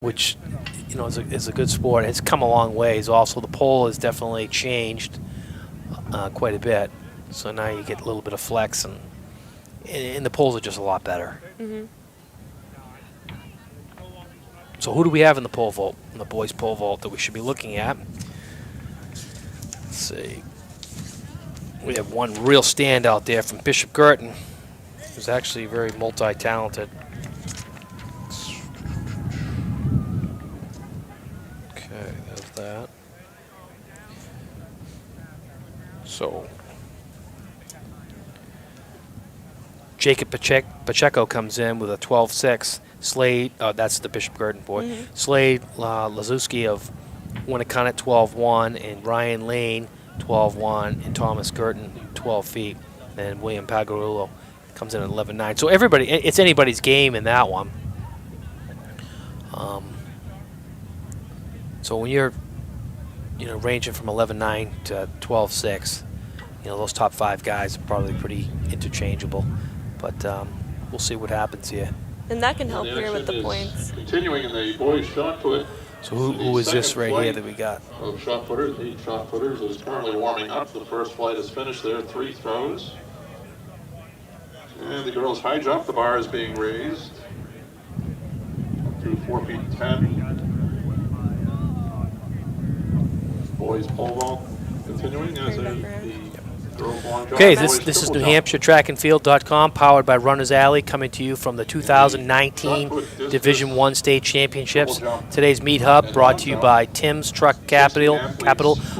which, you know, is a good sport. It's come a long ways. Also, the pole has definitely changed quite a bit. So now you get a little bit of flex, and the poles are just a lot better. Mm-hmm. So who do we have in the pole vault, in the boys' pole vault, that we should be looking at? Let's see. We have one real standout there from Bishop Girton, who's actually very multi-talented. Okay, there's that. So Jacob Pacheco comes in with a 12-6. Slade, that's the Bishop Girton boy. Mm-hmm. Slade Lazuski of Winnicott 12-1, and Ryan Lane 12-1, and Thomas Girton 12 feet. And William Pagarullo comes in at 11-9. So everybody, it's anybody's game in that one. So when you're, you know, ranging from 11-9 to 12-6, you know, those top 5 guys are probably pretty interchangeable. But we'll see what happens here. And that can help here with the points. Continuing in the boys shot put. So who is this right here that we got? Of shot putters, 8 shot putters is currently warming up. The first flight is finished there, 3 throws. And the girls' high jump, the bar is being raised through 4 feet 10. Boys pole vault continuing as Okay, this is New Hampshire trackandfield.com, powered by Runners Alley, coming to you from the 2019 Division I State Championships. Today's Meet Hub brought to you by Tim's Truck Capital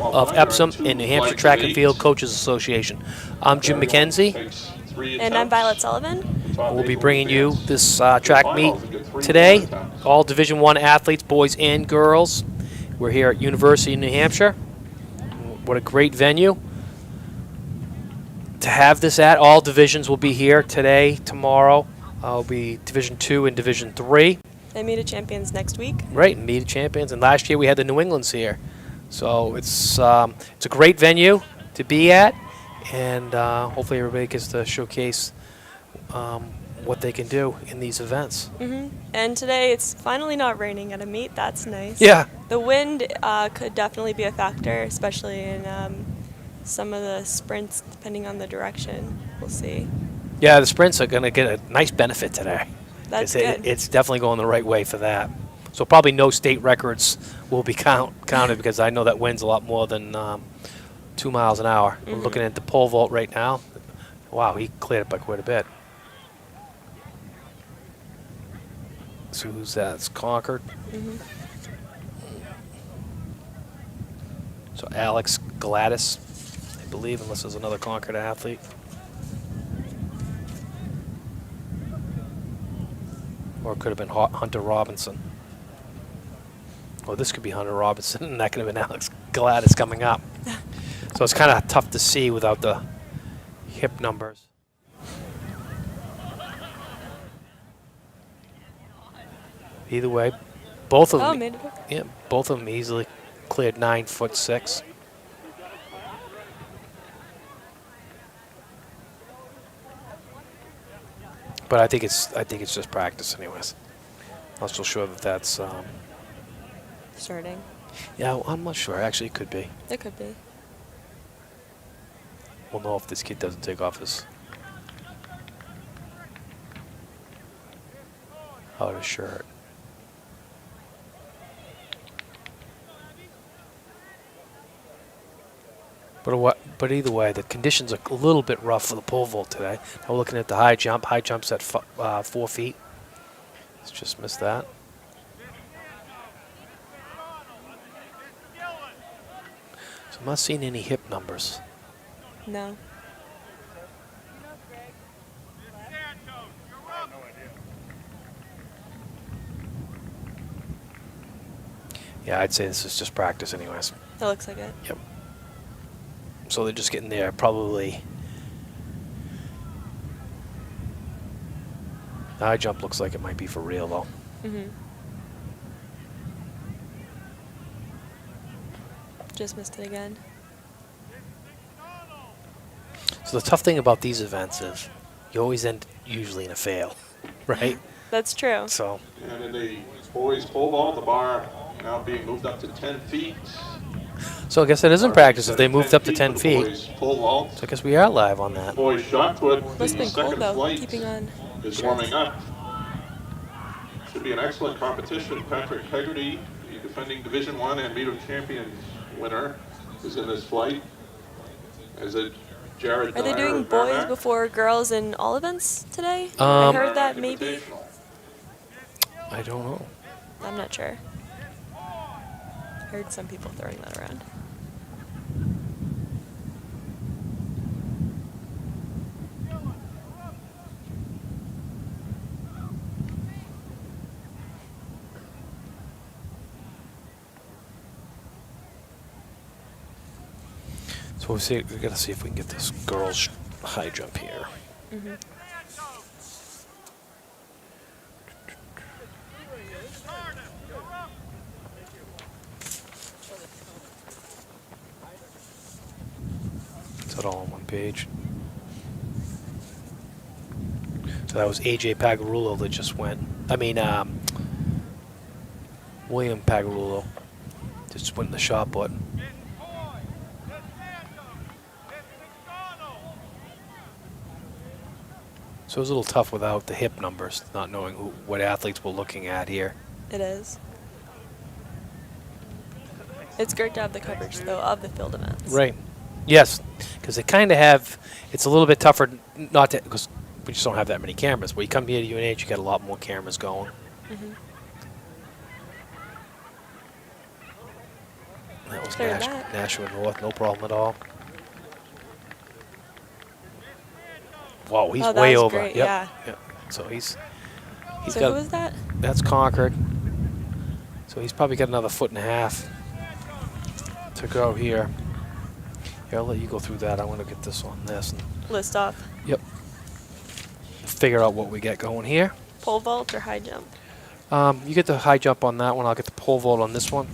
of Epsom and New Hampshire Track and Field Coaches Association. I'm Jim McKenzie. And I'm Violet Sullivan. We'll be bringing you this track meet today. All Division I athletes, boys and girls. We're here at University of New Hampshire. What a great venue to have this at. All divisions will be here today, tomorrow. Will be Division II and Division III. And Meet of Champions next week. Right, Meet of Champions. And last year we had the New Englands here. So it's a great venue to be at, and hopefully everybody gets to showcase what they can do in these events. Mm-hmm. And today it's finally not raining at a meet. That's nice. Yeah. The wind could definitely be a factor, especially in some of the sprints, depending on the direction. We'll see. Yeah, the sprints are going to get a nice benefit today. That's good. It's definitely going the right way for that. So probably no state records will be counted because I know that wind's a lot more than 2 miles an hour. Mm-hmm. We're looking at the pole vault right now. Wow, he cleared it by quite a bit. So who's that? It's Concord. Mm-hmm. So Alex Gladys, I believe, unless there's another Concord athlete. Or it could have been Hunter Robinson. Or this could be Hunter Robinson, and that could have been Alex Gladys coming up. So it's kind of tough to see without the hip numbers. Either way, both of them. made it. Yeah, both of them easily cleared 9'6". But I think it's just practice, anyways. Not so sure that that's. Starting. Yeah, well, I'm not sure. Actually, it could be. It could be. We'll know if this kid doesn't take off his outer shirt. But either way, the conditions are a little bit rough for the pole vault today. Now we're looking at the high jump. High jump's at 4 feet. Let's just miss that. So I'm not seeing any hip numbers. No. Yeah, I'd say this is just practice anyways. That looks like it. Yep. So they're just getting there probably. The high jump looks like it might be for real though. Mm-hmm. Just missed it again. So the tough thing about these events is you always end usually in a fail, right? That's true. So And in the Boys pole vault, the bar now being moved up to 10 feet. So I guess it isn't practice if they moved up to 10 for the feet. boys pole vault. So I guess we are live on that. Boys shot put, Must the have been cold second though, flight keeping on is shirts. warming up. Should be an excellent competition. Patrick Hegarty, the defending Division I and meet of champions winner, is in this flight. As it Jared Are they Dyer doing of boys Merrimack. before girls in all events today? I heard that Merrimack maybe. Invitational. I don't know. I'm not sure. Heard some people throwing that around. So we gotta see if we can get this girls' high jump here. Mm-hmm. Is that all on one page? So that was AJ Pagarulo that just went. I mean, William Pagarulo just went in the shot put. So it was a little tough without the hip numbers, not knowing what athletes we're looking at here. It is. It's great to have the coverage, though, of the field events. Right. Yes, because they kind of have. It's a little bit tougher not to, because we just don't have that many cameras. When you come here to UNH, you got a lot more cameras going. Mm-hmm. That was Cleared that. Nashua North, no problem at all. Wow, he's Oh, that way was over. great, Yep. yeah. Yep. So he's So got. who was that? That's Concord. So he's probably got another 1.5 feet to go here. Here, I'll let you go through that. I want to get this on this. And List off. yep. Figure out what we get going here. Pole vault or high jump? You get the high jump on that one. I'll get the pole vault on this one.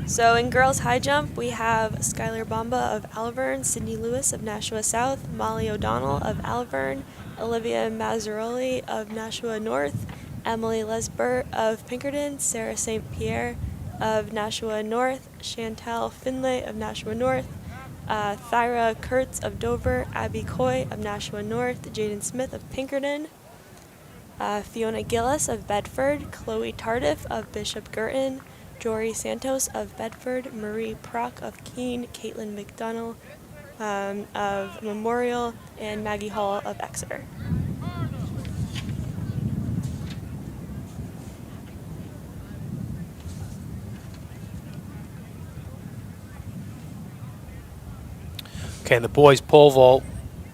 So in girls high jump, we have Skylar Bamba of Alvern, Sydney Lewis of Nashua South, Molly O'Donnell of Alvern, Olivia Mazzaroli of Nashua North, Emily Lesbert of Pinkerton, Sarah St. Pierre of Nashua North, Chantal Finlay of Nashua North, Thyra Kurtz of Dover, Abby Coy of Nashua North, Jaden Smith of Pinkerton, Fiona Gillis of Bedford, Chloe Tardif of Bishop Girton, Jory Santos of Bedford, Marie Prock of Keene, Caitlin McDonnell of Memorial, and Maggie Hall of Exeter. Okay, and the boys pole vault,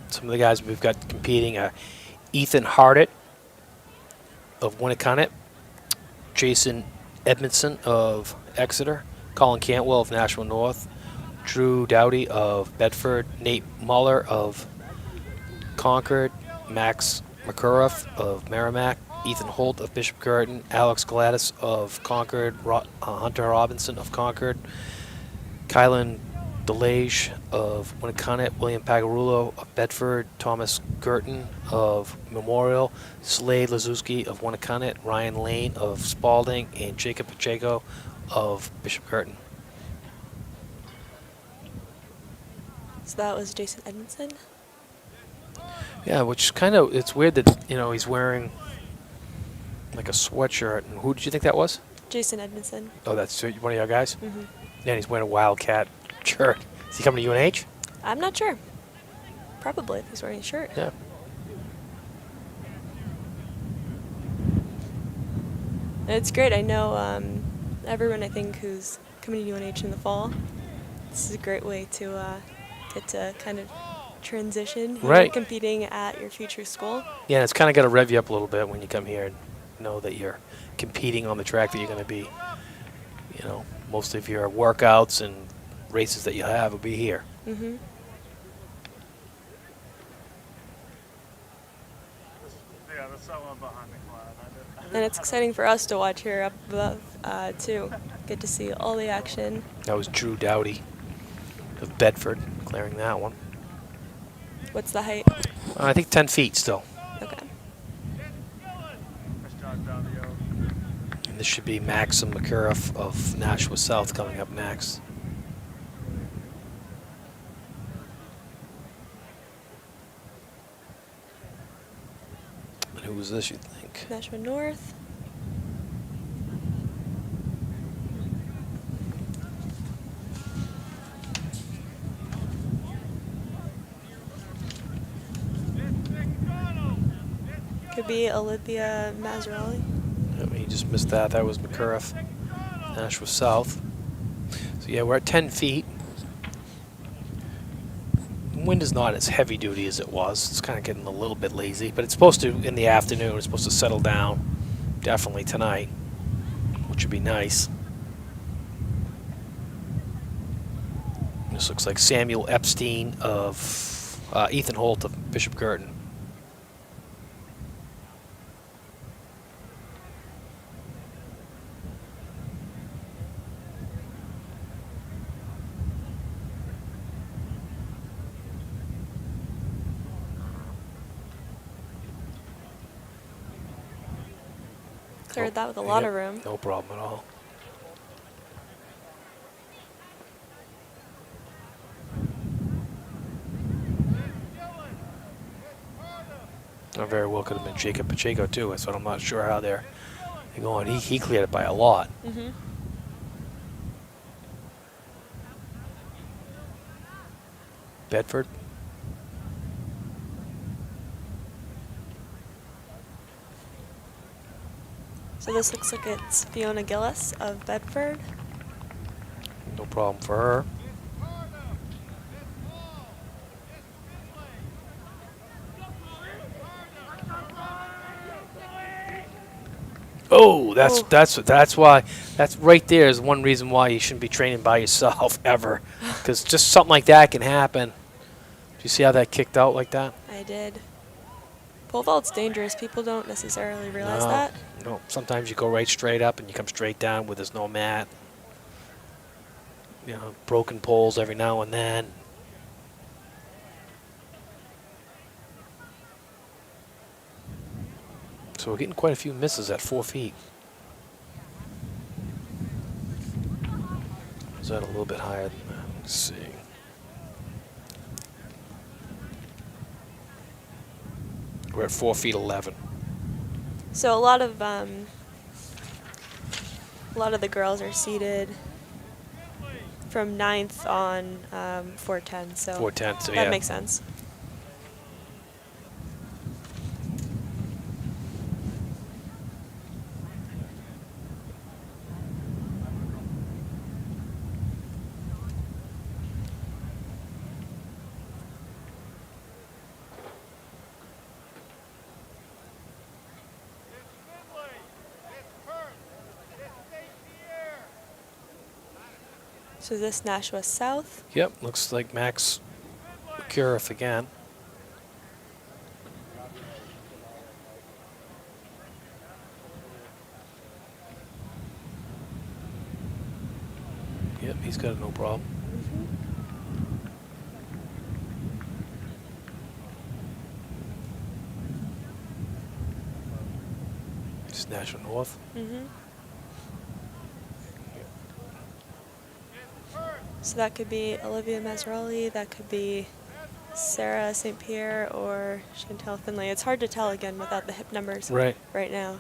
some of the guys we've got competing are Ethan Hardett of Winnicott, Jason Edmondson of Exeter, Colin Cantwell of Nashua North, Drew Dowdy of Bedford, Nate Muller of Concord, Max McCurriff of Merrimack, Ethan Holt of Bishop Girton, Alex Gladys of Concord, Hunter Robinson of Concord, Kylan DeLage of Winnicott, William Pagarulo of Bedford, Thomas Girton of Memorial, Slade Lazuski of Winnicott, Ryan Lane of Spalding, and Jacob Pacheco of Bishop Girton. So that was Jason Edmondson. Yeah, which kind of, it's weird that, you know, he's wearing like a sweatshirt. And who did you think that was? Jason Edmondson. Oh, that's one of your guys? Mm-hmm. Yeah, and he's wearing a Wildcat shirt. Is he coming to UNH? I'm not sure. Probably if he's wearing a shirt. Yeah. And it's great. I know everyone, I think, who's coming to UNH in the fall, this is a great way to get to kind of transition here, Right. competing at your future school. Yeah, and it's kind of got to rev you up a little bit when you come here and know that you're competing on the track that you're going to be. You know, most of your workouts and races that you have will be here. Mm-hmm. Yeah, that's someone behind the cloud. And it's exciting for us to watch here up above, too. Get to see all the action. That was Drew Dowdy of Bedford clearing that one. What's the height? I think 10 feet still. Okay. Nice job, Davio. And this should be Maxim McCurriff of Nashua South coming up next. And who was this, you think? Nashua North. Could be Olivia Mazzarelli. Yep, he just missed that. That was McCurriff, Nashua South. So yeah, we're at 10 feet. Wind is not as heavy duty as it was. It's kind of getting a little bit lazy, but it's supposed to, in the afternoon, it's supposed to settle down definitely tonight, which would be nice. This looks like Samuel Epstein of Ethan Holt of Bishop Curtin. Cleared that with a lot of room. No problem at all. I very well could have been Jacob Pacheco too, so I'm not sure how they're going. He cleared it by a lot. Mm-hmm. Bedford. So this looks like it's Fiona Gillis of Bedford. No problem for her. Oh, that's why. That's right there is one reason why you shouldn't be training by yourself ever, because just something like that can happen. Do you see how that kicked out like that? I did. Pole vault's dangerous. People don't necessarily realize that. No, sometimes you go right straight up and you come straight down where there's no mat. You know, broken poles every now and then. So we're getting quite a few misses at 4 feet. Is that a little bit higher than that? Let's see. We're at 4 feet 11. So a lot of the girls are seated from 9th on 410. So 410, so that yeah. makes sense. So this Nashua South. Yep, looks like Max McCurriff again. Yep, he's got it no problem. It's Nashua North. Mm-hmm. So that could be Olivia Mazzarelli, that could be Sarah St. Pierre or Chantel Finlay. It's hard to tell again without the hip numbers Right now.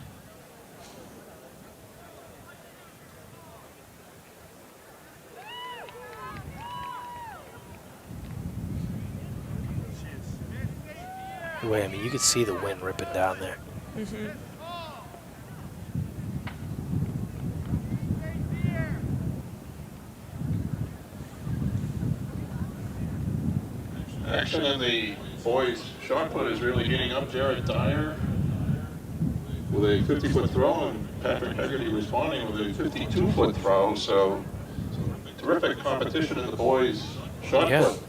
Wait, I mean, you could see the wind ripping down there. Mm-hmm. Action in the boys' shot put is really heating up. Jared Dyer with a 50-foot throw and Patrick Hegarty responding with a 52-foot throw. So terrific competition in the boys' shot put.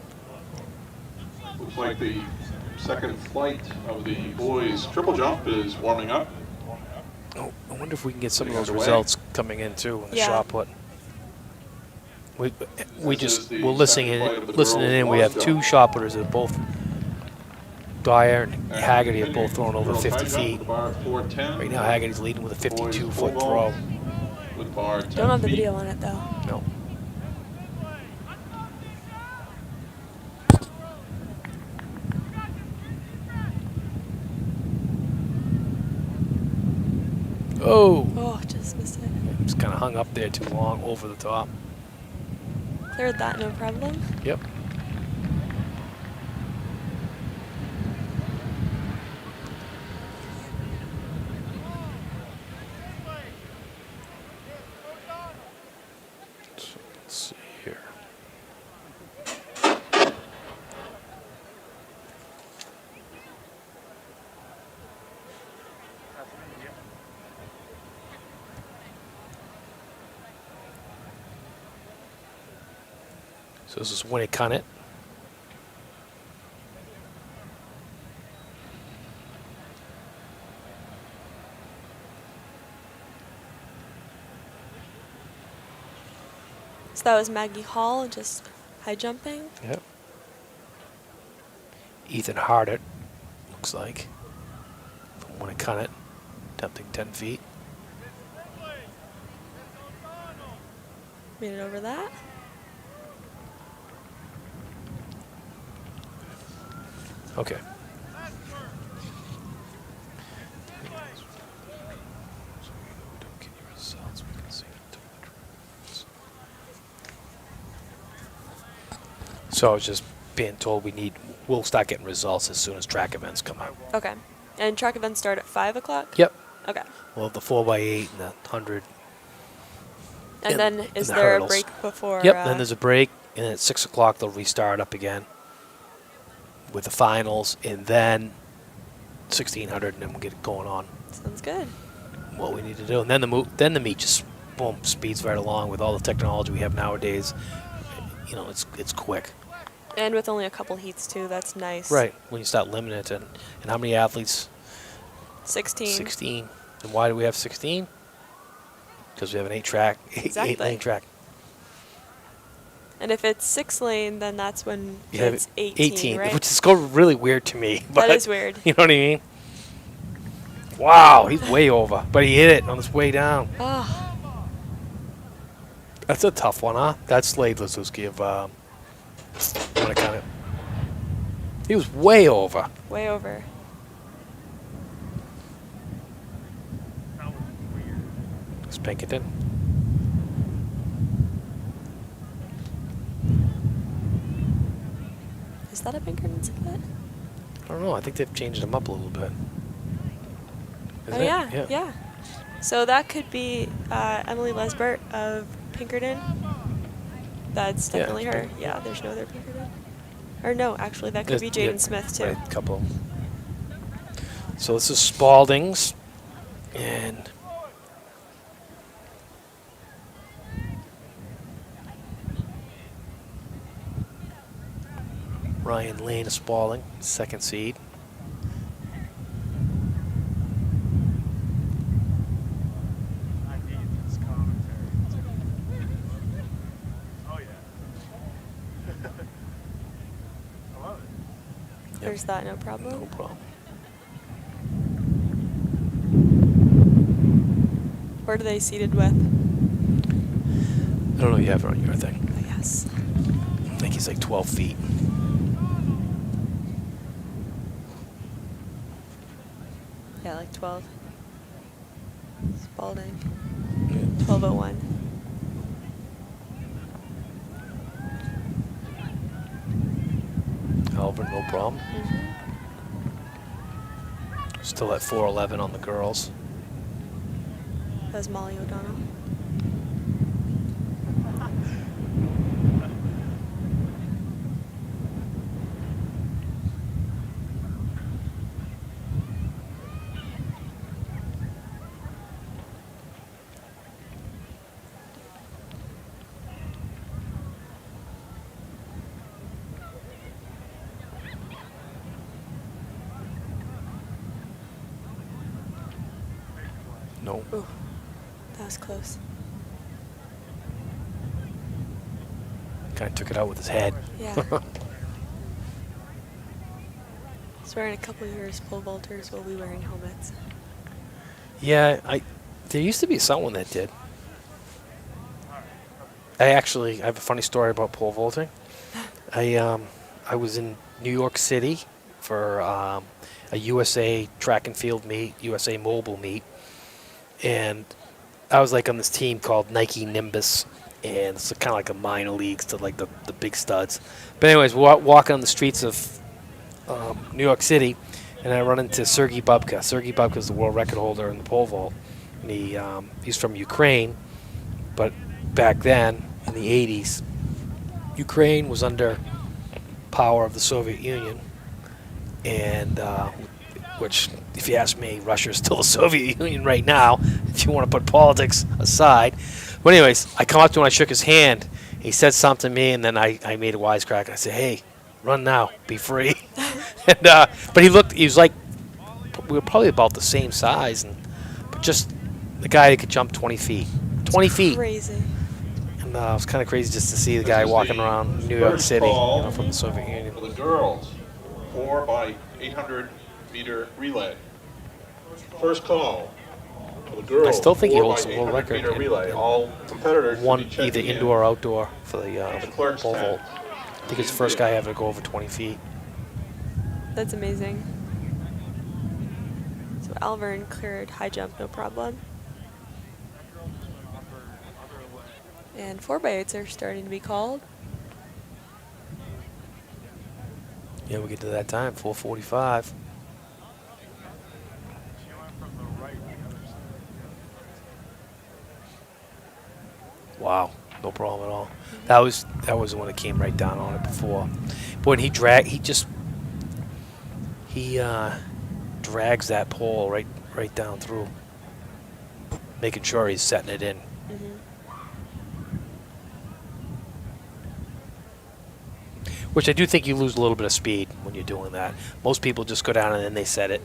Looks like the second flight of the boys' triple jump is warming up. Oh, I wonder if we can get some of those results coming in too in the shot put. We're listening in. We have two shot putters that both Dyer and Haggerty have both thrown over 50 feet. Right now, Haggerty's leading with a 52-foot throw. with bar 10 Don't have the feet. video on it though. No. Oh. Oh, just missed it. Just kind of hung up there too long over the top. Cleared that, no problem. Yep. So let's see here. So this is Winnie Cunnett. So that was Maggie Hall, just high jumping. Yep. Ethan Hardert, looks like, from Winnie Cunnett, attempting 10 feet. Made it over that. Okay. So I was just being told we'll start getting results as soon as track events come out. Okay. And track events start at 5 o'clock? Yep. Okay. We'll have the 4x8 and the 100. And then and is the there hurdles. a break before? Yep, then there's a break, and at 6 o'clock they'll restart up again with the finals, and then 1600, and then we'll get it going on Sounds good. what we need to do. And then the meet just boom speeds right along with all the technology we have nowadays. You know, it's quick. And with only a couple heats too, that's nice. Right, when you start limiting it, and how many athletes? 16. 16. And why do we have 16? Because we have an 8-lane track. And if it's 6-lane, then that's when You have it's 18, right? which is really weird to me. That But is weird. You know what I mean? Wow, he's way over, but he hit it on his way down. Oh, That's a tough one, huh? That's Slade Lazuski of Winnicott. He was way over. way over. That was weird. It's Pinkerton. Is that a Pinkerton split? I don't know. I think they've changed him up a little bit. Isn't Oh, it? yeah, yeah. So that could be Emily Lesbert of Pinkerton. That's Yeah, definitely it's her. Pinkerton. Yeah, there's no other Pinkerton. Or no, actually, that could be There's- Jaden Smith too. Right, a couple. So this is Spalding's, and Ryan Lane of Spalding, second seed. I need this commentary. Oh yeah. I love it. Yep. There's that, no problem. No problem. What are they seated with? I don't know. You have it on your thing. Oh, yes. I think he's like 12 feet. Yeah, like 12. Spalding. 12:01. Alvin, no problem. Still at 4:11 on the girls. That was Molly O'Donnell. No. Ooh, that was close. Kind of took it out with his head. Yeah. Swear in a couple of years, pole vaulters will be wearing helmets. Yeah, there used to be someone that did. I have a funny story about pole vaulting. I was in New York City for a USA track and field meet, USA mobile meet, and I was like on this team called Nike Nimbus, and it's kind of like a minor leagues to like the big studs. But anyways, walking on the streets of New York City, and I run into Sergei Bubka. Sergei Bubka is the world record holder in the pole vault, and he's from Ukraine, but back then in the 80s, Ukraine was under power of the Soviet Union, and which, if you ask me, Russia is still the Soviet Union right now, if you want to put politics aside. But anyways, I come up to him, I shook his hand, he said something to me, and then I made a wisecrack. I said, hey, run now, be free. And, but he was like, we were probably about the same size, but just the guy that could jump 20 feet. 20 feet. Crazy. And it was kind of crazy just to see the guy walking around New York City, from the Soviet Union. For the girls, 4 by 800 meter relay. First call for the girls. I still think he 4 holds by the world 800 record meter in relay. All competitors should one be checking either in. indoor or outdoor for the Clerk's pole tent. vault. I think it's the first guy ever to go over 20 feet. That's amazing. So Alvern cleared high jump, no problem. And 4x8s are starting to be called. Yeah, we get to that time, 4:45. She went from the right to the other side. Wow, no problem at all. That was the one that came right down on it before. But when he drags that pole right down through, making sure he's setting it in. Which I do think you lose a little bit of speed when you're doing that. Most people just go down and then they set it.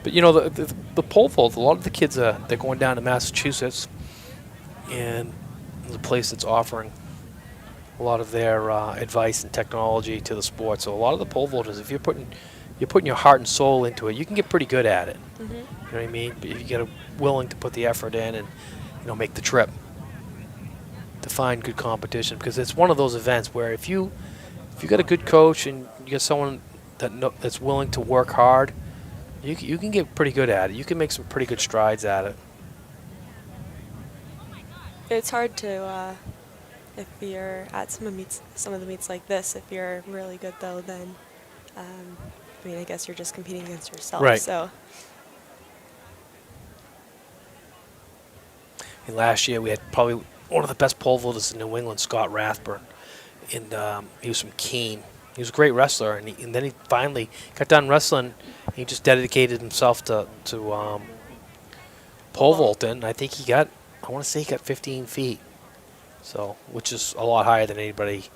But you know, the pole vault, a lot of the kids they're going down to Massachusetts, and the place that's offering a lot of their advice and technology to the sport. So a lot of the pole vaulters, if you're putting your heart and soul into it, you can get pretty good at it. You know what I mean? But if you get willing to put the effort in and make the trip to find good competition, because it's one of those events where if you got a good coach and you get someone that's willing to work hard, you can get pretty good at it. You can make some pretty good strides at it. It's hard to, if you're at some of the meets like this, if you're really good though, then, I mean, I guess you're just competing against yourself. Right. So. And last year we had probably one of the best pole vaulters in New England, Scott Rathburn, and he was from Keene. He was a great wrestler, and then he finally got done wrestling. And he just dedicated himself to pole vaulting. I think I want to say he got 15 feet, so which is a lot higher than anybody,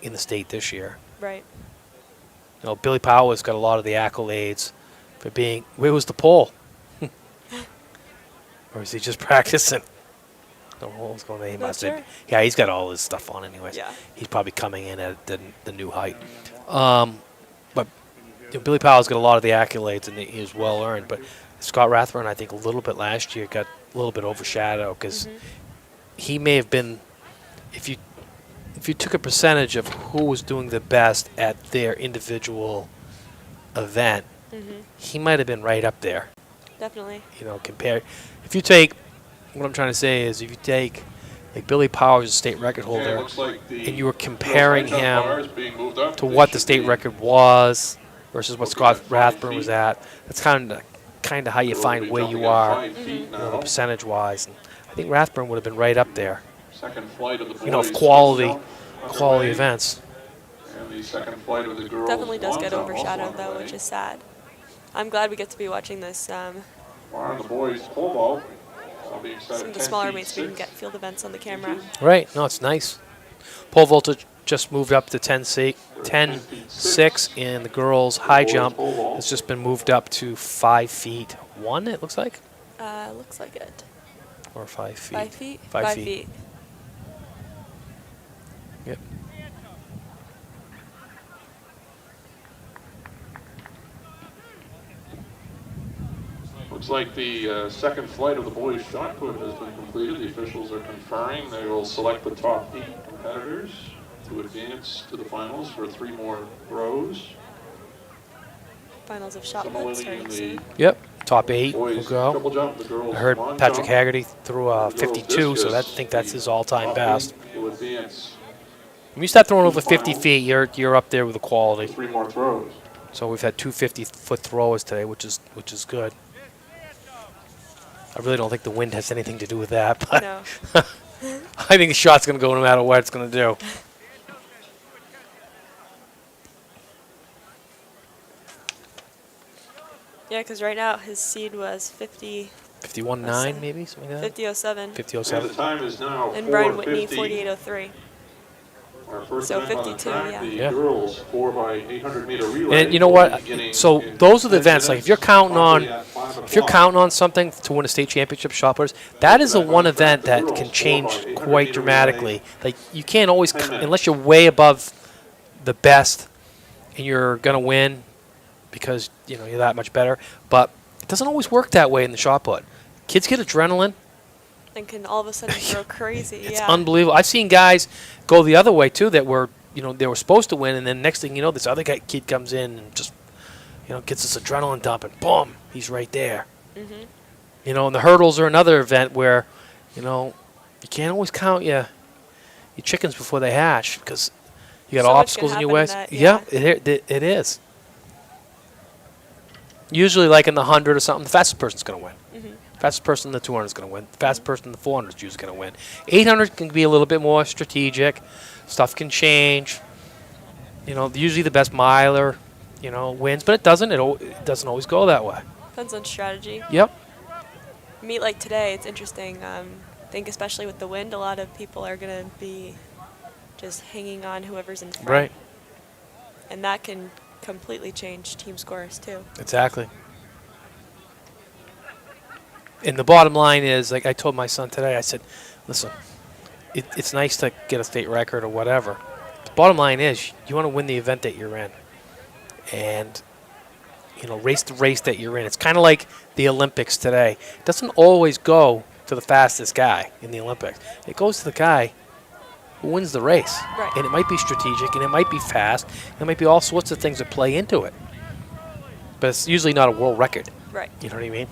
in the state this year. Right. Billy Powers got a lot of the accolades for being. Where was the pole? Or is he just practicing? Don't know what was going on. He must have. Yeah, he's got all his stuff on anyways. Yeah. He's probably coming in at the new height. But Billy Powell's got a lot of the accolades, and he was well earned. But Scott Rathburn, I think, a little bit last year got a little bit overshadowed because he may have been, if you took a percentage of who was doing the best at their individual event, he might have been right up there. Definitely. Compare. If you take, what I'm trying to say is, if you take, like Billy Powers, state record holder, and you were comparing him to what the state record was versus what Scott Rathburn was at, that's kind of how you find where you are, the percentage-wise. And I think Rathburn would have been right up there. Second flight of the Of quality events. And the second flight of the girls. Definitely does get overshadowed though, which is sad. I'm glad we get to be watching this. On the boys' pole vault. Some of the smaller meets, we can get field events on the camera. Right. No, it's nice. Pole vault just moved up to 10.6, and the girls' high jump has just been moved up to 5 feet 1. It looks like. Looks like it. Or 5 feet. 5 feet. 5 feet. Looks like the second flight of the boys' shot put has been completed. The officials are conferring. They will select the top 8 competitors to advance to the finals for 3 more throws. Finals of shot put Similarly, starting in soon. the Yep, top 8 will boys' go. triple jump, the girls' I heard long Patrick jump, Haggerty threw a the girls' 52, so I discus, think that's the his all-time top best. 8 will advance When you start throwing over to 50 finals. feet, you're up there with the for quality. 3 more throws. So we've had 2 50-foot throwers today, which is good. I really don't think the wind has anything to do with that, but No. I think the shot's going to go no matter what it's going to do. Yeah, because right now his seed was 50, 51.9 maybe, something like that. 50.07. And 50.07. the time is now And Brian Whitney, 4:50. 48.03. Our first So event on the 52, track, yeah. the Yeah. girls 4x800 meter relay. And you know will be what? beginning So in those are the 10 events. Like if you're minutes, counting on, promptly at 5 if you're o'clock. counting on something to win a state championship, shot putters, that is the one event that can change quite dramatically. Like you can't always, unless you're way above the best, and you're gonna win because you know you're that much better. But it doesn't always work that way in the shot put. Kids get adrenaline. And can all of a sudden throw crazy. It's Yeah. unbelievable. I've seen guys go the other way too that were, you know, they were supposed to win, and then next thing you know, this other kid comes in and just, you know, gets this adrenaline dump, and boom, he's right there. Mhm. You know, and the hurdles are another event where, you know, you can't always count your chickens before they hatch because you got So much can obstacles in your happen in ways. that, Yeah, yeah. it is. Usually, like in the 100 or something, the fastest person's going to win. Mhm. Fastest person in the 200 is going to win. The fastest person in the 400 is usually going to win. 800 can be a little bit more strategic. Stuff can change. You know, usually the best miler, you know, wins, but it doesn't. It doesn't always go that way. Depends on strategy. Yep. Meet like today, it's interesting. I think especially with the wind, a lot of people are going to be just hanging on whoever's in front. Right. And that can completely change team scores too. Exactly. And the bottom line is, like I told my son today, I said, listen, it's nice to get a state record or whatever. The bottom line is you want to win the event that you're in. And, you know, race the race that you're in. It's kind of like the Olympics today. It doesn't always go to the fastest guy in the Olympics. It goes to the guy who wins the race. Right. And it might be strategic, and it might be fast. There might be all sorts of things that play into it. But it's usually not a world record. Right. You know what I mean?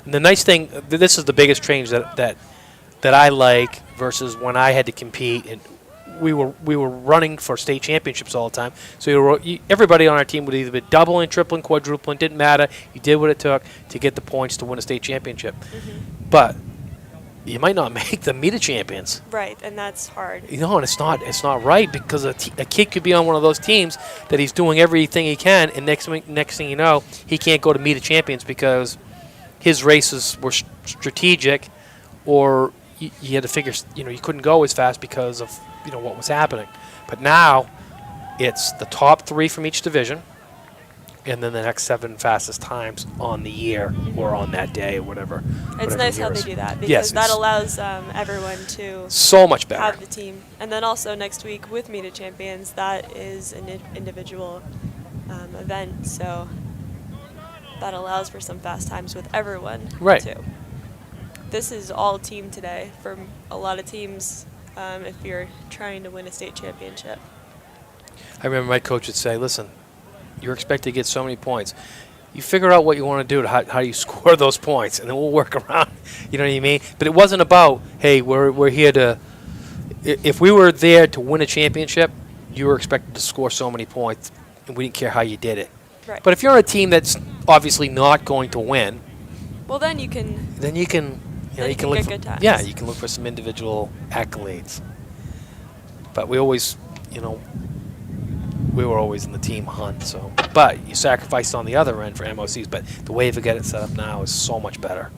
And the nice thing, this is the biggest change that I like versus when I had to compete, and we were running for state championships all the time. So everybody on our team would either be doubling, tripling, quadrupling, didn't matter. You did what it took to get the points to win a state championship. Mm-hmm. But you might not make the meet of champions. Right, and that's hard. You know, and it's not right because a kid could be on one of those teams that he's doing everything he can, and next thing you know, he can't go to meet of champions because his races were strategic, or you had to figure, you know, you couldn't go as fast because of, you know, what was happening. But now it's the top 3 from each division, and then the next 7 fastest times on the year or on that day or whatever. It's nice how they do that because Yes, that it's allows everyone to so much better. have the team. And then also next week with Meet of Champions, that is an individual event, so that allows for some fast times with everyone Right. too. This is all team today for a lot of teams if you're trying to win a state championship. I remember my coach would say, listen, you're expected to get so many points. You figure out what you want to do to how you score those points, and then we'll work around. You know what I mean? But it wasn't about, hey, we're here to – if we were there to win a championship, you were expected to score so many points, and we didn't care how you did it. Right. But if you're on a team that's obviously not going to win, Well, then you can then you can Then you can look get for, good times. yeah, you can look for some individual accolades. But we always, you know, we were always in the team hunt. So, but you sacrificed on the other end for MOCs. But the way they get it set up now is so much better.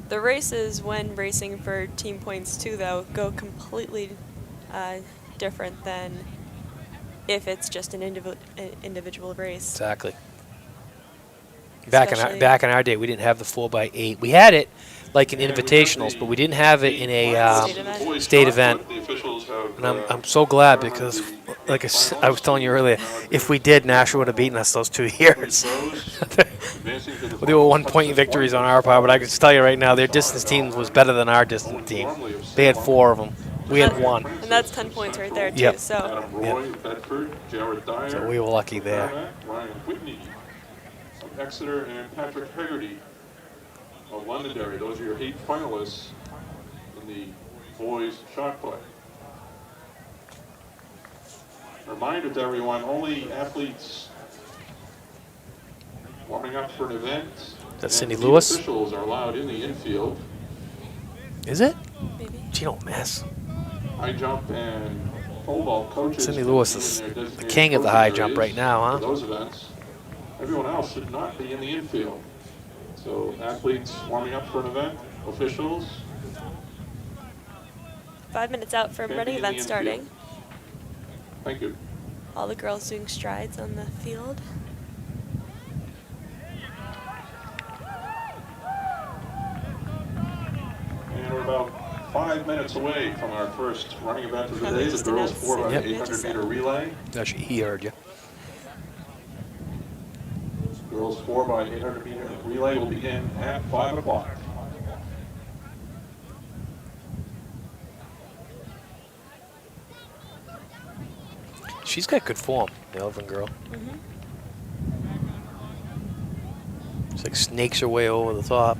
The races when racing for team points too, though, go completely different than if it's just an individual race. Exactly. Back Especially- in our day, we didn't have the 4x8. We had it like in invitationals, but we didn't have it in a State event. state event. The officials have, And I'm so glad because like I was telling you earlier, if we did, Nashua would have beaten us those 2 years. Well, they were 1-point victories on our part, but I can just tell you right now, their distance team was better than our distance team. They had 4 of them. We had 1. And that's 10 points right there, too. Yep. So Adam Roy, Bedford, Jared Dyer. So we were lucky there. Ryan Whitney of Exeter and Patrick Hegarty of Londonderry. Those are your 8 finalists in the boys shot put. Reminder to everyone, only athletes warming up for an event That's Cindy and Lewis? officials are allowed in the infield. Is it? maybe. She don't miss. High jump and pole vault coaches. Cindy can Lewis be is in their the designated king of the coaching high jump areas right now, huh? for those events. Everyone else should not be in the infield. So athletes warming up for an event, officials. 5 minutes out from Can't running be in the event infield. starting. Thank you. All the girls doing strides on the field. And we're about 5 minutes away from our first running event of the Probably day, the just girls announced 4 by Yep. 800 meter relay. Actually, he heard you. Girls 4 by 800 meter relay will begin at 5 o'clock. She's got good form, the Elvin girl. Mm-hmm. It's like snakes her way over the top.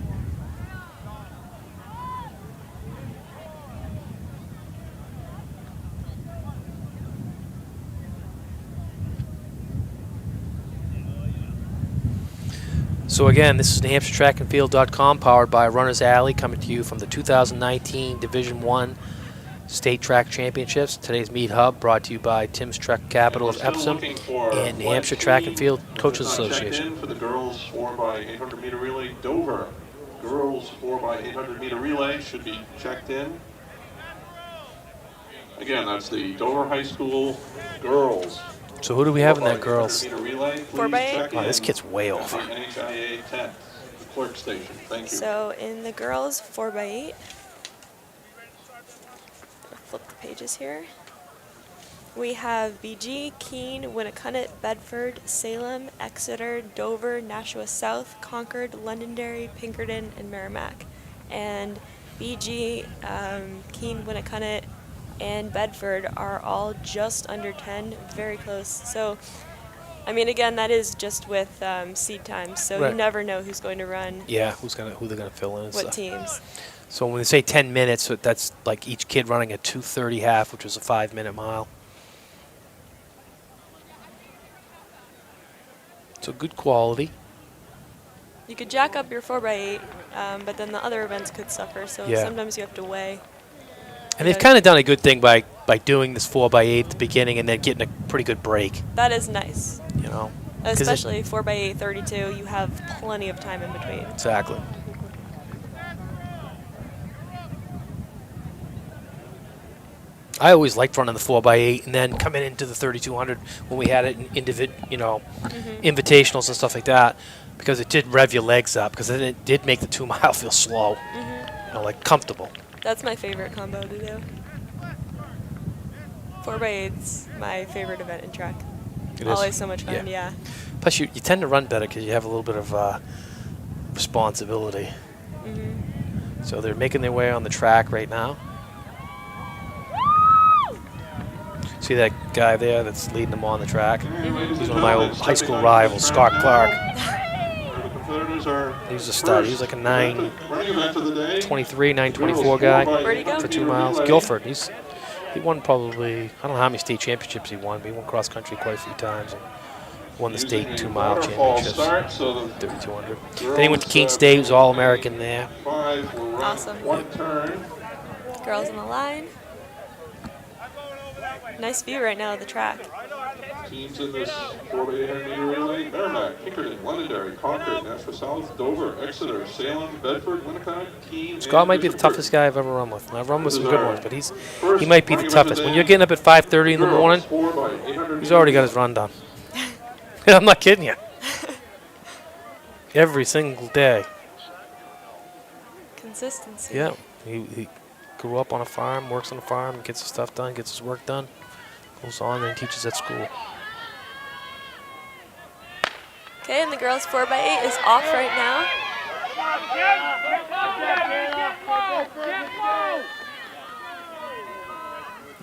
So again, this is NewHampshireTrackandField.com, powered by Runners Alley, coming to you from the 2019 Division I State Track Championships. Today's meet hub brought to you by Tim's Truck Capital of Epsom and New Hampshire Track and Field Coaches Association. For the girls 4 by 800 meter relay, Dover. Girls 4 by 800 meter relay should be checked in. Again, that's the Dover High School girls. So who do we have in that girls? 4 by 8. Oh, this kid's way over. NHIA 10, the clerk station. Thank you. So in the girls, 4 by 8. Flip the pages here. We have BG, Keene, Winnacunnet, Bedford, Salem, Exeter, Dover, Nashua South, Concord, Londonderry, Pinkerton, and Merrimack. And BG, Keene, Winnacunnet, and Bedford are all just under 10, very close. So, I mean, again, that is just with seed times, so Right. you never know who's going to run Yeah, who they're gonna fill in? and what stuff. teams. So when they say 10 minutes, so that's like each kid running a 2:30 half, which is a 5-minute mile. So good quality. You could jack up your 4 by 8, but then the other events could suffer, so Yeah. sometimes you have to weigh. And they've kind of done a good thing by doing this 4 by 8 at the beginning and then getting a pretty good break, That is nice. you know. 'Cause Especially 4 by 8, 32, you have plenty of time in between. Exactly. I always liked running the 4 by 8 and then coming into the 3200 when we had it in invitationals and stuff like that, because it did rev your legs up, because it did make the 2 mile feel slow, you know, like comfortable. That's my favorite combo to do. 4 by 8's my favorite event in track. It is. Always so much fun, yeah. Plus, you tend to run better because you have a little bit of responsibility. So they're making their way on the track right now. See that guy there that's leading them on the track? He's one of my old high school rivals, Scott Clark. He was a stud. He was like a 9:23, 9:24 guy Where'd he go? for 2 miles. Guilford. He won probably, I don't know how many state championships he won, but he won cross country quite a few times and won the state 2 mile championships, 3,200. Then he went to Keene State, was All-American there. Awesome. Girls on the line. Nice view right now of the track. Teams in this 4 by 800 meter relay: Merrimack, Pinkerton, Londonderry, Concord, Nashua South, Dover, Exeter, Salem, Bedford, Winnacunnet, Keene. Scott might be the toughest guy I've ever run with. And I've run with some good ones, but he might be the toughest. When you're getting up at 5:30 in the morning, he's already got his run done. I'm not kidding you. Every single day. Consistency. Yeah, he grew up on a farm, works on a farm, gets his stuff done, gets his work done. Goes on and teaches at school. Okay, and the girls 4x8 is off right now.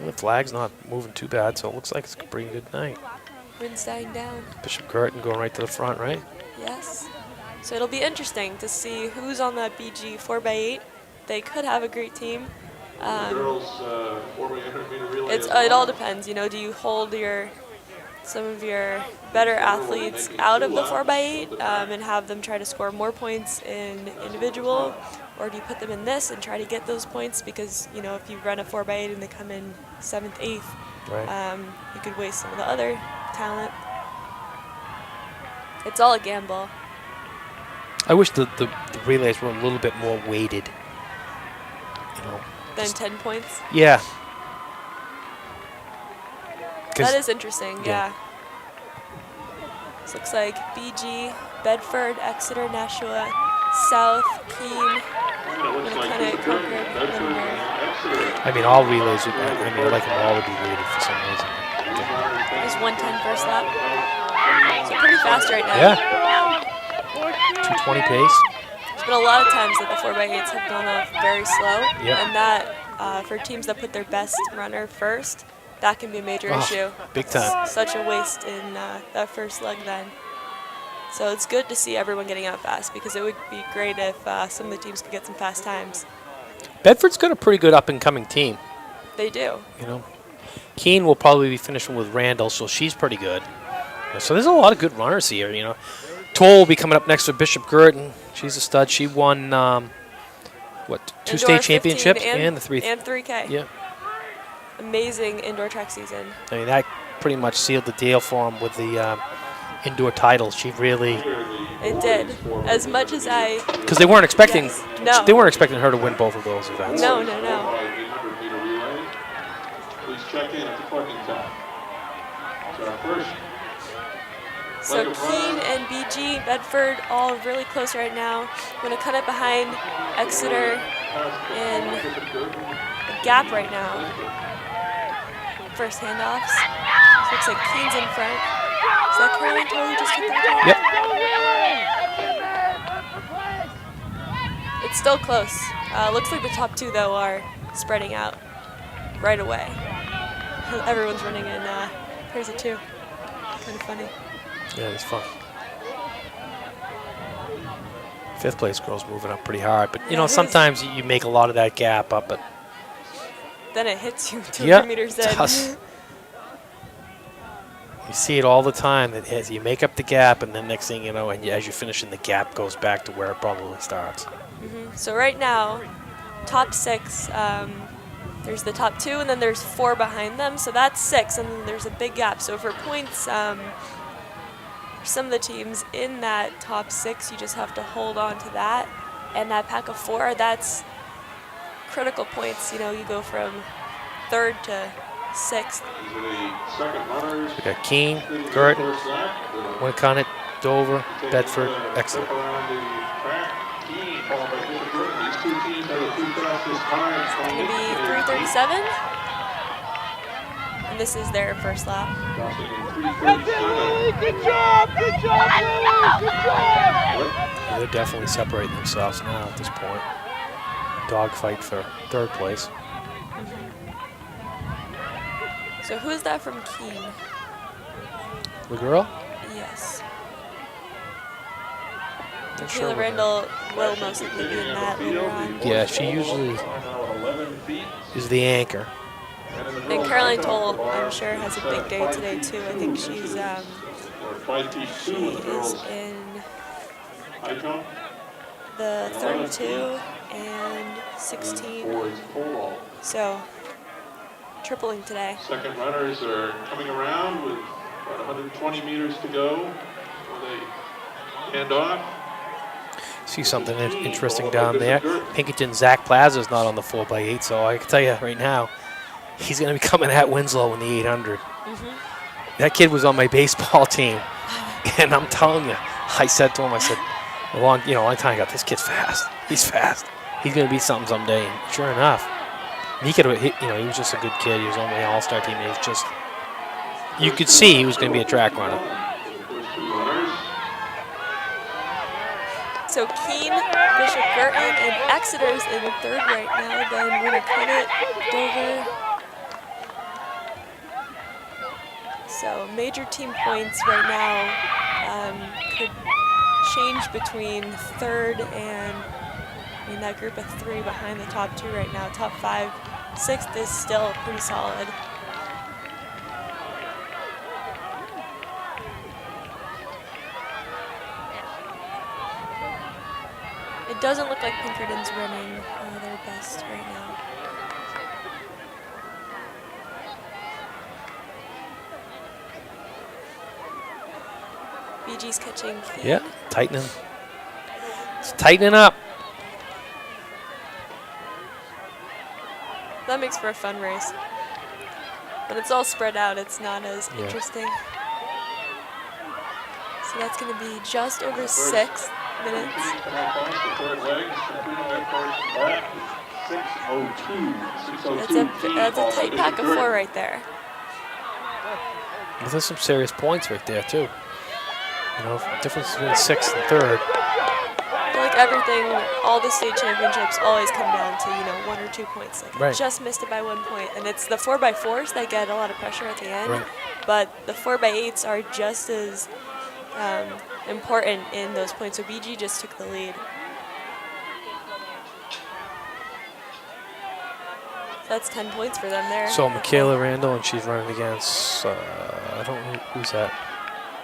The flag's not moving too bad, so it looks like it's a pretty good night. Wind's dying down. Bishop Curtin going right to the front, right? Yes. So it'll be interesting to see who's on that BG 4x8. They could have a great team. Girls 4x100 meter relay. It all depends. You know, do you hold some of your better athletes out of the 4x8 and have them try to score more points in individual, or do you put them in this and try to get those points? Because you know, if you run a 4x8 and they come in 7th, 8th, Right. you could waste some of the other talent. It's all a gamble. I wish the relays were a little bit more weighted. You know. Then 10 points. Yeah. That is interesting, yeah. yeah. This looks like BG, Bedford, Exeter, Nashua, South, Keene. I mean, all relays. I like them all to be weighted for some reason. There's 110 first lap. So pretty fast right now. Yeah. 220 pace. There's been a lot of times that the 4x8s have gone off very slow, Yep. and that for teams that put their best runner first, that can be a major issue. Big time. Such a waste in that first leg then. So it's good to see everyone getting out fast, because it would be great if some of the teams could get some fast times. Bedford's got a pretty good up-and-coming team. They do. You know, Keene will probably be finishing with Randall, so she's pretty good. So there's a lot of good runners here. You know, Toll will be coming up next with Bishop Girton. She's a stud. She won two state championships and the 3K. Yeah. Amazing indoor track season. I mean, that pretty much sealed the deal for him with the indoor titles. She really. It did. As much as I. Because they weren't expecting. Yes. No. They weren't expecting her to win both of those events. No. Please check in at the parking time. So our first. So Keene and BG, Bedford, all really close right now. I'm going to cut it behind Exeter in a gap right now. First handoffs. So looks like Keene's in front. Is that Caroline Toll who just hit the Yep. It's still close. Looks like the top two, though, are spreading out right away. Everyone's running in pairs of two. Kind of funny. Yeah, it's fun. 5th place girls moving up pretty hard, but you know, sometimes you make a lot of that gap up, but then it hits you 200 meters in. It does. You see it all the time. That as you make up the gap, and then next thing you know, and as you're finishing, the gap goes back to where it probably starts. So right now, top 6. There's the top 2, and then there's 4 behind them. So that's 6, and then there's a big gap. So for points, some of the teams in that top 6, you just have to hold on to that. And that pack of 4, that's critical points. You know, you go from 3rd to 6th. We got Keene, Girton, Winnacunnet, Dover, Bedford, Exeter. It's going to be 3:37. And this is their first lap. Good job! Good job! They're definitely separating themselves now at this point. Dogfight for 3rd place. So who's that from Keene? The girl? Yes. Not Kayla what Randall will most likely be in that later on. Yeah, she usually is the anchor. And Caroline Toll, I'm sure, has a big day today too. I think she is in the 32 and 16. So tripling today. Second runners are coming around with about 120 meters to go before they hand off. See something interesting down there. Pinkerton Zach Plaza's not on the 4x8, so I can tell you right now, he's going to be coming at Winslow in the 800. That kid was on my baseball team, and I'm telling you, I said to him, I said, a long time ago, this kid's fast. He's fast. He's going to be something someday. And sure enough, he was just a good kid. He was on the all-star team, and he's just you could see he was going to be a track runner. First two runners. So Keene, Bishop Girton, and Exeter's in third right now. Then Winnacunnet, Dover. So major team points right now could change between third and that group of three behind the top two right now. Top 5, 6th is still pretty solid. It doesn't look like Pinkerton's running their best right now. BG's catching Keene. Yeah, tightening. It's tightening up. That makes for a fun race. When it's all spread out, it's not as interesting. So that's going to be just over 6 minutes. That's a tight pack of 4 right there. Well, there's some serious points right there, too. You know, difference between 6th and 3rd. I feel like everything, all the state championships always come down to, 1 or 2 points. Like, I just missed it by 1 point. And it's the 4x4s that get a lot of pressure at the end. Right. But the 4x8s are just as important in those points. So BG just took the lead. So that's 10 points for them there. So Michaela Randall, and she's running against, I don't know who's that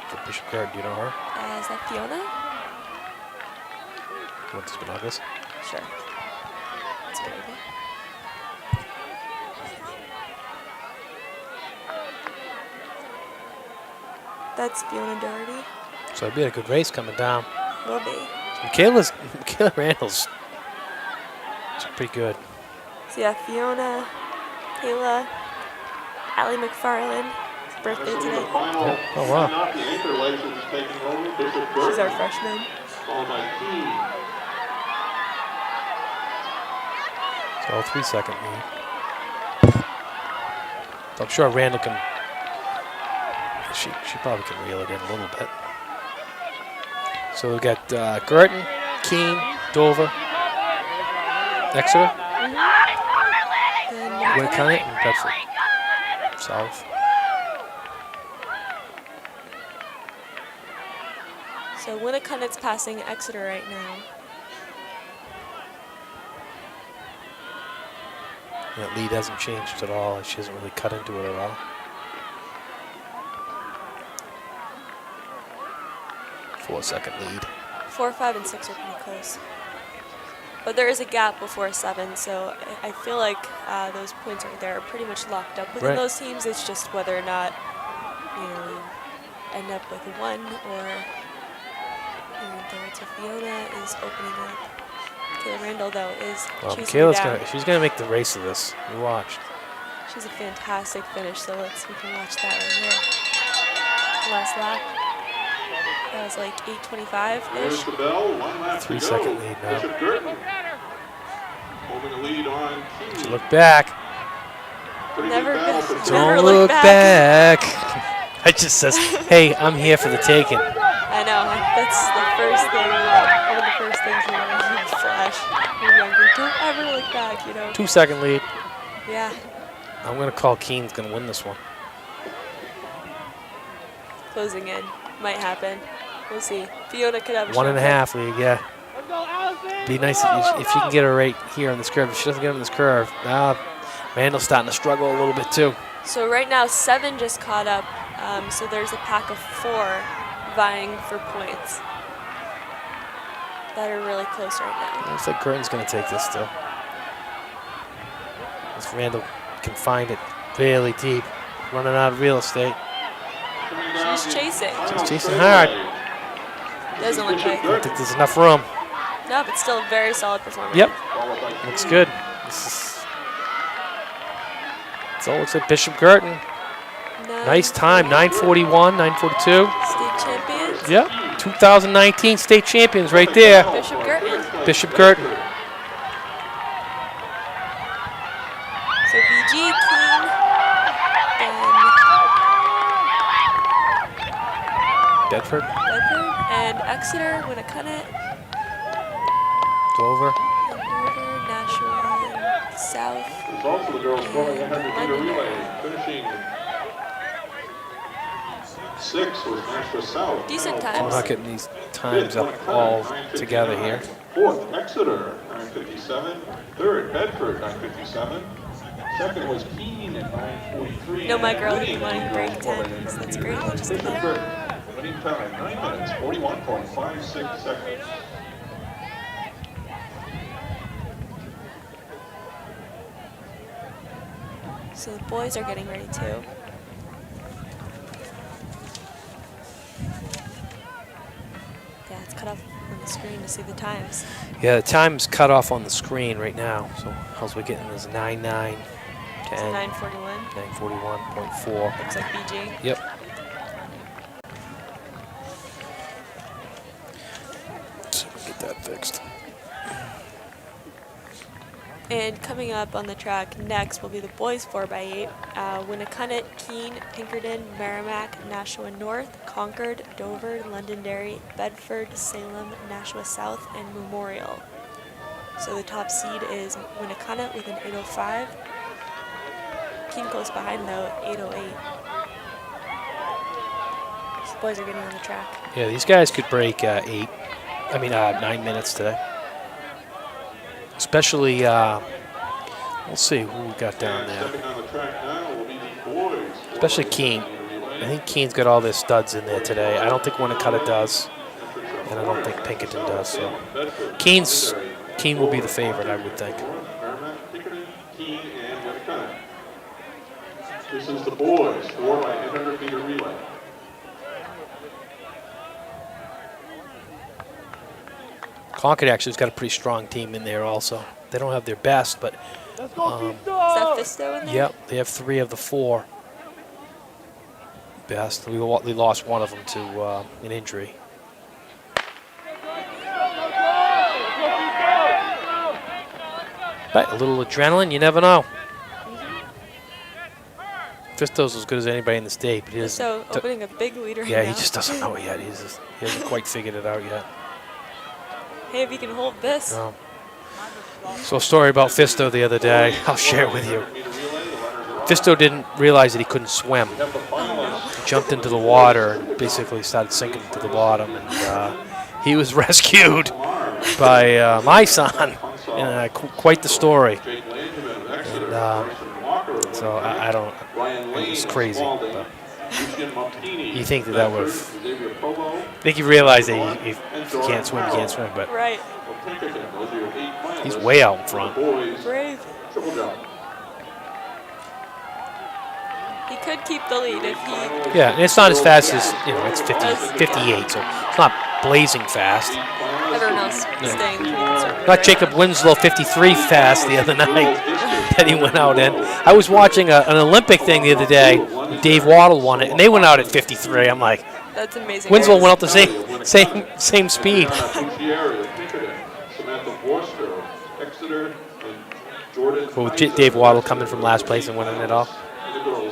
for Bishop Girton. Do you know her? Is that Fiona? What's this, binoculars? Sure. That's a good idea. That's Fiona Doherty. So it'd be a good race coming down. Will be. Michaela Randall's pretty good. So yeah, Fiona, Kayla, Allie McFarland. It's birthday today. Yeah. Oh wow. She's our freshman. So 3-second lead. So I'm sure Randall can. She probably can reel it in a little bit. So we've got Girton, Keene, Dover, Exeter, Winnacunnet, and Bedford. South. So Winnacunnet's passing Exeter right now. That lead hasn't changed at all. She hasn't really cut into it at all. 4-second lead. 4, 5, and 6 are pretty close. But there is a gap before 7, so I feel like those points right there are pretty much locked up within those teams. It's just whether or not you end up with 1 or so Fiona is opening up. Kayla Randall though is chasing down. She's gonna make the race of this. You watch. She's a fantastic finish, so we can watch that right here. Last lap. That was like 8:25-ish. 3-second lead now. Bishop Girton holding a lead on Keene. She look back. Never look back. It just says, hey, I'm here for the taking. I know. That's the first thing, one of the first things you learn in Flash when you're younger. Don't ever look back, 2-second lead. Yeah. I'm going to call Keene's going to win this one. Closing in. Might happen. We'll see. Fiona could have a 1.5 lead, yeah. Be nice if you can get her right here on this curve. If she doesn't get on this curve, Randall's starting to struggle a little bit too. So right now, 7 just caught up. So there's a pack of 4 vying for points that are really close right now. Looks like Girton's going to take this still. This Randall can find it really deep, running out of real estate. She's chasing. She's chasing hard. Doesn't look like. I don't think there's enough room. No, but still a very solid performance. Yep. Looks good. So it looks like Bishop Girton. Nice time, 9:41, 9:42. State champions. Yep, 2019 state champions right there. Bishop Girton. Bishop Girton. So BG, Keene, and Bedford. Bedford, and Exeter, Winnacunnet, Dover. Dover, Nashua South. Results of the girls' 4x100-meter relay. Finishing 6th was Nashua South. Decent I'm times. not getting these times up all together here. 4th, Exeter, 9:57. 3rd, Bedford, 9:57. 2nd was Keene at 9:43. No, my girl Winning wanting to break girls' 10, 4x100 so that's great. They just did that. Fisher-Crick, winning time 9 minutes, 41.56 seconds. So the boys are getting ready too. Yeah, it's cut off on the screen to see the times. Yeah, the time's cut off on the screen right now. So how's we getting is 9:09, So 10, 9:41. 9:41.4. Looks like BG. Yep. So we'll get that fixed. And coming up on the track next will be the boys 4x8. Winnacunnet, Keene, Pinkerton, Merrimack, Nashua North, Concord, Dover, Londonderry, Bedford, Salem, Nashua South, and Memorial. So the top seed is Winnacunnet with an 8:05. Keene close behind though, 8:08. So the boys are getting on the track. Yeah, these guys could break 9 minutes today. Especially, we'll see who we got down there. Stepping on the track now will be the boys. Especially Keene. I think Keene's got all their studs in there today. I don't think Winnacunnet does, and I don't think Pinkerton does. So Keene will be the favorite, I would think. Merrimack, Pinkerton, Keene, and Winnacunnet. This is the boys 4x800-meter relay. Concord actually has got a pretty strong team in there also. They don't have their best, but Is that Fisto in there? yep, they have 3 of the 4 best. We lost one of them to an injury. But a little adrenaline, you never know. Fisto's as good as anybody in the state. But he So doesn't- opening a big lead right yeah, now. he just doesn't know it yet. He hasn't quite figured it out yet. Hey, if you can hold this. No. So a story about Fisto the other day. I'll share it with you. Fisto didn't realize that he couldn't swim. He jumped into the water and basically started sinking to the bottom. And he was rescued by my son. And, quite the story. And, so I don't. It's crazy. But you think that would have. I think he realized that if you can't swim, you can't swim. But Right. he's way out in front. Brave. He could keep the lead if he. Yeah, and it's not as fast as, it's 58, so it's not blazing fast. Everyone else staying pretty conservative. Not Jacob Winslow 53 fast the other night that he went out in. I was watching an Olympic thing the other day. Dave Waddle won it, and they went out at 53. I'm like, That's amazing. Winslow went out the same speed. Well, with Dave Waddle coming from last place and winning it all.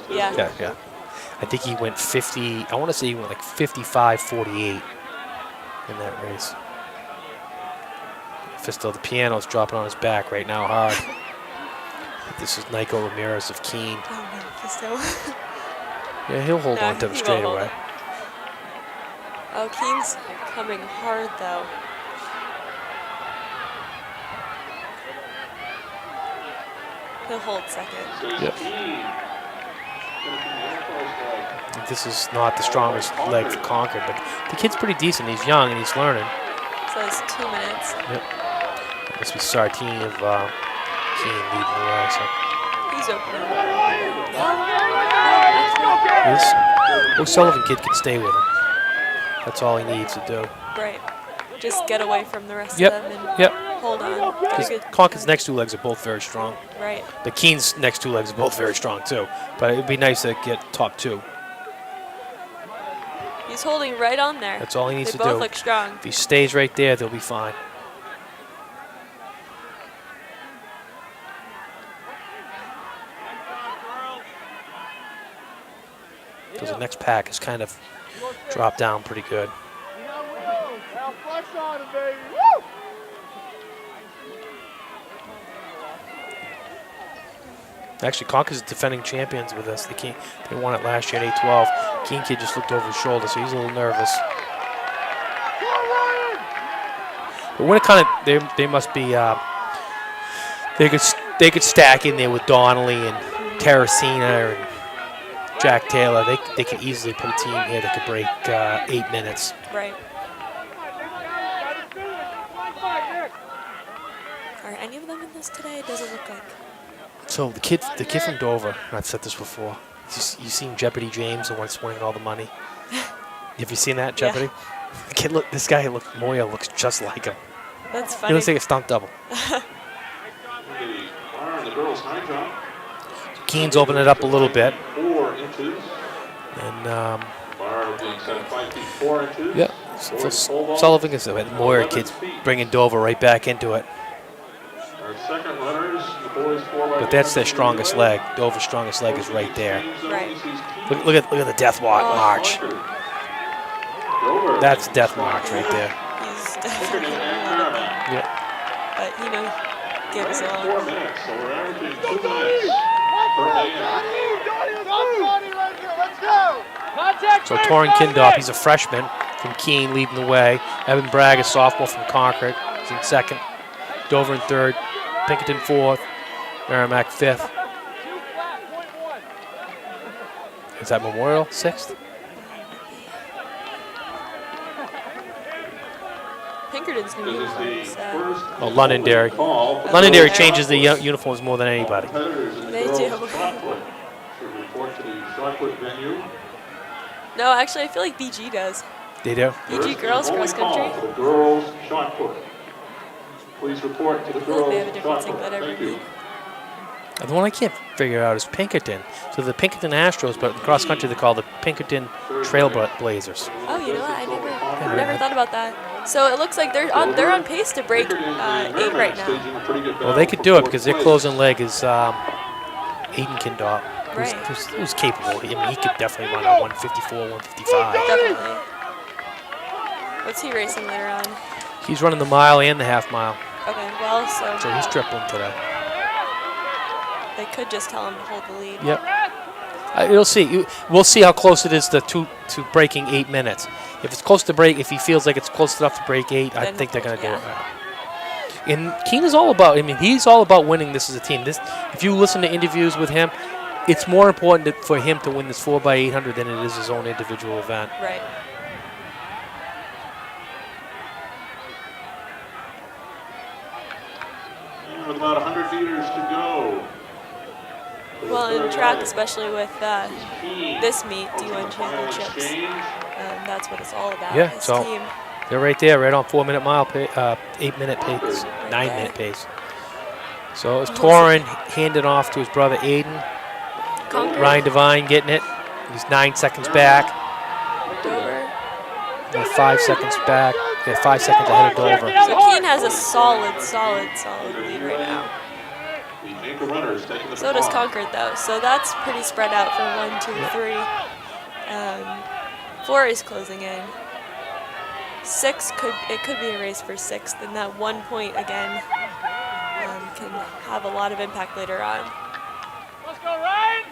Yeah. Yeah. I think he went 50. I want to say he went like 55-48 in that race. Fisto, the piano's dropping on his back right now hard. This is Nico Ramirez of Keene. Oh no, Fisto. Yeah, he'll hold No, on to the he won't straightaway. hold it. Oh, Keene's coming hard though. He'll hold second. Yep. This is not the strongest leg for Concord, but the kid's pretty decent. He's young and he's learning. So it's 2 minutes. Yep. Must be Sartini of Keene leading the way. So. He's opening. This O'Sullivan kid can stay with him. That's all he needs to do. Right. Just get away from the rest Yep. of them and Yep. hold on. Because Good. Concord's next 2 legs are both very strong. Right. The Keene's next 2 legs are both very strong too. But it'd be nice to get top 2. He's holding right on there. That's all he needs They to both do. look strong. If he stays right there, they'll be fine. Because the next pack is kind of dropped down pretty good. Actually, Concord's defending champions with us. They won it last year in 8-12. Keene kid just looked over his shoulder, so he's a little nervous. But when it kind of, they must be, they could stack in there with Donnelly and Terracina and Jack Taylor. They could easily put a team here that could break 8 minutes. Right. Are any of them in this today? It doesn't look like. So the kid from Dover, and I've said this before. You seen Jeopardy James, the one that's winning all the money? Have you seen that Jeopardy? Yeah. Moya looks just like him. That's funny. He looks like a stunt double. Keene's opening it up a little bit. 4 inches. And Bar being set at 5 feet 4 inches. yeah, so Sullivan is the Moyer kid's bringing Dover right back into it. Our second runners, the boys 4x. But that's their strongest leg. Dover's strongest leg is right there. Right. Look at the death march. That's death march right there. He's definitely Yeah. but gives 4 minutes, so we're averaging 2 minutes per man. So Torin Kindop, he's a freshman from Keene, leading the way. Evan Bragg, a sophomore from Concord, he's in second. Dover in third. Pinkerton fourth. Merrimack fifth. Is that Memorial sixth? Pinkerton's new uniforms. Oh, Londonderry. Londonderry changes the uniforms more than anybody. They do. Report to the Shotput venue. No, actually, I feel like BG does. They do? BG girls cross country. For the girls shot put. Please report to the I feel like girls they have a different shot put. singlet every Thank you. week. The one I can't figure out is Pinkerton. So the Pinkerton Astros, but in cross country they call the Pinkerton Trailblazers. Oh, you know what? I never thought about that. So it looks like they're on pace to break 8 right now. Well, they could do it because their closing leg is Aiden Kindop, who's capable. I mean, he could definitely run a 154, 155. Definitely. What's he racing later on? He's running the mile and the half mile. Okay, well, So he's tripling today. they could just tell him to hold the lead. Yep. You'll see. We'll see how close it is to breaking 8 minutes. If it's close to break, if he feels like it's close enough to break 8, I think they're going to do it. And Keene is all about. I mean, he's all about winning this as a team. If you listen to interviews with him, it's more important for him to win this 4x800 than it is his own individual event. Right. With about 100 meters to go. Well, in track, especially with this meet, D1 Championships, that's what it's all about. Yeah, his so team. they're right there, right on 4 minute mile, 8 minute pace, 9 minute pace. So it's Torin handed off to his brother Aiden. Ryan Devine getting it. He's 9 seconds back. Dover. They're 5 seconds back. They're 5 seconds ahead of Dover. So Keene has a solid lead right now. So does Concord, though. So that's pretty spread out for 1, 2, 3. 4 is closing in. 6 could be a race for 6th, and that 1 point again can have a lot of impact later on. Let's go, Ryan!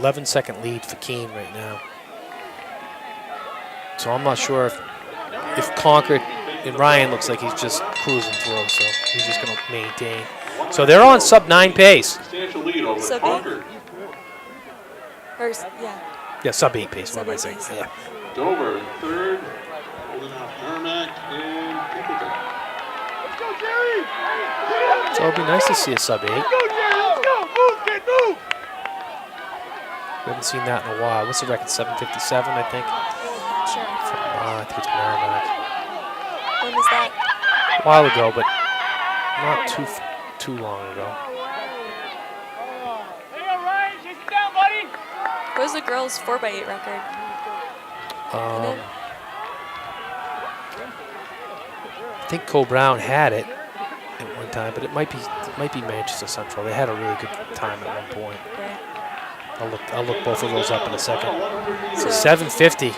11-second lead for Keene right now. So I'm not sure if Concord and Ryan looks like he's just cruising through, so he's just going to maintain. So they're on sub-9 pace. Sub-8? Yeah, sub-8 pace, what am I saying? Yeah. Dover, third, holding off Merrimack and Pinkerton. Let's go, Jerry! So it'd be nice to see a sub-8. Let's go, Jerry! Let's go! Move, kid, move! We haven't seen that in a while. What's the record? 7:57, I think. Sure. I think it's Merrimack. When was that? A while ago, but not too long ago. Hey, Ryan, chase it down, buddy! What was the girls' 4x8 record? I think Cole Brown had it at one time, but it might be Manchester Central. They had a really good time at one point. Right. I'll look both of those up in a second. So 750. I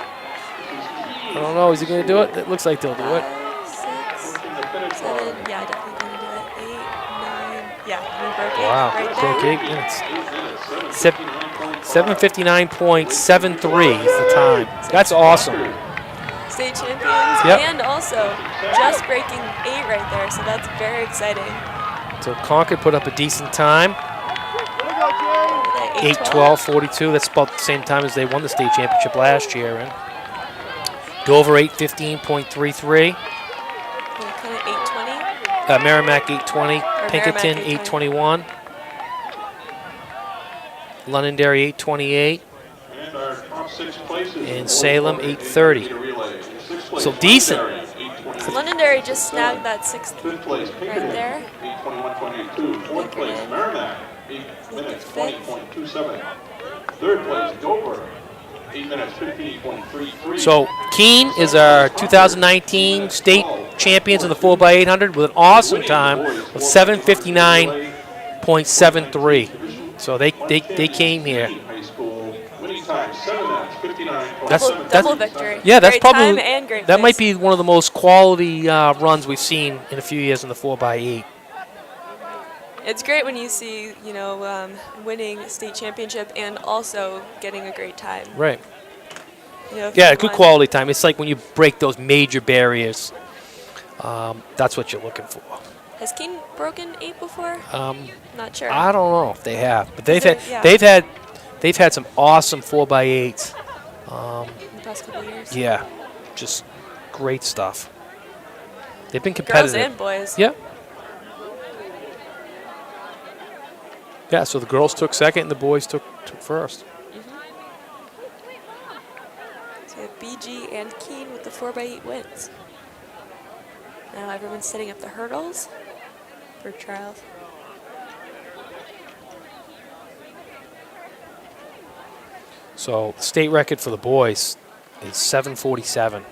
don't know. Is he going to do it? It looks like they'll do it. 5, 6, 7. Yeah, definitely going to do it. 8, 9. Yeah, we broke Wow. it right Broke there. 8 minutes. 7:59.73 is the time. That's awesome. State champions, Yep. and also just breaking 8 right there, so that's very exciting. So Concord put up a decent time. 8:12.42. That's about the same time as they won the state championship last year. And Dover 8:15.33. Kind of 8:20. Merrimack 8:20. Pinkerton Merrimack 8:21. Londonderry 8:28. And our top 6 places. And Salem 8:30. So decent. Londonderry just snagged that 6th 5th place, right Pinkerton, there. 8:21.22. 4th place, Pinkerton. Merrimack, 8 minutes, 20.27. 3rd place, Dover, 8 minutes, 15.33. So Keene is our 2019 state champions in the 4x800 with an awesome time of 7:59.73. So they came here. High school winning time, 7 minutes, 59.7. That's Double victory. yeah. That's Great probably time and great that might place. be one of the most quality runs we've seen in a few years in the 4x8. It's great when you see, winning state championship and also getting a great time. Right. If Yeah, you good won- quality time. It's like when you break those major barriers. That's what you're looking for. Has Keene broken 8 before? Not sure. I don't know if they have, but they've there- had they've had some awesome 4x8s. in the past couple of years. Yeah, just great stuff. They've been Girls competitive. and boys. Yeah. Yeah, so the girls took second and the boys took first. So we have BG and Keene with the 4x8 wins. Now everyone's setting up the hurdles for trials. So the state record for the boys is 747.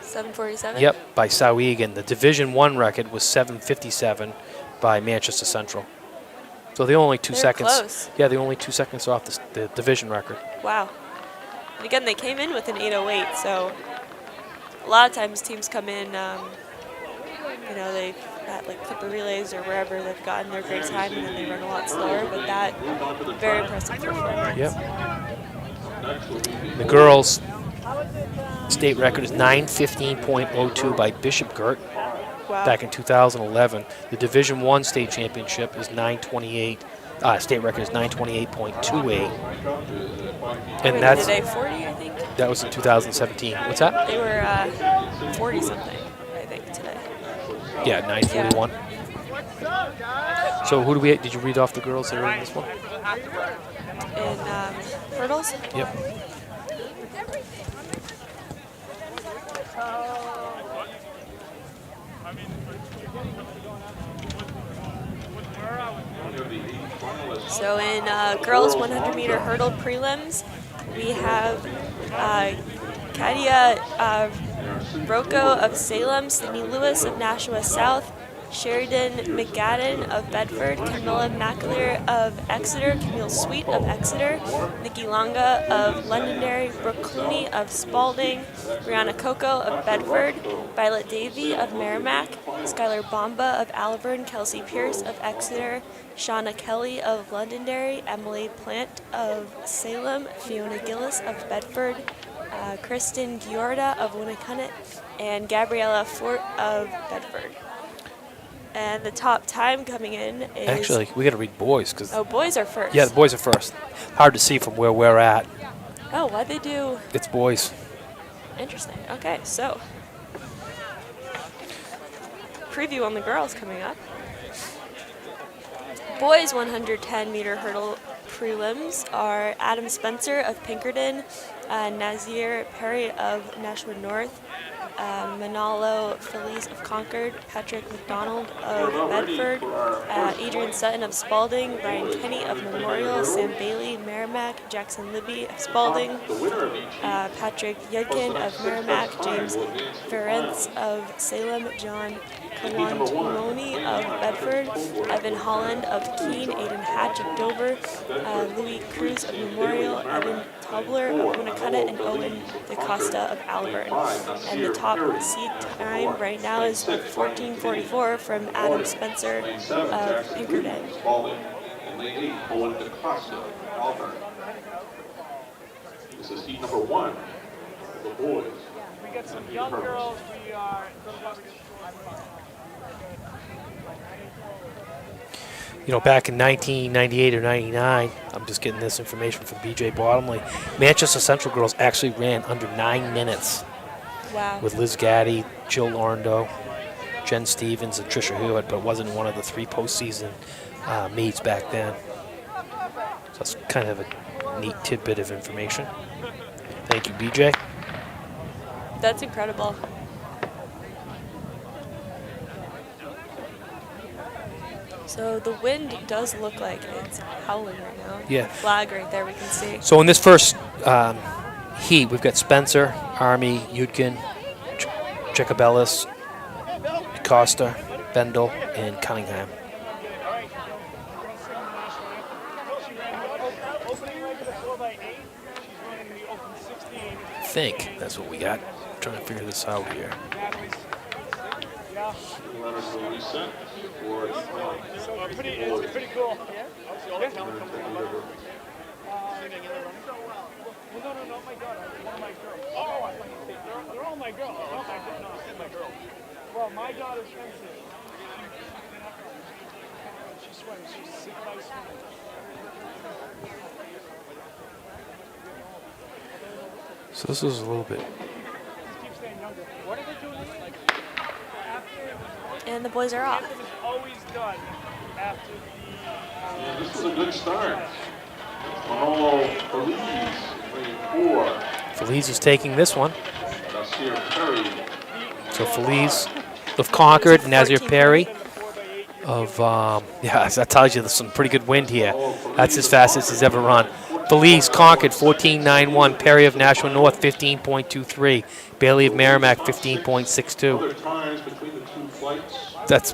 747? Yep, by Sauhegan. The Division I record was 757 by Manchester Central. So they're only 2 They're seconds. close. Yeah, they're only 2 seconds off the division record. Wow. And again, they came in with an 808, so a lot of times teams come in, they've at like Clipper relays or wherever they've gotten their great time and then they run a lot slower, but that, very impressive performance. Yep. The girls' state record is 9:15.02 by Bishop Gert Wow. back in 2011. The Division I state championship is 9:28. State record is 9:28.28, and that's today 40, I think. that was in 2017. What's that? They were 40 something, I think, today. Yeah, 9:41. So who do we? Did you read off the girls that are in this one? In hurdles, Yep. so in girls 100-meter hurdle prelims, we have Katia Rocco of Salem, Sydney Lewis of Nashua South, Sheridan McGadden of Bedford, Camilla McAleer of Exeter, Camille Sweet of Exeter, Nikki Longa of Londonderry, Brooke Clooney of Spalding, Brianna Coco of Bedford, Violet Davey of Merrimack, Skylar Bomba of Alvern, Kelsey Pierce of Exeter, Shauna Kelly of Londonderry, Emily Plant of Salem, Fiona Gillis of Bedford, Kristen Giorda of Winnacunnet, and Gabriella Fort of Bedford. And the top time coming in is... Actually, we got to read boys because Oh, boys are first. yeah, the boys are first. Hard to see from where we're at. Oh, why'd they do... It's boys. Interesting. Okay, so... preview on the girls coming up. Boys 110-meter hurdle prelims are Adam Spencer of Pinkerton, Nazir Perry of Nashua North, Manalo Feliz of Concord, Patrick McDonald of Bedford, Adrian Sutton of Spalding, Ryan Kenny of Memorial, Sam Bailey, Merrimack, Jackson Libby of Spalding, Patrick Yudkin of Merrimack, James Ferencz of Salem, John Kawantumoni of Bedford, Evan Holland of Keene, Aiden Hatch of Dover, Louis Cruz of Memorial, Evan Tobler of Winnicott, and Owen DaCosta of Alvern. And the top seed time right now is 14:44 from Adam Spencer of Pinkerton. Owen DaCosta of Alvern. This is heat number 1 for the boys. We got some young girls. We are. You know, back in 1998 or 99, I'm just getting this information from BJ Bottomley, Manchester Central girls actually ran under 9 minutes. Wow. With Liz Gaddy, Jill Lorndo, Jen Stevens, and Trisha Hewitt, but it wasn't one of the 3 postseason meets back then. So that's kind of a neat tidbit of information. Thank you, BJ. That's incredible. So the wind does look like it's howling right now. Yeah. Flag right there we can see. So in this first heat, we've got Spencer, Army, Yudkin, Jacobellis, Costa, Bendel, and Cunningham. I think that's what we got. I'm trying to figure this out here. It's pretty cool. No, my God, one of my girls. Oh, I thought you said they're all my girls. Oh my God, no, my girls. Well, my daughter's sensitive. She's sweating. She's sick of ice cream. So this is a little bit. Keep staying younger. What are they doing? And the boys are off. It's always done after the. Yeah, this is a good start. Manolo Feliz, lane 4. Feliz is taking this one. Nasir Perry. So Feliz of Concord, Nazir Perry of, yeah, that tells you there's some pretty good wind here. That's as fast as he's ever run. Feliz, Concord, 14.91. Perry of Nashua North, 15.23. Bailey of Merrimack, 15.62. Other times between the 2 flights. That's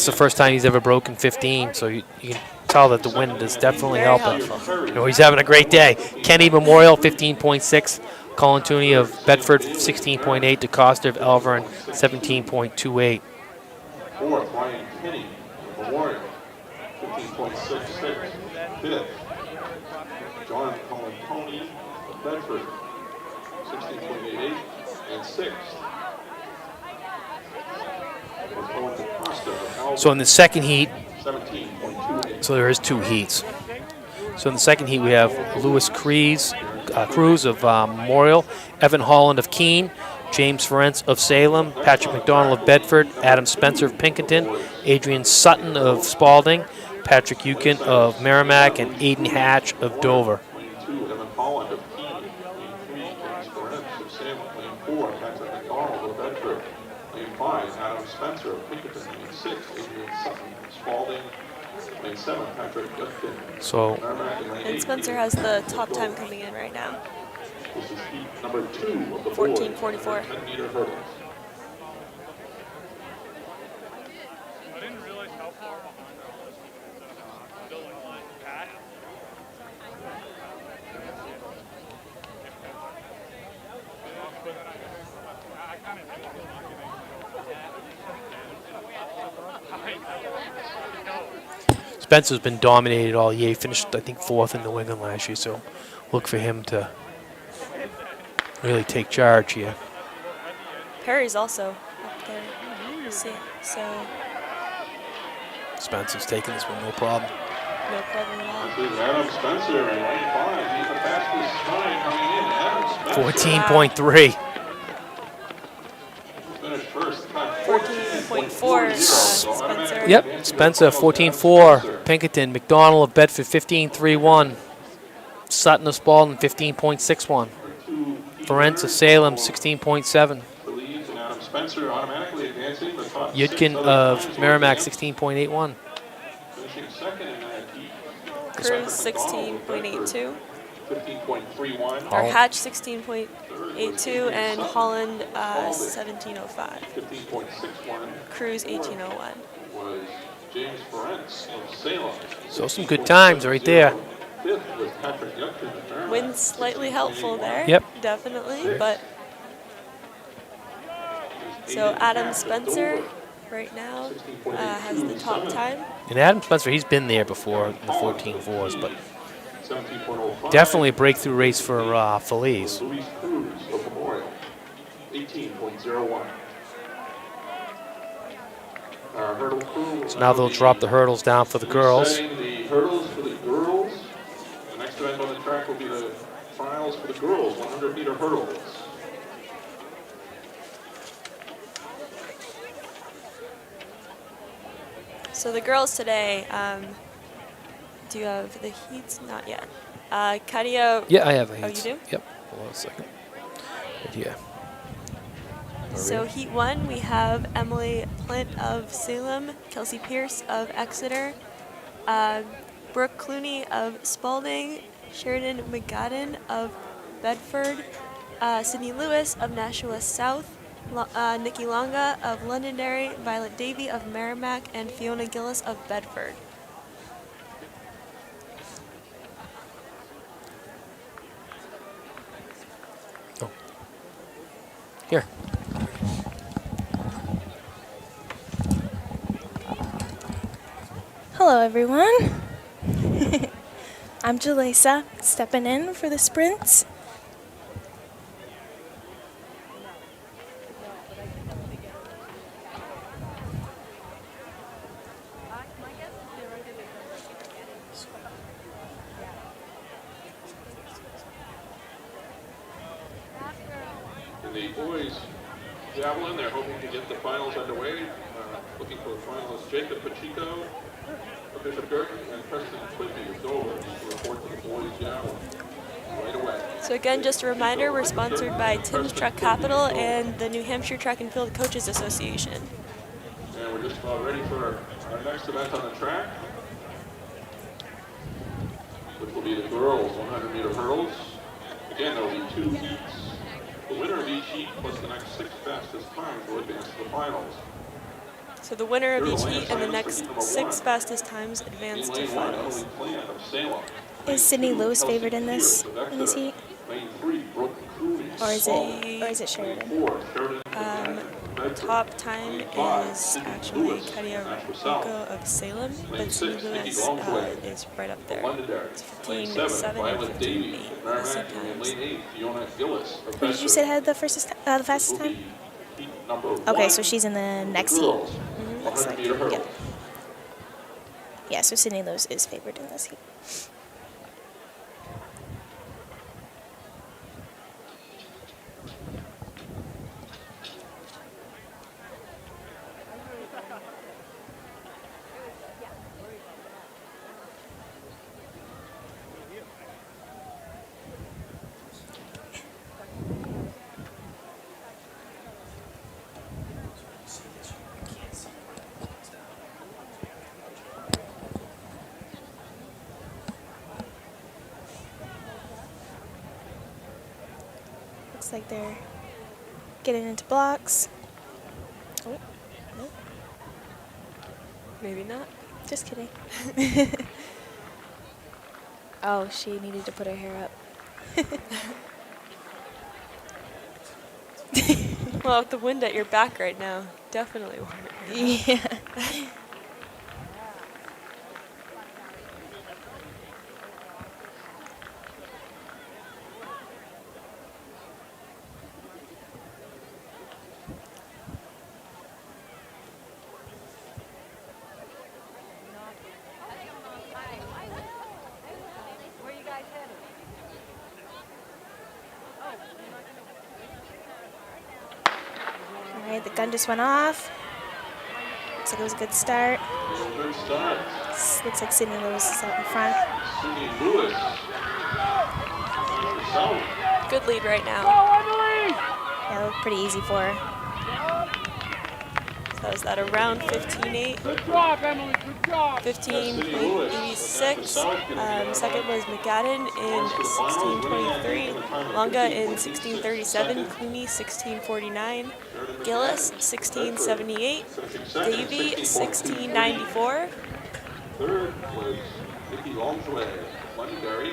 the first time he's ever broken 15, so you can tell that the wind is definitely Very helping. helpful. You know, he's having a great day. Kenny Memorial, 15.6. Colin Tooney of Bedford, 16.8. DaCosta of Alvern, 17.28. 4th, Ryan Kenny of Memorial, 15.66. 5th, John Colin Tony of Bedford, 16.88. And 6th, Owen DaCosta of Alvern, So in the second heat, 17.28. so there is 2 heats. So in the second heat, we have Louis Cruz of Memorial, Evan Holland of Keene, James Ferencz of Salem, Patrick McDonald of Bedford, Adam Spencer of Pinkerton, Adrian Sutton of Spalding, Patrick Yudkin of Merrimack, and Aiden Hatch of Dover. Lane 2, Evan Holland of Keene. Lane 3, James Ferencz of Salem. Lane 4, Patrick McDonald of Bedford. Lane 5, Adam Spencer of Pinkerton. Lane 6, Adrian Sutton of Spalding. Lane 7, Patrick Yudkin. So Merrimack. And lane 8, And Spencer has the top time coming in right now. this is heat number 2 of the 14:44. 10-meter hurdles. I didn't realize how far behind I was. Still like Pat. I kind of Spencer's been dominated all year. He finished, I think, 4th in New England last year, so look for him to really take charge here. Perry's also up there. See, so Spencer's taking this one, no problem. no problem at all. This is Adam Spencer in lane 5. He's the fastest time coming in. Adam Spencer. 14.3. Finished first. 14.4, Spencer. Yep, Spencer, 14.4. Pinkerton, McDonald of Bedford, 15.31. Sutton of Spalding, 15.61. Ferencz of Salem, 16.7. The leads and Spencer automatically advancing the top Yudkin 6 other of times Merrimack, will advance. 16.81. Finishing second in that heat. Cruz 16.82. 15.31. Or Oh. Hatch 16.82 and Holland 17.05. 15.61 Cruz 18.01. was James Ferentz of Salem. So some good times right there. Fifth was Patrick Yudkin of Merrimack. Wind slightly helpful there. Yep. Definitely, but so Adam Spencer right now has the top time. And Adam Spencer, he's been there before in the 14.4s, but 17.05. definitely a breakthrough race for Feliz. Luis Cruz of Memorial. 18.01. Our hurdle crew. So now they'll drop the hurdles down for the girls. Setting the hurdles for the girls. The next event on the track will be the trials for the girls, 100-meter hurdles. So the girls today, do you have the heats? Not yet. Katia. Yeah, I have a Oh, heat. you do? Yep. Hold on a second. Right here. So heat 1, we have Emily Plint of Salem, Kelsey Pierce of Exeter, Brooke Clooney of Spalding, Sheridan McGadden of Bedford, Sydney Lewis of Nashua South, Nikki Longa of Londonderry, Violet Davey of Merrimack, and Fiona Gillis of Bedford. Oh. Here. Hello, everyone. I'm Jalesa, stepping in for the sprints. And the boys javelin, they're hoping to get the finals underway. Looking for finalists Jacob Pacheco of Bishop Girton and Preston Quigley of Dover to report to the boys javelin right away. So again, just a reminder, we're sponsored by Tim's Truck Capital and the New Hampshire Track and Field Coaches Association. And we're just about ready for our next event on the track, which will be the girls 100-meter hurdles. Again, there will be 2 heats. The winner of each heat plus the next 6 fastest times will advance to the finals. So the winner of each heat and the next 6 fastest times advance to finals. Is Sydney Lewis favored in this heat? Or is it Sheridan? Top time is actually Katia Rocco of Salem, but Sydney Lewis is right up there. It's 15.7 and 15.8 the seat times. Who did you say had the fastest time? Okay, so she's in the next heat. Looks like. Yep. Yeah, so Sydney Lewis is favored in this heat. Looks like they're getting into blocks. Oh, nope. Maybe not. Just kidding. Oh, she needed to put her hair up. Well, with the wind at your back right now, definitely warm. Yeah. All right, the gun just went off. Looks like it was a good start. Good start. Looks like Sydney Lewis is out in front. Sydney Lewis. Good lead right now. Yeah, it looked pretty easy for her. That was at around 15.8. Good job, Emily. Good job. 15.86. Second was McAdden in 16.23. Longa in 16.37. Cooney 16.49. Gillis 16.78. Davy 16.94. Third was Vicky Longway, Londonderry,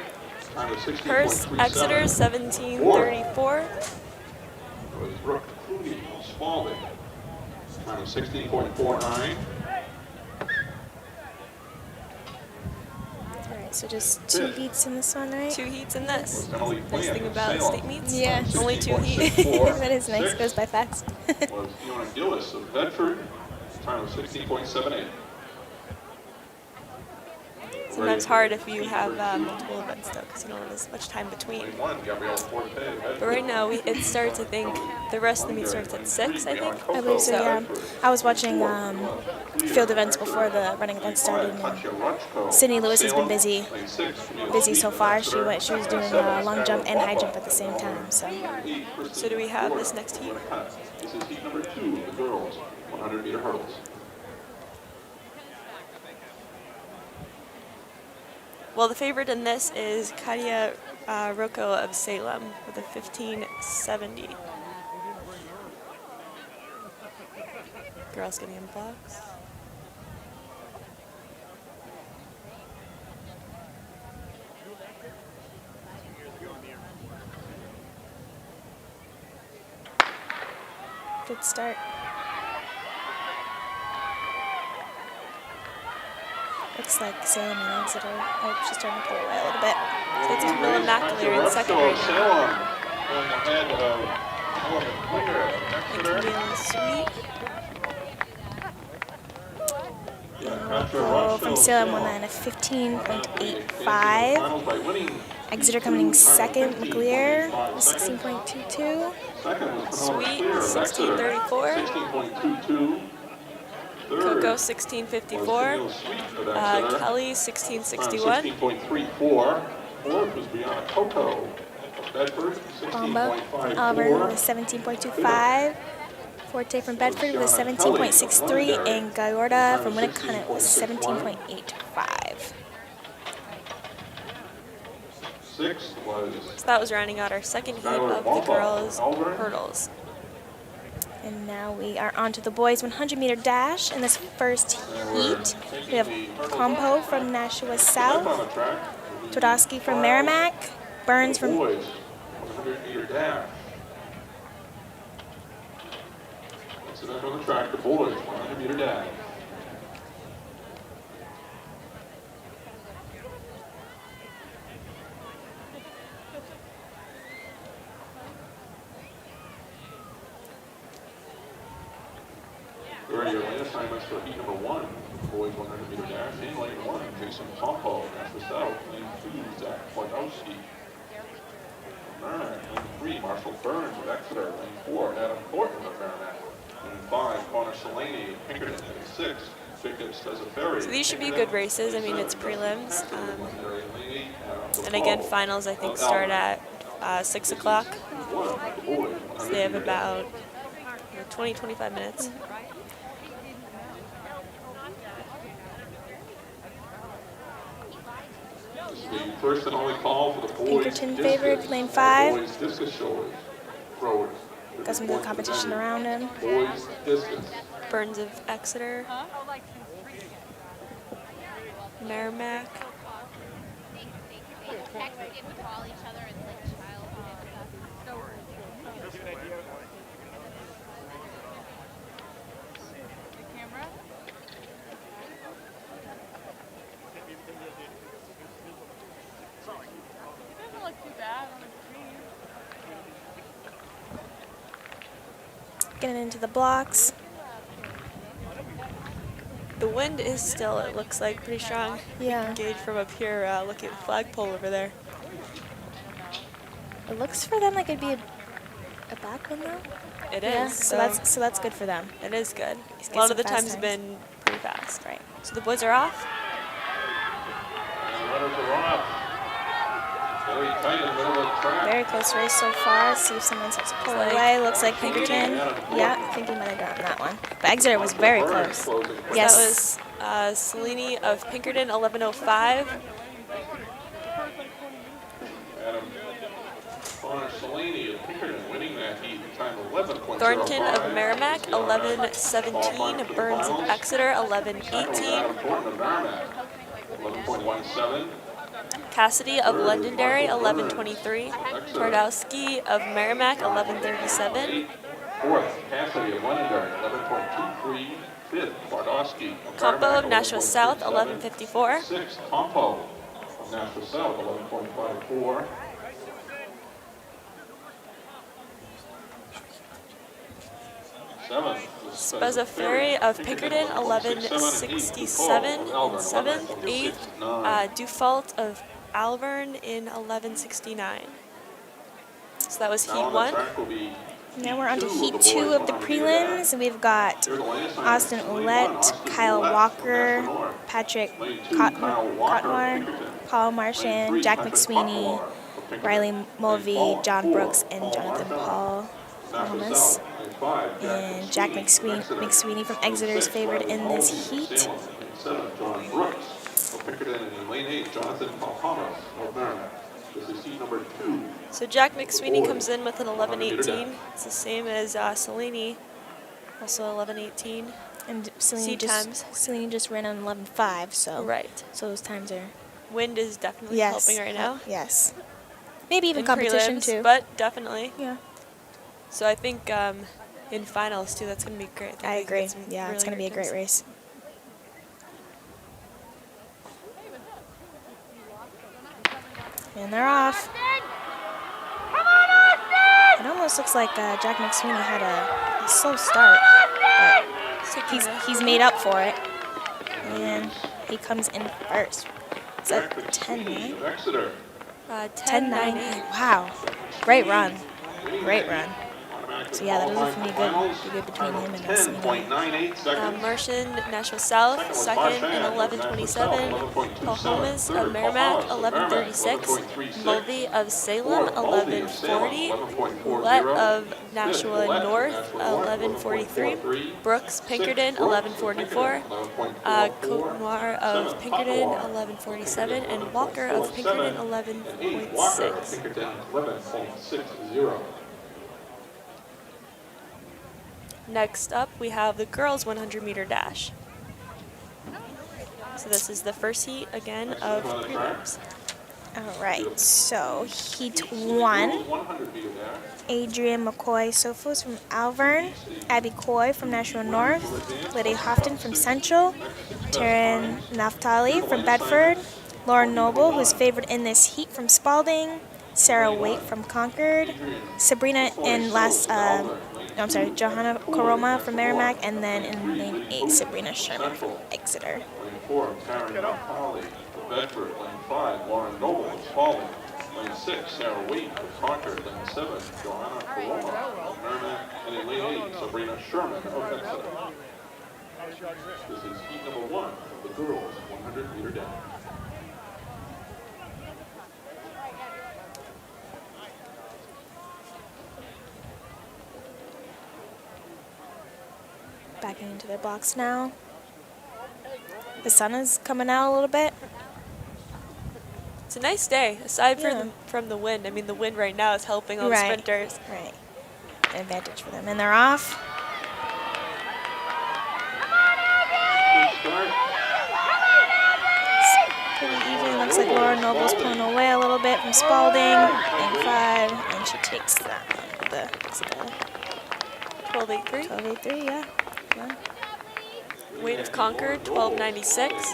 time of 16.37. Hearst Exeter 17.34. Was Brooke Cooney, Spalding, time of 16.49. Alright, so just 2 heats in this one, right? 2 heats in this. Emily Nice Plant, thing about Salem, state meets. Yeah. Only 2 heats. 16.64. That is nice, Sixth goes by fast. was Fiona Gillis of Bedford, time of 16.78. Sometimes hard if you have multiple events though, because you don't have as much time between. But right now, it starts, I think, the rest of the meet starts at 6, I think. I believe so, yeah. I was watching field events before the running event started, and Sydney Lewis has been busy so far. She was doing long jump and high jump at the same time, so. So do we have this next heat? This is heat number 2, the girls, 100-meter hurdles. Well, the favorite in this is Katia Rocco of Salem with a 15.70. Girls getting in blocks. Good start. Looks like Salem and Exeter. Oh, she's starting to pull away a little bit. So it's Camilla McAleer in second right now. Going ahead of And Camille Sweet. From Salem won that in a 15.85. Exeter coming in second. McAleer with 16.22. Sweet 16.34. 16.22. Coco 16.54. Kelly 16.61. 16.34. Fourth was Brianna Coco of Bedford, Bomba from 16.54. Auburn with 17.25. Forte from Bedford with 17.63. And Gayorda from Winnicott with 17.85. Sixth was So that was rounding out our second heat of the girls' hurdles. And now we are on to the boys' 100-meter dash. In this first heat, we have Compo from Nashua South, Twardowski from Merrimack, Burns from boys 100-meter dash. Incident on the track, the boys 100-meter dash. During your lane assignments for heat number 1, boys 100-meter dash, in lane 1, Jason Pompo, Nashua South, lane 2, Zach Twardowski. Lane 3, Marshall Burns of Exeter, lane 4, Adam Thornton of Merrimack, lane 5, Connor Salaney of Pinkerton, lane 6, Jacob Stezaferi. So these should be good races. I mean, it's prelims. And again, finals I think start at 6 o'clock. So they have about 20-25 minutes. The first and only call for the boys. Pinkerton favored, lane 5. Boys discus throwers. Got some good competition around him. Boys discus. Burns of Exeter. Merrimack. Getting into the blocks. The wind is still, it looks like, pretty strong. Yeah. Gauge from up here, looking at the flagpole over there. It looks for them like it'd be a back one though. It Yeah, is. so that's good for them. It is good. Just A get lot some of the fast times times. been pretty fast. Right. So the boys are off. And runners are off. Very tight in the middle of the track. Very close race so far. Let's see if someone starts to pull Like away. Looks like Pinkerton. Yeah, I think he might have gotten that one. But Exeter was very close. Yes. That was Cellini of Pinkerton, 11:05. Adam Connor Cellini of Pinkerton winning that heat, time 11.05. Thornton of Merrimack, 11:17. Burns of Exeter, 11:18. Adam Thornton of Merrimack, 11.17. Cassidy of Londonderry, 11:23. Twardowski of Merrimack, 11:37. Fourth, Cassidy of Londonderry, 11.23. Fifth, Twardowski of Compo Merrimack, of Nashua South, 11:54. Sixth, Compo of Nashua South, 11.54. Seventh, Spezza Ferry of Pinkerton, 11:67 in 7th. 8th, Dufault of Alvern in 11:69. So that was Heat 1. Now we're on to Heat 2 of the prelims. We've got Austin Ouellette, Kyle Walker, Patrick Cotnoir, Paul Marchand, Jack McSweeney, Riley Mulvey, John Brooks, and Jonathan Paul Thomas. And Jack McSweeney from Exeter is favored in this heat. John Brooks of Pinkerton, and in lane 8, Jonathan Paul Thomas of Merrimack. This is heat number 2. So Jack McSweeney comes in with an 11:18. It's the same as Cellini, also 11:18. And Seat times. Cellini just ran on 11.5, so Right. so those times are Wind is definitely yes, helping right now. Yes, maybe even In competition prelims, too. but definitely. Yeah, So I think in finals too, that's going to be great. I agree. Yeah, it's going to be a great race. And they're off. It almost looks like Jack McSweeney had a slow start, but he's made up for it. And he comes in first. Is that 10-9? Exeter. 10-9. Wow. Great run. Great run. So yeah, that is looking to be good between him and Cellini. 10.98 seconds. Martian, Nashua South, second in 11:27. Paul Holmes of Merrimack, 11:36. Mulvey of Salem, 11:40. Ouellette of Nashua North, 11:43. Brooks, Pinkerton, 11:44. Cotnoir of Pinkerton, 11:47. And Walker of Pinkerton, 11.6. Pinkerton, 11.60. Next up, we have the girls' 100-meter dash. So this is the first heat, again, of prelims. All right, so Heat 1. Adrian McCoy-Sophos from Alvern, Abby Coy from Nashua North, Lydia Houghton from Central, Taryn Naftali from Bedford, Lauren Noble, who's favored in this heat from Spalding, Sarah Waite from Concord, Sabrina in Johanna Koroma from Merrimack, and then in lane 8, Sabrina Sherman from Exeter. Lane 4, Taryn Naftali of Bedford. Lane 5, Lauren Noble of Spalding. Lane 6, Sarah Waite of Concord. Lane 7, Johanna Koroma of Merrimack. And in lane 8, Sabrina Sherman of Exeter. This is heat number 1 of the girls' 100-meter dash. Backing into their box now. The sun is coming out a little bit. It's a nice day, aside from the wind. I mean, the wind right now is helping all the sprinters. Right. An advantage for them. And they're off. Pretty even. Looks like Laura Noble's pulling away a little bit from Spalding. Lane 5, and she takes that one. The 12:83. 12.83, yeah. Waite of Concord, 12:96.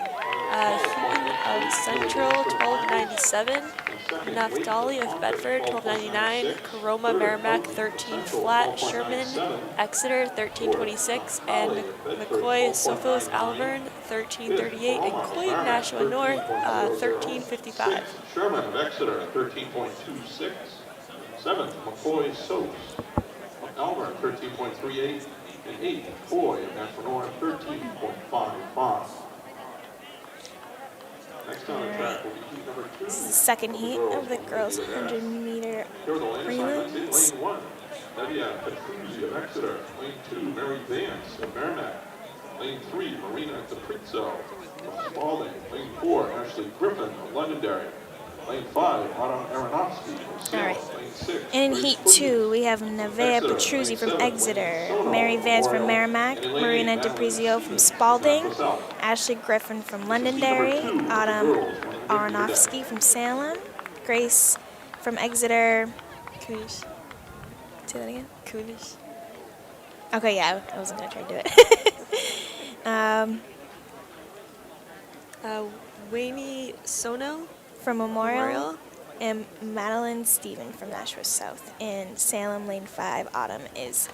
Heaton of Central, 12:97. Naftali of Bedford, 12:99. Koroma Merrimack, 13 flat. Sherman Exeter, 13:26. And McCoy Sophos Alvern, 13:38. And Coy of Nashua North, 13:55. Sherman of Exeter, 13.26. 7th, McCoy Sophos of Alvern, 13.38. And 8th, Coy of Nashua North, 13.55. Next on the track will be heat number 2. This is the second heat of the girls' 100-meter Here are the lane assignments in prelims. lane 1. Nadia Petruzzi of Exeter. Lane 2, Mary Vance of Merrimack. Lane 3, Marina DePrizzo of Spalding. Lane 4, Ashley Griffin of Londonderry. Lane 5, Autumn Aronofsky of Salem. Right. Lane 6, And in Grace heat Pugliese 2, we have Nevaeh Exeter. Petruzzi Lane from 7, Exeter, Sono Mary Vance from Memorial. Merrimack, And in lane 8, Marina Madeline DePrizio from Stevens, Spalding, Nashua South. Ashley Griffin from This is heat number Londonderry, 2 of the Autumn girls 100 meter Aronofsky from Salem, Grace from Exeter. Kunish. Say that again? Kunish. Okay, yeah, I wasn't going to try to do it. Wayne Sono. From Memorial, Memorial. and Madeline Stephen from Nashua South. In Salem, lane 5, Autumn is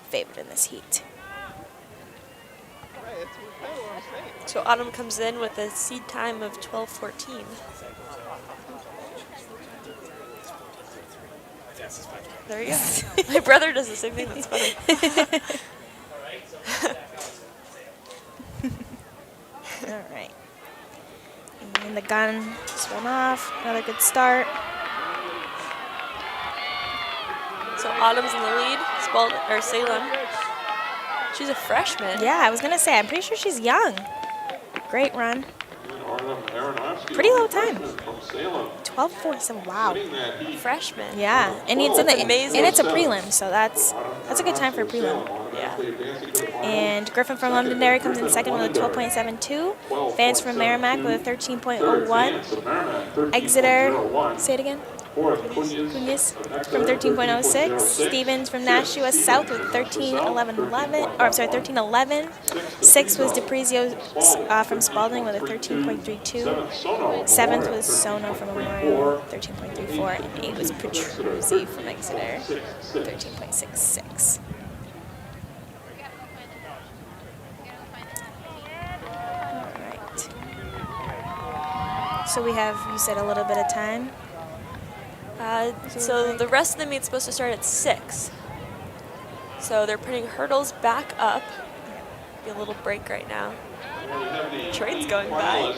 favored in this heat. So Autumn comes in with a seed time of 12:14. There you go. My brother does the same thing. That's funny. All right. And the gun just went off. Another good start. So Autumn's in the lead. Salem. She's a freshman. Yeah, I was going to say, I'm pretty sure she's young. Great run. Autumn Aronofsky, Pretty low time. from Salem. 12:47. Wow. Winning that heat. Freshman. Yeah, and it's in the amazing. and it's a prelim, so that's a good time for a prelim. Yeah. And Griffin from Londonderry comes in second with a 12.72. Vance from Merrimack with a 13.01. Exeter, say it again. Cunez from 13.06. Stevens from Nashua South with 13.11. Sixth was DePrizio from Spalding with a 13.32. Seventh was Sono from Memorial, 13.34. And 8 was Petruzzi from Exeter, 13.66. So we have, you said, a little bit of time. So the rest of the meet's supposed to start at 6. So they're putting hurdles back up. Be a little break right now. Train's going by.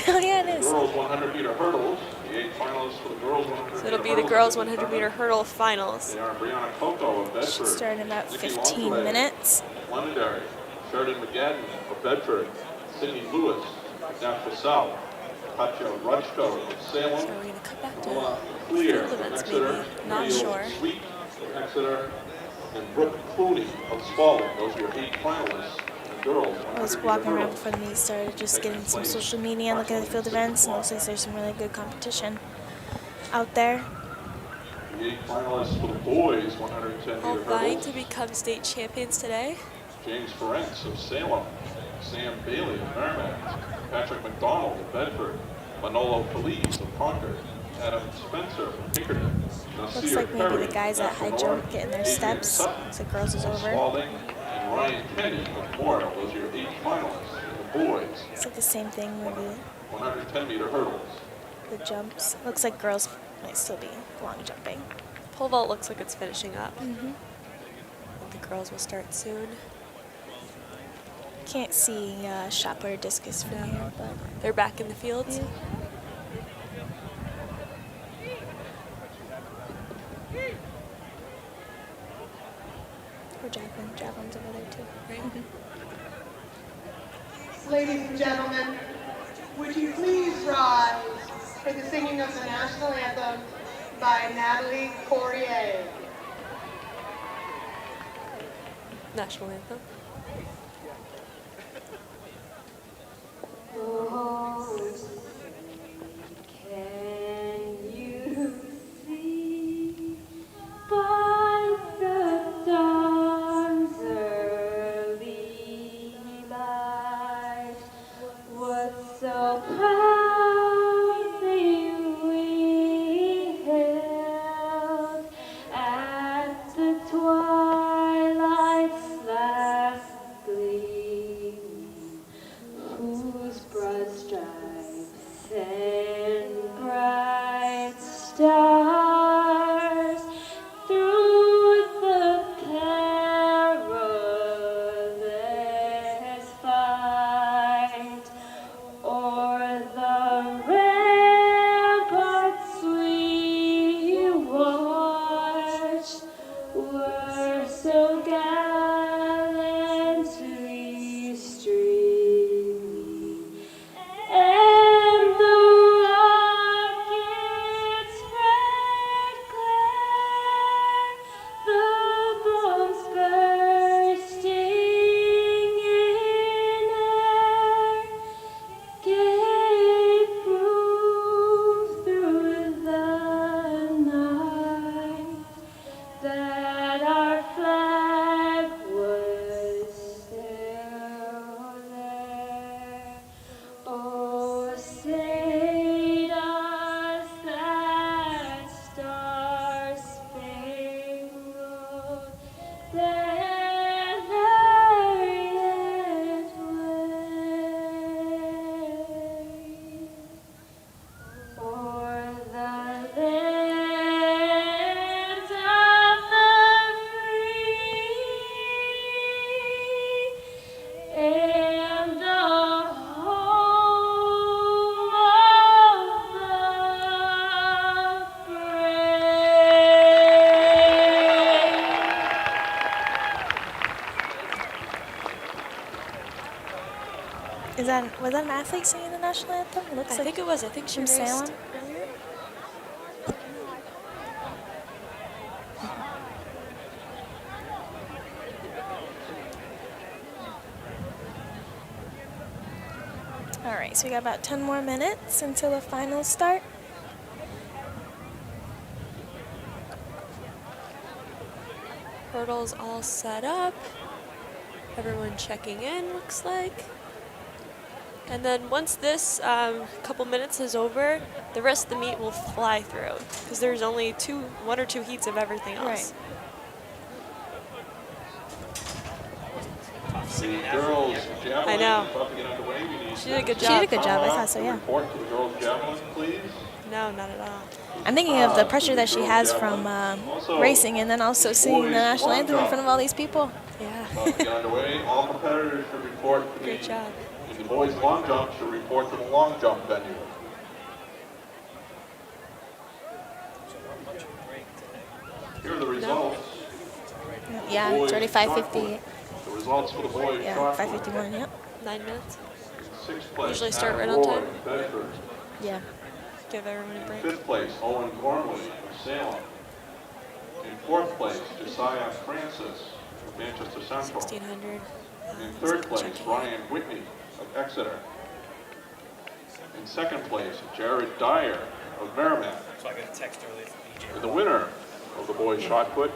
Oh yeah, it is. Girls 100 meter hurdles. The 8 finalists for the girls 100 So it'll be the girls 100 meter hurdle finals. They are Brianna Coco of Bedford. Should start in about Nikki 15 Longley, minutes. Londonderry. Sheridan McGadden of Bedford. Sydney Lewis of Nashua South. Katja Rutschko of Salem. So we're going to cut back to Noah Clear field of events Exeter. maybe. Not Neil sure. Sweet of Exeter. And Brooke Clooney of Spalding. Those are your 8 finalists. And the girls. I was walking around before the meet started, just getting some social media and looking at the field events, and it looks like there's some really good competition out there. The 8 finalists for the boys 110 All meter vying hurdles. to become state champions today. James Ferencz of Salem, Sam Bailey of Merrimack, Patrick McDonald of Bedford, Manolo Feliz of Concord, Adam Spencer from Pinkerton, Looks Nasir like maybe Perry the guys at of high National jump North, getting their Adrian steps. Sutton Looks like girls is of over. Spalding, and Ryan Kenny of Memorial. Those are your 8 finalists. And the boys, It's like the same thing, maybe 110 meter hurdles. the jumps. Looks like girls might still be long jumping. Pole vault looks like it's finishing up. The girls will start soon. Can't see shot put or discus from here, but They're back in the fields. yeah. Or javelin. Javelin's over there too. Right? Ladies and gentlemen, would you please rise for the singing of the national anthem by Natalie Courier. National anthem. Can you see by the dawn's early light what so proudly we hailed at the twilight's last gleam, whose broad stripes was that an athlete singing the national anthem? It looks I like think it was. I think she from raced Salem. earlier. All right, so we got about 10 more minutes until the finals start. Hurdles all set up. Everyone checking in, looks like. And then once this couple minutes is over, the rest of the meet will fly through because there's only one or two heats of everything else. The girls' javelin I know. is about to get underway. We need She did a good She job. did a good job, I thought so, yeah. report to the girls' javelin, please. No, not at all. I'm thinking of the pressure that she has from racing and then also singing the national anthem in front of all these people. Yeah. About to get underway. All competitors should report to Great job. the boys' long jump should report to the long jump venue. Here are the results. Yeah, it's already 5:50. The results for the boys' Yeah, shot 5:51, yep. 9 minutes. put. 6th place, Usually start right Adam on Roy time. of Bedford. Yeah. Give everyone a break. 5th place, Owen Gormley of Salem. In 4th place, Josiah Francis of Manchester Central. 1600. In 3rd place, Ryan Whitney of Exeter. In 2nd place, Jared Dyer of Merrimack. So I got a text earlier from BJ. And the winner of the boys' shot put,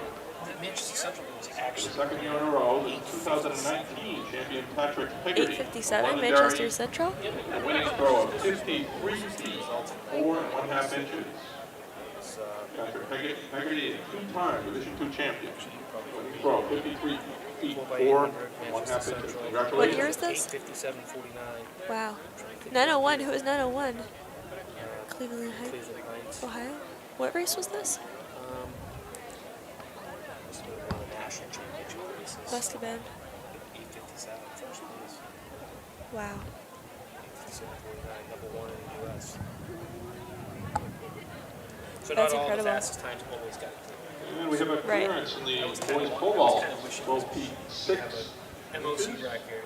Manchester Central was for the actually 2nd year in a row, the 2019 champion Patrick Hegarty. 8:57, Londonderry, Manchester Central. The winning throw of 53 feet, 4 1/2 inches. Patrick Hegarty, a two-time Division II champion. Winning throw, 53 feet, 4 1/2 inches. Congratulations. What year is this? 8:57:49. Wow. 901. Who is 901? Cleveland Heights, Cleveland Heights. Ohio. What race was this? This is one of the national championship races. Must have been. 8:57 first place. Wow. 8:57:49, number 1 in the U.S. So That's not all incredible. the fastest times always got it. And we have a Right. clearance in the boys' pole vault, 12 feet 6. MOC record,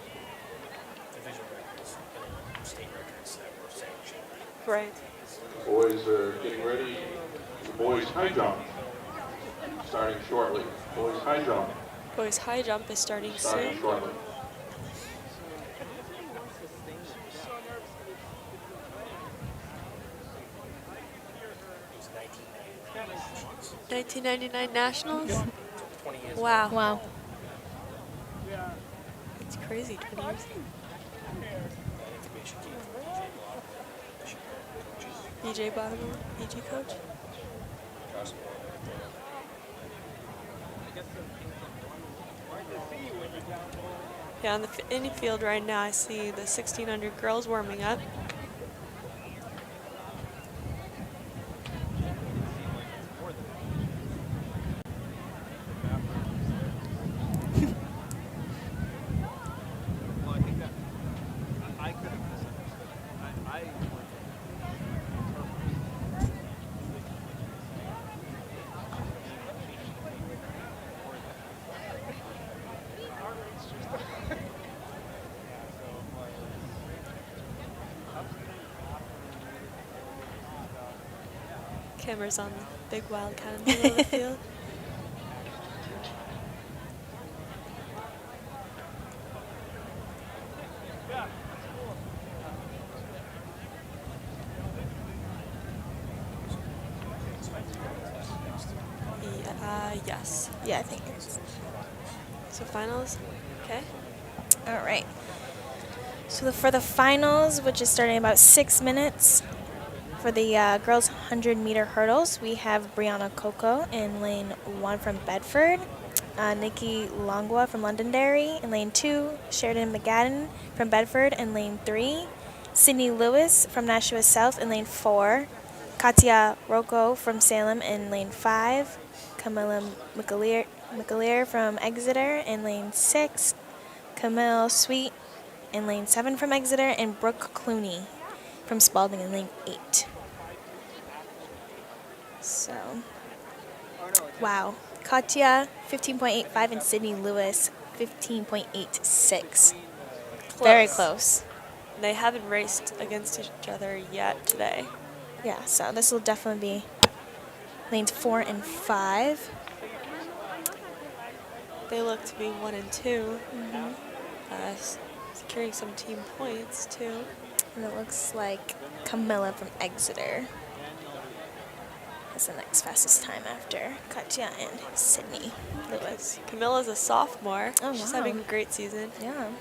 division records, and state records that were sanctioned. Right. Boys are getting ready. The boys' high jump starting shortly. Boys' high jump Boys high jump is starting starting soon. shortly. It was 1999. 1999 Nationals. 20 years Wow. Wow. It's crazy. 20 years. That information came from BJ Bottomore, BG coach. Yeah, on the infield right now, I see the 1600 girls warming up. Cameras on the big wildcat in the middle of the field. Yes. Yeah, I think it's. So finals, okay. All right. So for the finals, which is starting in about 6 minutes, for the girls' 100-meter hurdles, we have Brianna Coco in lane 1 from Bedford, Nikki Longwa from Londonderry in lane 2, Sheridan McGadden from Bedford in lane 3, Sydney Lewis from Nashua South in lane 4, Katya Rocco from Salem in lane 5, Camilla McAleer from Exeter in lane 6, Camille Sweet in lane 7 from Exeter, and Brooke Clooney from Spalding in lane 8. So, wow. Katya, 15.85, and Sydney Lewis, 15.86. Very close. They haven't raced against each other yet today. Yeah, so this will definitely be lanes 4 and 5. They look to be 1 and 2. Securing some team points too. And it looks like Camilla from Exeter has the next fastest time after Katya and Sydney Lewis. Camilla's a sophomore. Oh, She's wow. having a great season. Yeah.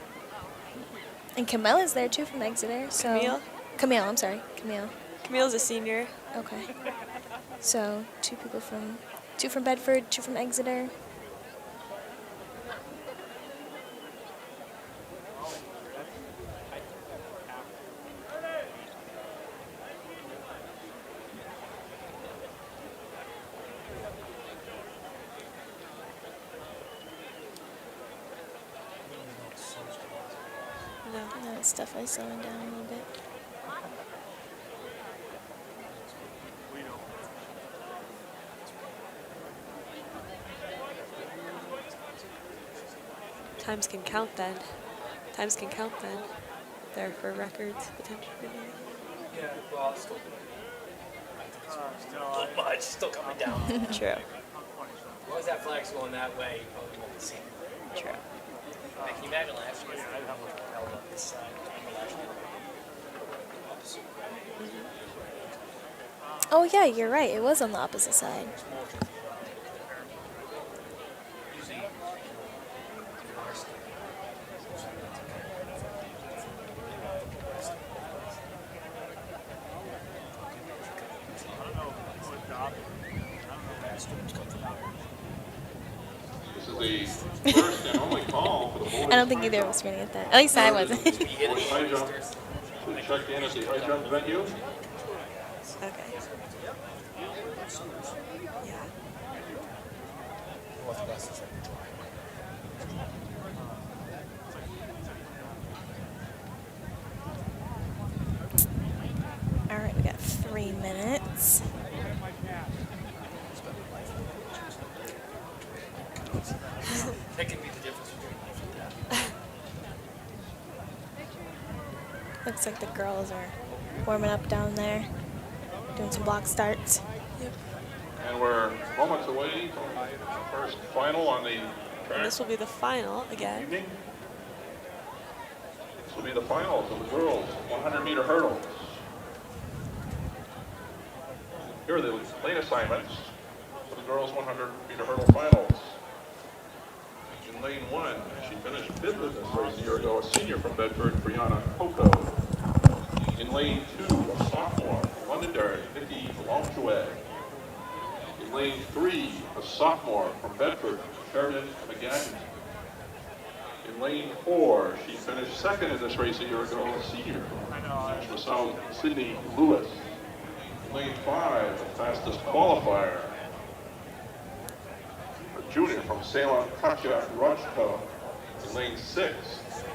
And Camilla's there too from Exeter. So Camille, I'm sorry. Camille. Camille's a senior. Okay. So two from Bedford, 2 from Exeter. No. No, it's definitely slowing down a little bit. Times can count then. Times can count then. There for records potentially. Yeah, well, still much, still coming down. True. As long as that flag's going that way, you probably won't see it. True. Like, can you imagine last year? How much held up this side? Last year. Opposite. Oh yeah, you're right. It was on the opposite side. This is the first and only call for the boys. I don't think either of us were gonna get that. At least I wasn't. Boys high jump. We checked in at the high jump venue. Okay. Yeah. All right, we got 3 minutes. That can be the difference between life and death. Looks like the girls are warming up down there, doing some block starts. And we're moments away from the first final on the And track. this will be the final again. Evening. This will be the finals of the girls' 100-meter hurdles. Here are the lane assignments for the girls' 100-meter hurdle finals. In lane 1, she finished 5th in this race a year ago, a senior from Bedford, Brianna Coco. In lane 2, a sophomore from Londonderry, Nikki Longchouet. In lane 3, a sophomore from Bedford, Sheridan McGadden. In lane 4, she finished 2nd in this race a year ago, a senior from Nashua South, Sydney Lewis. In lane 5, the fastest qualifier, a junior from Salem, Katya Rajko. In lane 6,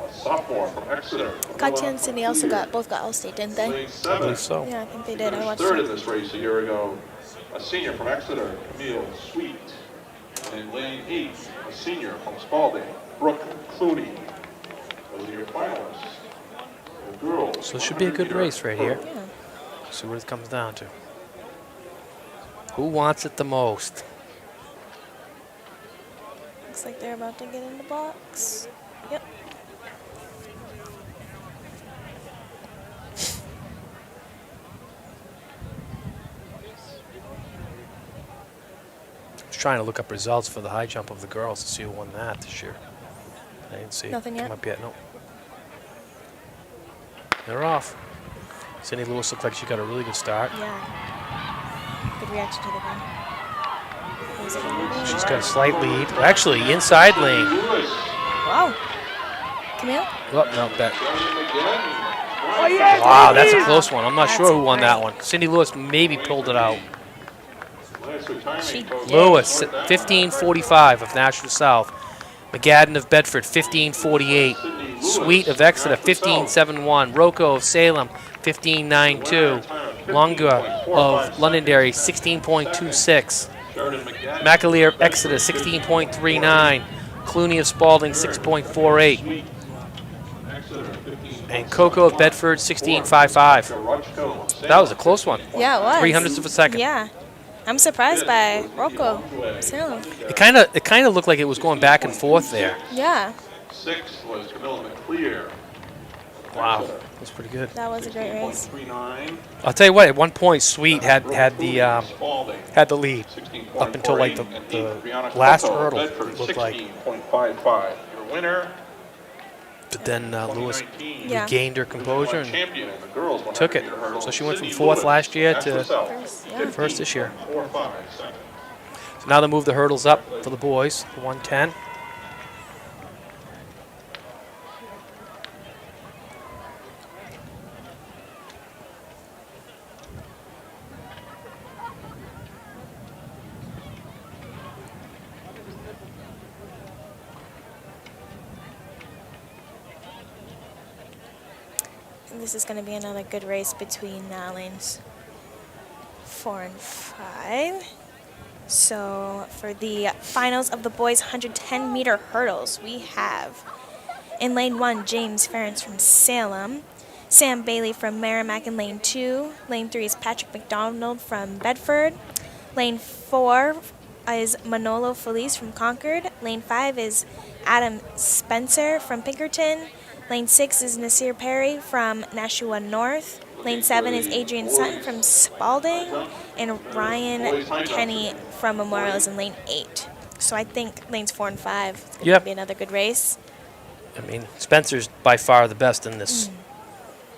a sophomore from Exeter. Katya and Sydney also both got All-State, didn't they? Lane 7, so. Yeah, I think they did. I finished watched 3rd in it. this race a year ago, a senior from Exeter, Camille Sweet. And in lane 8, a senior from Spalding, Brooke Clooney. Those are your finalists. The girls. So it should be a good race right here. Yeah. See what it comes down to. Who wants it the most? Looks like they're about to get in the box. Yep. I was trying to look up results for the high jump of the girls to see who won that this year. I didn't see Nothing it come yet? up yet. No. They're off. Sydney Lewis looked like she got a really good start. Yeah. Good reaction to the gun. Was it gonna be- She's got a slight lead. Actually, inside lane. Lewis. Wow. Camille? Oh, no, that. Again. Oh, yeah! Wow, that's a close one. I'm not That's sure who won that great. one. Cindy Lewis maybe pulled it out. Nice timing, She folks. Lewis, 15:45 of Nashua South. McGadden of Bedford, 15:48. Sweet of Exeter, 15:71. Rocco of Salem, 15:92. Longa of Londonderry, 16.26. Sheridan McGadden. McAleer of Exeter, 16.39. Clooney of Spalding, 6.48. Sweet. Exeter, 15. And Coco of Bedford, 16.55. That was a close one. Yeah, it was. 300ths of a second. Yeah. I'm surprised by Rocco. Salem. It kind of looked like it was going back and forth there. Yeah. 6 was Camilla McClear. Wow, that's pretty good. That was a great race. 3.39. I'll tell you what. At one point, Sweet had the lead up until like the last hurdle. It looked like. 16.55. Your winner. But then Lewis Yeah. regained her composure and Champion in the girls took it. 100 meter hurdle, So she went from Sydney 4th Lewis. last year That's to herself. Yeah. first this year. 15.45 seconds. So now they move the hurdles up for the boys, the 110. This is going to be another good race between lanes 4 and 5. So for the finals of the boys 110-meter hurdles, we have in lane 1, James Ferentz from Salem, Sam Bailey from Merrimack in lane 2. Lane 3 is Patrick McDonald from Bedford. Lane 4 is Manolo Felice from Concord. Lane 5 is Adam Spencer from Pinkerton. Lane 6 is Nasir Perry from Nashua North. Lane 7 is Adrian Sutton from Spalding. And Ryan Kenny from Memorial is in lane 8. So I think lanes 4 and 5 is going to be another good race. I mean, Spencer's by far the best in this.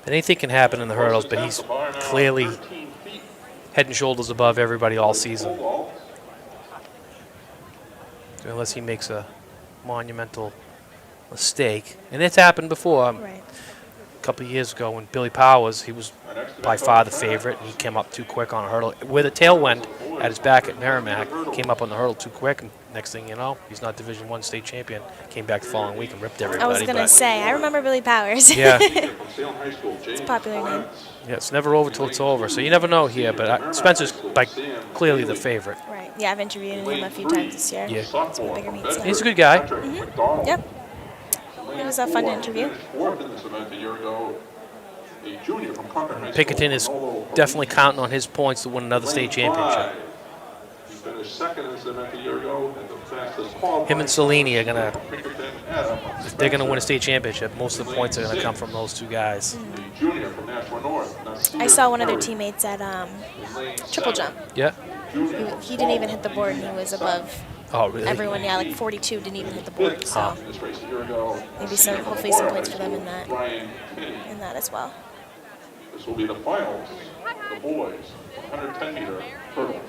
And anything can happen in the hurdles, but he's clearly head and shoulders above everybody all season. Unless he makes a monumental mistake. And it's happened before. Right. A couple of years ago when Billy Powers, he was by far the favorite, and he came up too quick on a hurdle. With a tailwind at his back at Merrimack, came up on the hurdle too quick, and next thing you know, he's not Division I state champion. Came back the following week and ripped everybody. I was going to say, I remember Billy Powers. Yeah. It's a popular name. Yeah, it's never over till it's over. So you never know here, but Spencer's clearly the favorite. Right. Yeah, I've interviewed him a few times this year. Yeah. It's been bigger meets. He's a good guy. Yep. It was a fun interview. Pinkerton is definitely counting on his points to win another state championship. Him and Cellini are going to, if they're going to win a state championship, most of the points are going to come from those two guys. I saw one of their teammates at triple jump. Yeah. He didn't even hit the board, and he was above everyone. Yeah, like 42 didn't even hit the board. So maybe hopefully some points for them in that as well. This will be the finals, the boys, 110-meter hurdles.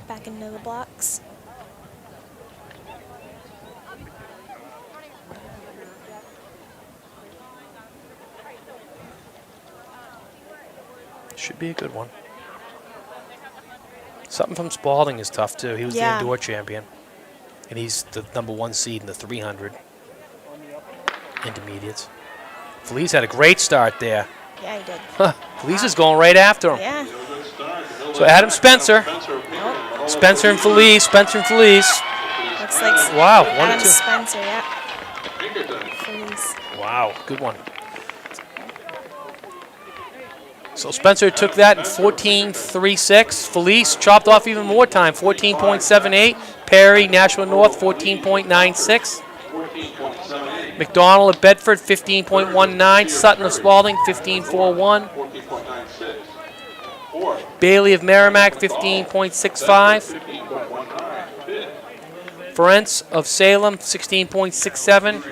Back into the blocks. Should be a good one. Something from Spalding is tough, too. He was the indoor champion. And he's the #1 seed in the 300 intermediates. Felice had a great start there. Yeah, he did. Felice is going right after him. Yeah. So Adam Spencer. Spencer and Felice. Spencer and Felice. Looks like Wow, 1 Adam and 2. Spencer, yeah. Felice. Wow, good one. So Spencer took that in 14.36. Felice chopped off even more time, 14.78. Perry, Nashua North, 14.96. McDonald at Bedford, 15.19. Sutton of Spalding, 15.41. Bailey of Merrimack, 15.65. Ferentz of Salem, 16.67.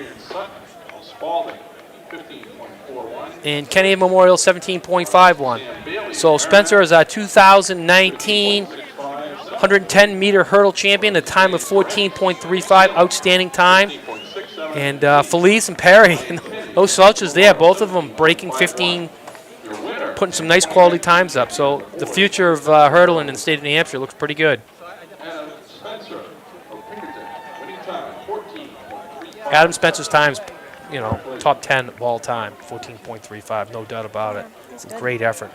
And Kenny of Memorial, 17.51. So Spencer is our 2019 110-meter hurdle champion, a time of 14.35, outstanding time. And Felice and Perry, those slouches there, both of them breaking 15, putting some nice quality times up. So the future of hurdling in the state of New Hampshire looks pretty good. Adam Spencer's time's, top 10 of all time, 14.35, no doubt about it. Great effort.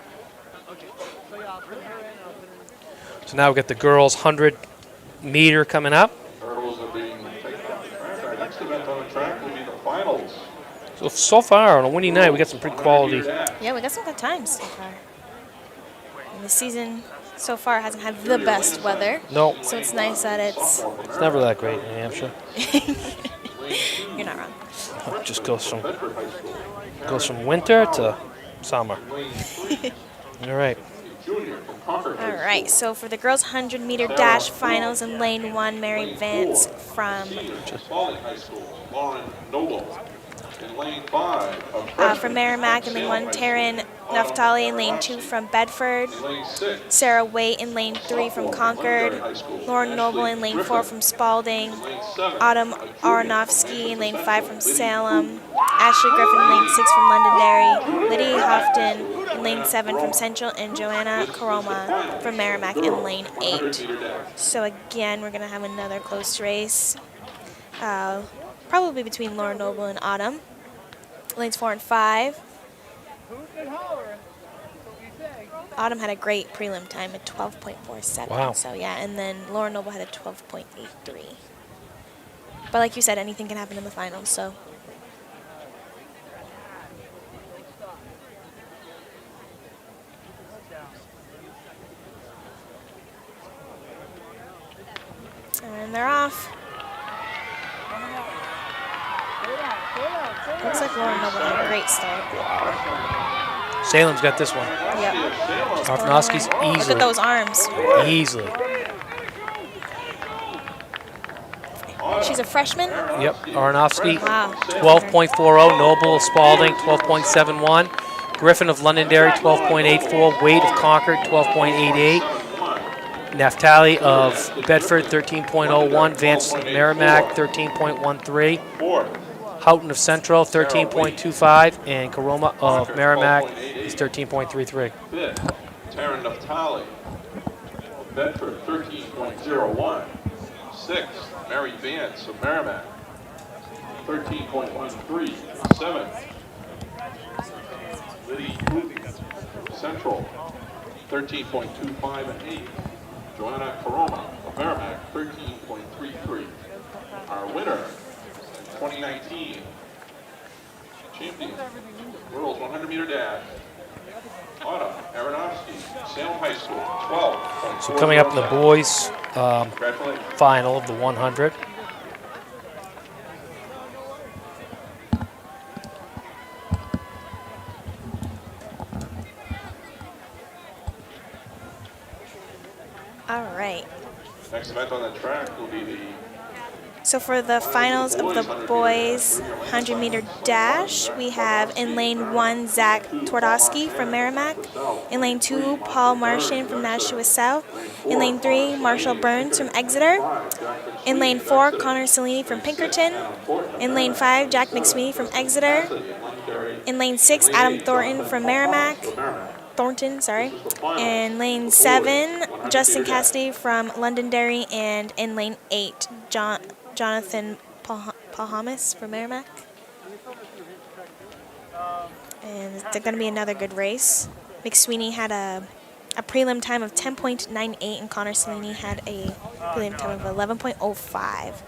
So now we've got the girls' 100-meter coming up. Hurdles are being taken off the track. Our next event on the track will be the finals. So far, on a windy night, we got some pretty quality. Yeah, we got some good times so far. And the season so far hasn't had the best weather. No, So it's nice that it's... it's never that great in New Hampshire. You're not wrong. It just goes from winter to summer. All right. All right, so for the girls' 100-meter dash finals in lane 1, Mary Vance from from Merrimack in lane 1, Taryn Naftali in lane 2 from Bedford, Sarah Waite in lane 3 from Concord, Lauren Noble in lane 4 from Spalding, Autumn Aronofsky in lane 5 from Salem, Ashley Griffin in lane 6 from Londonderry, Lydia Houghton in lane 7 from Central, and Joanna Karoma from Merrimack in lane 8. So again, we're going to have another close race, probably between Lauren Noble and Autumn. Lanes 4 and 5. Autumn had a great prelim time at 12.47. Wow. So yeah, and then Lauren Noble had a 12.83. But like you said, anything can happen in the finals, so. And they're off. Looks like Lauren Noble had a great start. Salem's got this one. Yep. Arfnowski's easily. Look at those arms. Easily. She's a freshman? Yep. Aronofsky, Wow. 12.40. Noble of Spalding, 12.71. Griffin of Londonderry, 12.84. Wade of Concord, 12.88. Naftali of Bedford, 13.01. Vance of Merrimack, 13.13. Houghton of Central, 13.25. And Karoma of Merrimack is 13.33. Taryn Naftali of Bedford, 13.01. 6th, Mary Vance of Merrimack, 13.13. 7th, Lydia Houghton, Central, 13.25 and 8th. Joanna Karoma of Merrimack, 13.33. Our winner, 2019 champion, girls 100-meter dash, Autumn Aronofsky, Salem High School, 12. So coming up in the boys' Congratulations. final of the 100. All right. Next event on the track will be the So for the finals of the boys' 100-meter dash, we have in lane 1, Zach Twardowski from Merrimack. In lane 2, Paul Martian from Nashua South. In lane 3, Marshall Burns from Exeter. In lane 4, Connor Cellini from Pinkerton. In lane 5, Jack McSweeney from Exeter. In lane 6, Adam Thornton from Merrimack. In lane 7, Justin Cassidy from Londonderry. And in lane 8, Jonathan Pahamas from Merrimack. And it's going to be another good race. McSweeney had a prelim time of 10.98 and Connor Cellini had a prelim time of 11.05.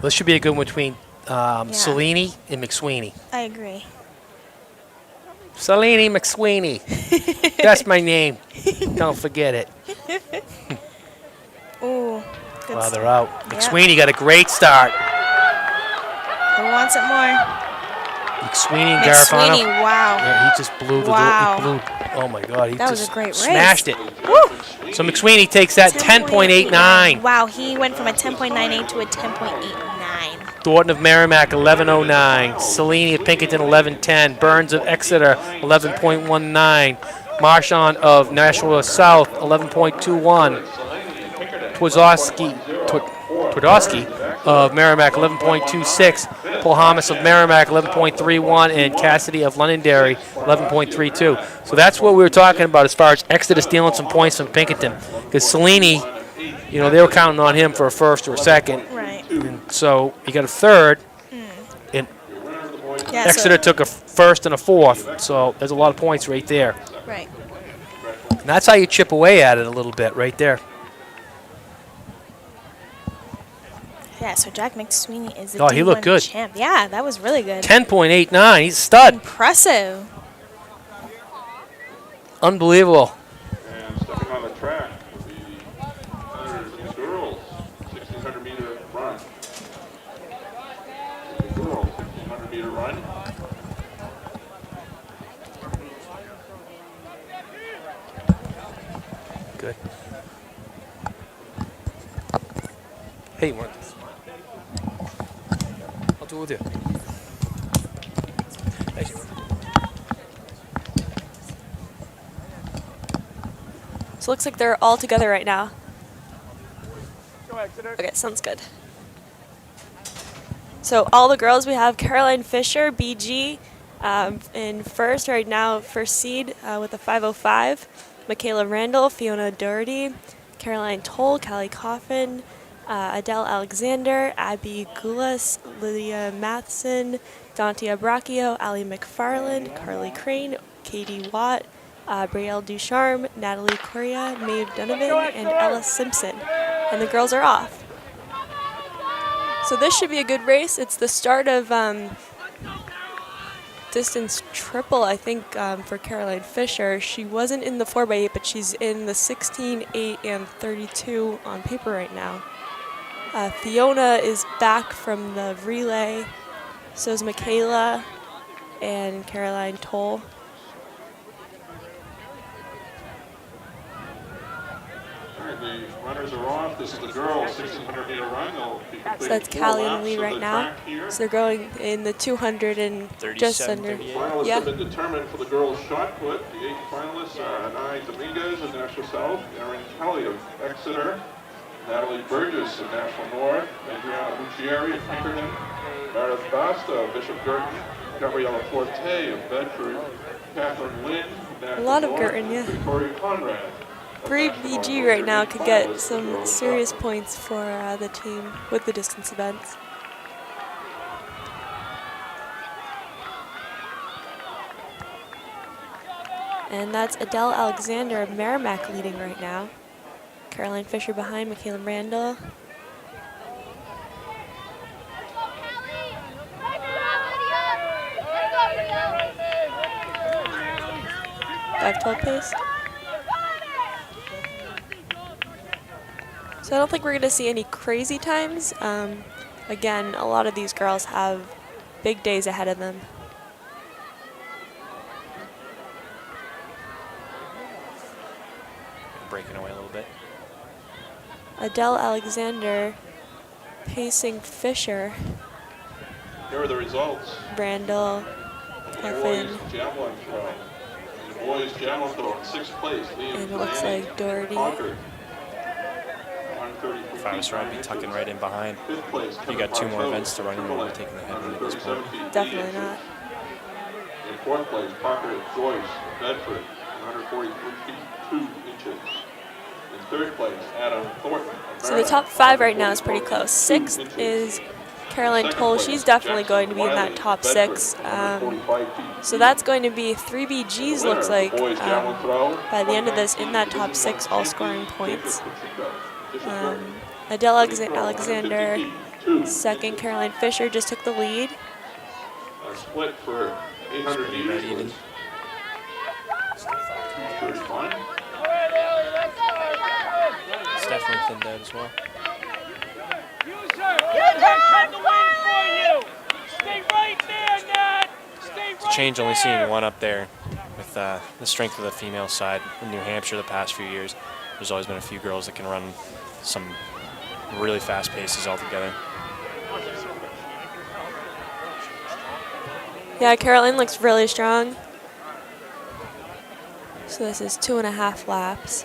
This should be a good one between Cellini and McSweeney. I agree. Cellini McSweeney. That's my name. Don't forget it. Ooh, good Wow, they're start. out. Yep. McSweeney got a great start. Who wants it more? McSweeney and Garifano. McSweeney, wow. Yeah, he just blew the Wow. he blew. Oh my God, he That was just a great race. smashed it. Woo! So McSweeney takes that 10.89. Wow, he went from a 10.98 to a 10.89. Thornton of Merrimack, 11.09. Cellini of Pinkerton, 11.10. Burns of Exeter, 11.19. Marchand of Nashua South, 11.21. Twardowski of Merrimack, 11.26. Pahamas of Merrimack, 11.31. And Cassidy of Londonderry, 11.32. So that's what we were talking about as far as Exeter stealing some points from Pinkerton. Because Cellini, you know, they were counting on him for a first or a second. Right. And so he got a third, Yeah, Exeter took a first and a fourth, so there's a lot of points right there. Right. And that's how you chip away at it a little bit right there. Yeah, so Jack McSweeney is the Oh, he looked D1 good. champ. Yeah, that was really good. 10.89. He's a stud. Impressive. Unbelievable. And stepping on the track will be the girls 1600 meter run. The girls 1600 meter run. Good. Hey, you want this? I'll do it with you. Thank you. So it looks like they're all together right now. Go Exeter. Okay, sounds good. So all the girls, we have Caroline Fisher, BG, in first right now, first seed with a 5:05. Michaela Randall, Fiona Doherty, Caroline Toll, Callie Coffin, Adele Alexander, Abby Gulas, Lydia Matheson, Dante Abracchio, Ali McFarland, Carly Crane, Katie Watt, Brielle Ducharme, Natalie Correa, Maeve Donovan, and Ella Simpson. And the girls are off. So this should be a good race. It's the start of distance triple, I think, for Caroline Fisher. She wasn't in the 4x8, but she's in the 16, 8, and 32 on paper right now. Fiona is back from the relay. So is Michaela and Caroline Toll. The runners are off. This is the girls 1600 meter run. They'll be So that's Callie in the lead right now. So they're going in the 200 and just under. Finalists Yeah. have been determined for the girls' shot put. The 8 finalists are Anai Dominguez of National South, Erin Kelly of Exeter, Natalie Burgess of National North, Adriana Buccieri of Pinkerton, Meredith Basta of Bishop Girton, Gabriella Forte of Bedford, Catherine Lynn of National A lot of North, Girton, yeah. Victoria Conrad. 3 BG right now could get some serious points for the team with the distance events. And that's Adele Alexander of Merrimack leading right now. Caroline Fisher behind, Michaela Randall. Five 12 pace. So I don't think we're going to see any crazy times. Again, a lot of these girls have big days ahead of them. Breaking away a little bit. Adele Alexander pacing Fisher. Here are the results. Randall, Coffin, Boys javelin throw. The boys javelin throw in 6th place. Liam and it looks Lanning, like Doherty. Concord. If I was her, I'd be tucking right in behind. 5th place. You got 2 more events to run, and you'll be taking the headwind at this point. Definitely not. In 4th place, Parker Joyce, Bedford, 143 feet 2 inches. In 3rd place, Adam Thornton. So the top 5 right now is pretty close. 6th is Caroline Toll. She's definitely going to be in that top 6. So that's going to be 3 BGs, looks like, by the end of this, in that top 6, all scoring points. Adele Alexander, 2nd. Caroline Fisher just took the lead. A split for 800 meters. 31. It's definitely thinned out as well. Stay right there, Nat. Stay It's a change only seeing one up there with the strength of the female side. In New Hampshire the past few years, there's always been a few girls that can run some really fast paces altogether. Yeah, Caroline looks really strong. So this is 2.5 laps.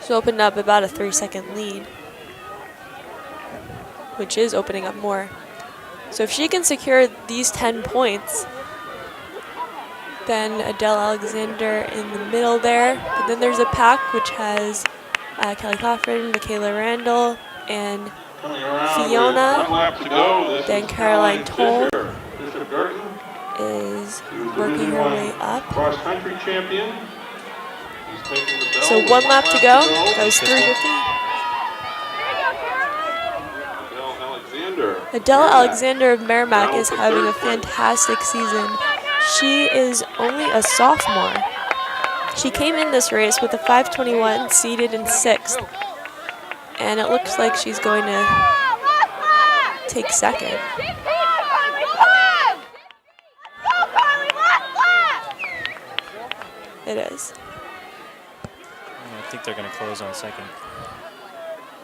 She's opened up about a 3-second lead, which is opening up more. So if she can secure these 10 points, then Adele Alexander in the middle there. But then there's a pack which has Kelly Coffin, Michaela Randall, and Coming around with Fiona, 1 lap to go. This then is Caroline Toll Fisher. Bishop Girton, is who's working Division her I way up. cross-country champion. He's taking the bell So with 1 lap to go. That was 3:50. Adele Alexander. Adele Alexander of Merrimack is having a fantastic season. She is only a sophomore. She came in this race with a 5:21, seeded in 6th. And it looks like she's going to take 2nd. It is. I think they're going to close on 2nd.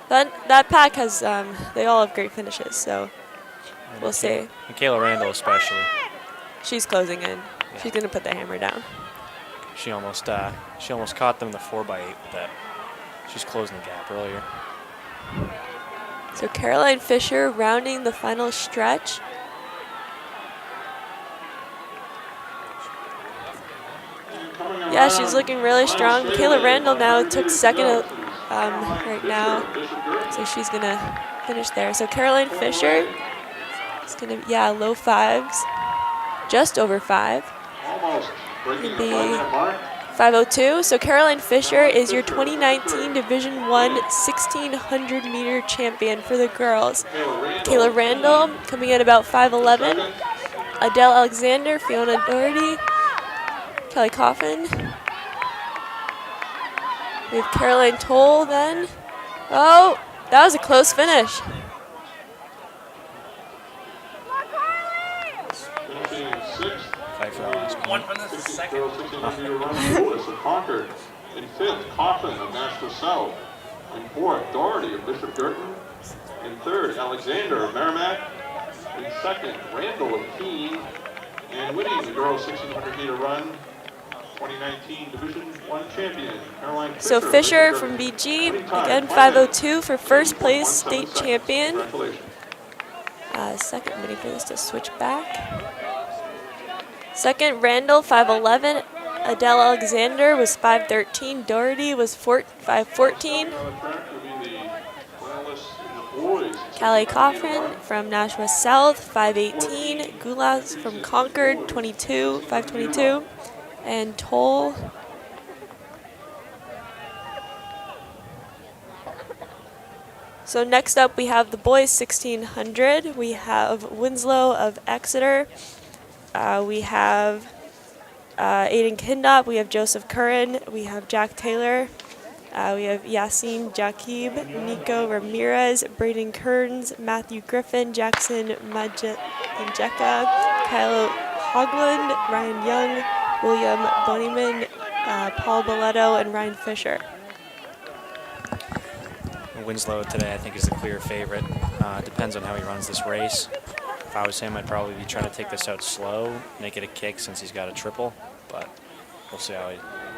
That pack has, they all have great finishes, so we'll see. Michaela Randall especially. She's closing in. Yeah. She's going to put the hammer down. She almost caught them in the 4x8 with that. She's closing the gap earlier. So Caroline Fisher rounding the final stretch. Yeah, she's looking really strong. Michaela Randall now took 2nd right now, so she's going to finish there. So Caroline Fisher is going to, low 5s, just over 5. Almost breaking the Be 5-minute mark. 5:02. So Caroline Fisher is your 2019 Division I 1600 meter champion for the girls. Kayla Randall coming in about 5:11. Adele Alexander, Fiona Doherty, Kelly Coffin. We have Caroline Toll then. Oh, that was a close finish. Finishing in 6th. Fight for that last one. Girls 1600 run Lewis of Concord. In 5th, Coffin of Nashville South. In 4th, Doherty of Bishop Girton. In 3rd, Alexander of Merrimack. In 2nd, Randall of Keene. And winning the girls 1600 meter run, 2019 Division I champion, Caroline Fisher. So Fisher from BG, again 5:02 for first place state champion. Congratulations. Second, I'm waiting for this to switch back. Second, Randall 5:11. Adele Alexander was 5:13. Doherty was 5:14. On the track will be the finalists in the boys. Callie Coffin from Nashua South 5:18. Gulas from Concord 5:22. And Toll So next up we have the boys 1600. We have Winslow of Exeter. We have Aiden Kindop. We have Joseph Curran. We have Jack Taylor. We have Yassine Jakib, Nico Ramirez, Braden Kearns, Matthew Griffin, Jackson Majeka, Kyle Hogland, Ryan Young, William Boniman, Paul Boletto, and Ryan Fisher. Winslow today, I think, is the clear favorite. Depends on how he runs this race. If I was him, I'd probably be trying to take this out slow, make it a kick since he's got a triple, but we'll see how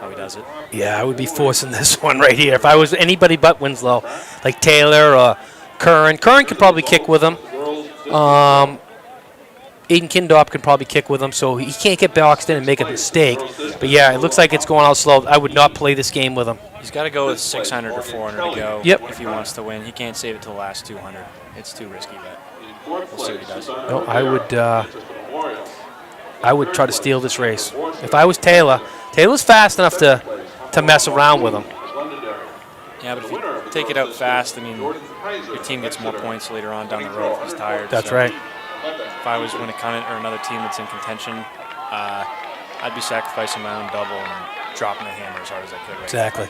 he does it. Yeah, I would be forcing this one right here. If I was anybody but Winslow, like Taylor or Curran. Curran could probably kick with him. Aiden Kindop can probably kick with him, so he can't get boxed in and make a mistake. But yeah, it looks like it's going out slow. I would not play this game with him. He's got to go with 600 or 400 to go if he wants to win. He can't save it to the last 200. It's too risky, but we'll see what he does. No, I would try to steal this race. If I was Taylor, Taylor's fast enough to mess around with him. Yeah, but if you take it out fast, I mean, your team gets more points later on down the road if he's tired. That's so right. If I was Winnacunnet or another team that's in contention, I'd be sacrificing my own double and dropping the hammer as hard as I could. Exactly.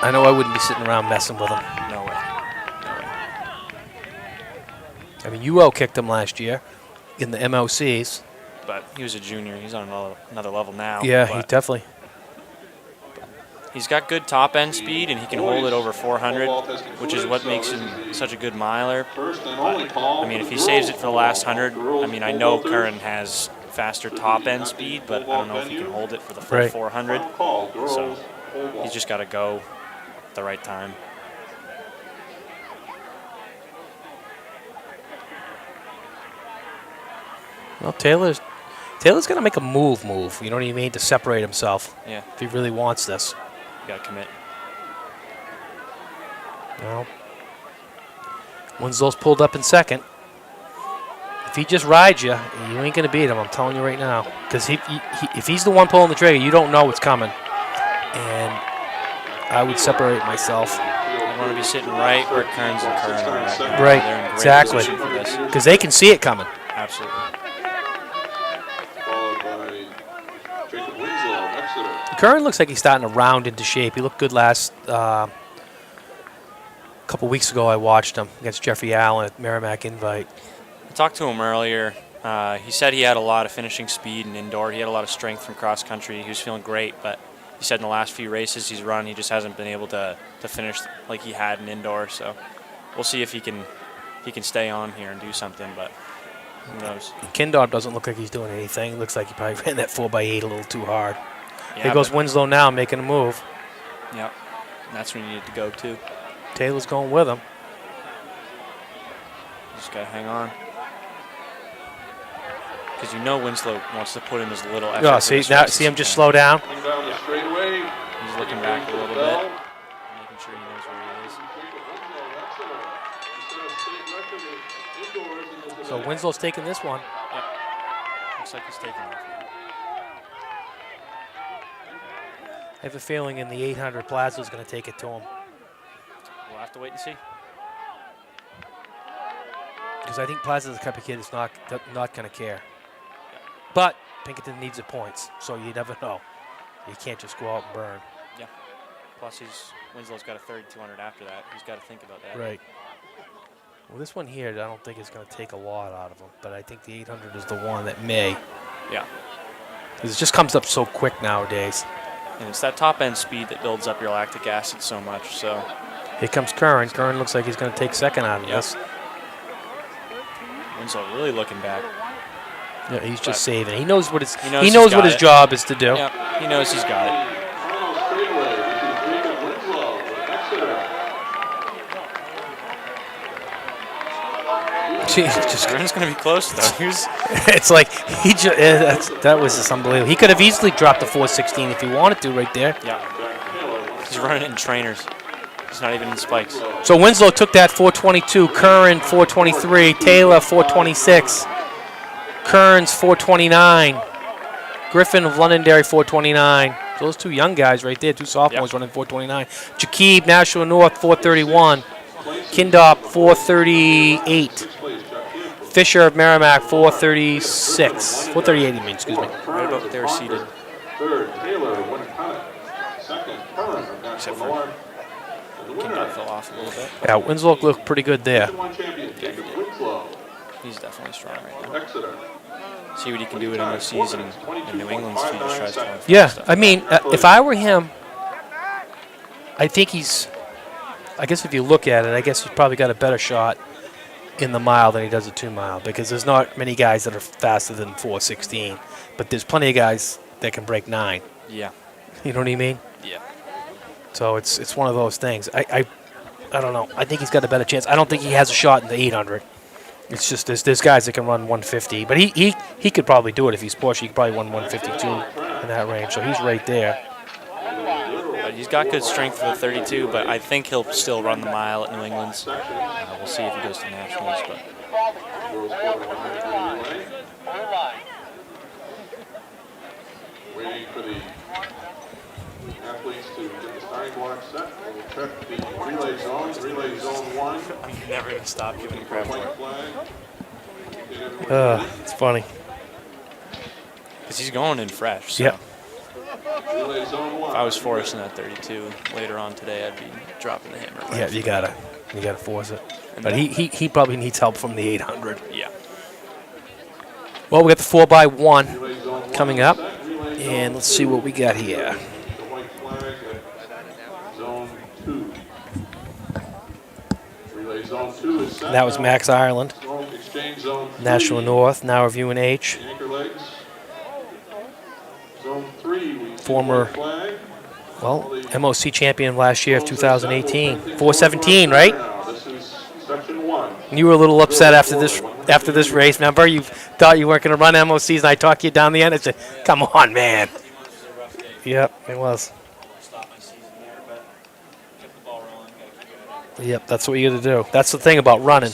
I know I wouldn't be sitting around messing with him. No way. I mean, you out-kicked him last year in the MLCs. But he was a junior. He's on another level now. Yeah, he definitely. He's got good top-end speed, and he can hold it over 400, which is what makes him such a good miler. But, I mean, if he saves it for the last 100, I mean, I know Curran has faster top-end speed, but I don't know if he can hold it for the full 400. So he's just got to go at the right time. Well, Taylor's going to make a move, you know what I mean, to separate himself. Yeah. If he really wants this. You got to commit. No. Winslow's pulled up in second. If he just rides you, you ain't going to beat him, I'm telling you right now. Because if he's the one pulling the trigger, you don't know what's coming. And I would separate myself. You want to be sitting right where Kearns and Kern are right now. Right, They're in great exactly. position for this. Because they can see it coming. Absolutely. Followed by Jacob Winslow, Exeter. Kern looks like he's starting to round into shape. He looked good last couple weeks ago. I watched him against Jeffrey Allen at Merrimack Invite. I talked to him earlier. He said he had a lot of finishing speed and indoor. He had a lot of strength from cross country. He was feeling great, but he said in the last few races he's run, he just hasn't been able to finish like he had in indoor. So we'll see if he can stay on here and do something, but who knows. Kindorp doesn't look like he's doing anything. Looks like he probably ran that 4x8 a little too hard. Yeah, Here goes Winslow now, making a move. Yep, that's where you need to go too. Taylor's going with him. Just got to hang on. Because you know Winslow wants to put in his little effort. Oh, see him just slow down? Coming down the straightaway. He's looking back a little bit, making sure he knows where he is. So Winslow's taking this one. Yep. Looks like he's taking off. I have a feeling in the 800 Plaza's going to take it to him. We'll have to wait and see. Because I think Plaza's the type of kid that's not going to care. But Pinkerton needs the points, so you never know. You can't just go out and burn. Yeah. Plus, Winslow's got a 3,200 after that. He's got to think about that. Right. Well, this one here, I don't think is going to take a lot out of him, but I think the 800 is the one that may. Yeah. Because it just comes up so quick nowadays. And it's that top end speed that builds up your lactic acid so much. So here comes Curran. Curran looks like he's going to take second out of this. Winslow really looking back. Yeah, he's just saving. He knows what his it. job is to do. Yep, he knows he's got it. Curran's going to be close though. It's like that was just unbelievable. He could have easily dropped the 416 if he wanted to right there. Yeah. He's running it in trainers. He's not even in spikes. So Winslow took that 422, Curran 423, Taylor 426, Kearns 429, Griffin of Londonderry 429. Those two young guys right there, two sophomores running 429. Jakib, Nashua North 431, Kindorp 438, Fisher of Merrimack 436, 438 you mean, excuse me. Right about what they were seated. Third, Taylor, Winnipeg. Second, Curran of Nashua North. Kindorp fell off a little bit. Yeah, Winslow looked pretty good there. He's definitely strong right now. Exeter. See what he can do with MOCs and New England's if he just tries to. Yeah, I mean, if I were him, I think I guess if you look at it, I guess he's probably got a better shot in the mile than he does the 2 mile because there's not many guys that are faster than 416, but there's plenty of guys that can break 9. Yeah. You know what I mean? Yeah. So it's one of those things. I don't know. I think he's got a better chance. I don't think he has a shot in the 800. It's just there's guys that can run 150, but he could probably do it if he's pushed. He could probably run 152 in that range. So he's right there. But he's got good strength for the 32, but I think he'll still run the mile at New England's. We'll see if he goes to nationals. But Waiting for the athletes to get the starting block set. We'll check the relay zone 1. I'm never going to stop giving him crap for it. It's funny. Because he's going in fresh. So. Yep. If I was forcing that 32 later on today, I'd be dropping the hammer. Yeah, you gotta force it. But he probably needs help from the 800. Yeah. Well, we got the 4x1 coming up, and let's see what we got here. The white flag at zone 2. Relay zone 2 is set. That was Max Ireland. Exchange zone 3. National North, now reviewing H. Anchor legs. Zone 3. Former, well, MOC champion last year of 2018. 417, right? This is section 1. You were a little upset after this race. Remember, you thought you weren't going to run MOCs, and I talked you down the end. I said, "Come on, man." Yep, it was. Yep, that's what you got to do. That's the thing about running.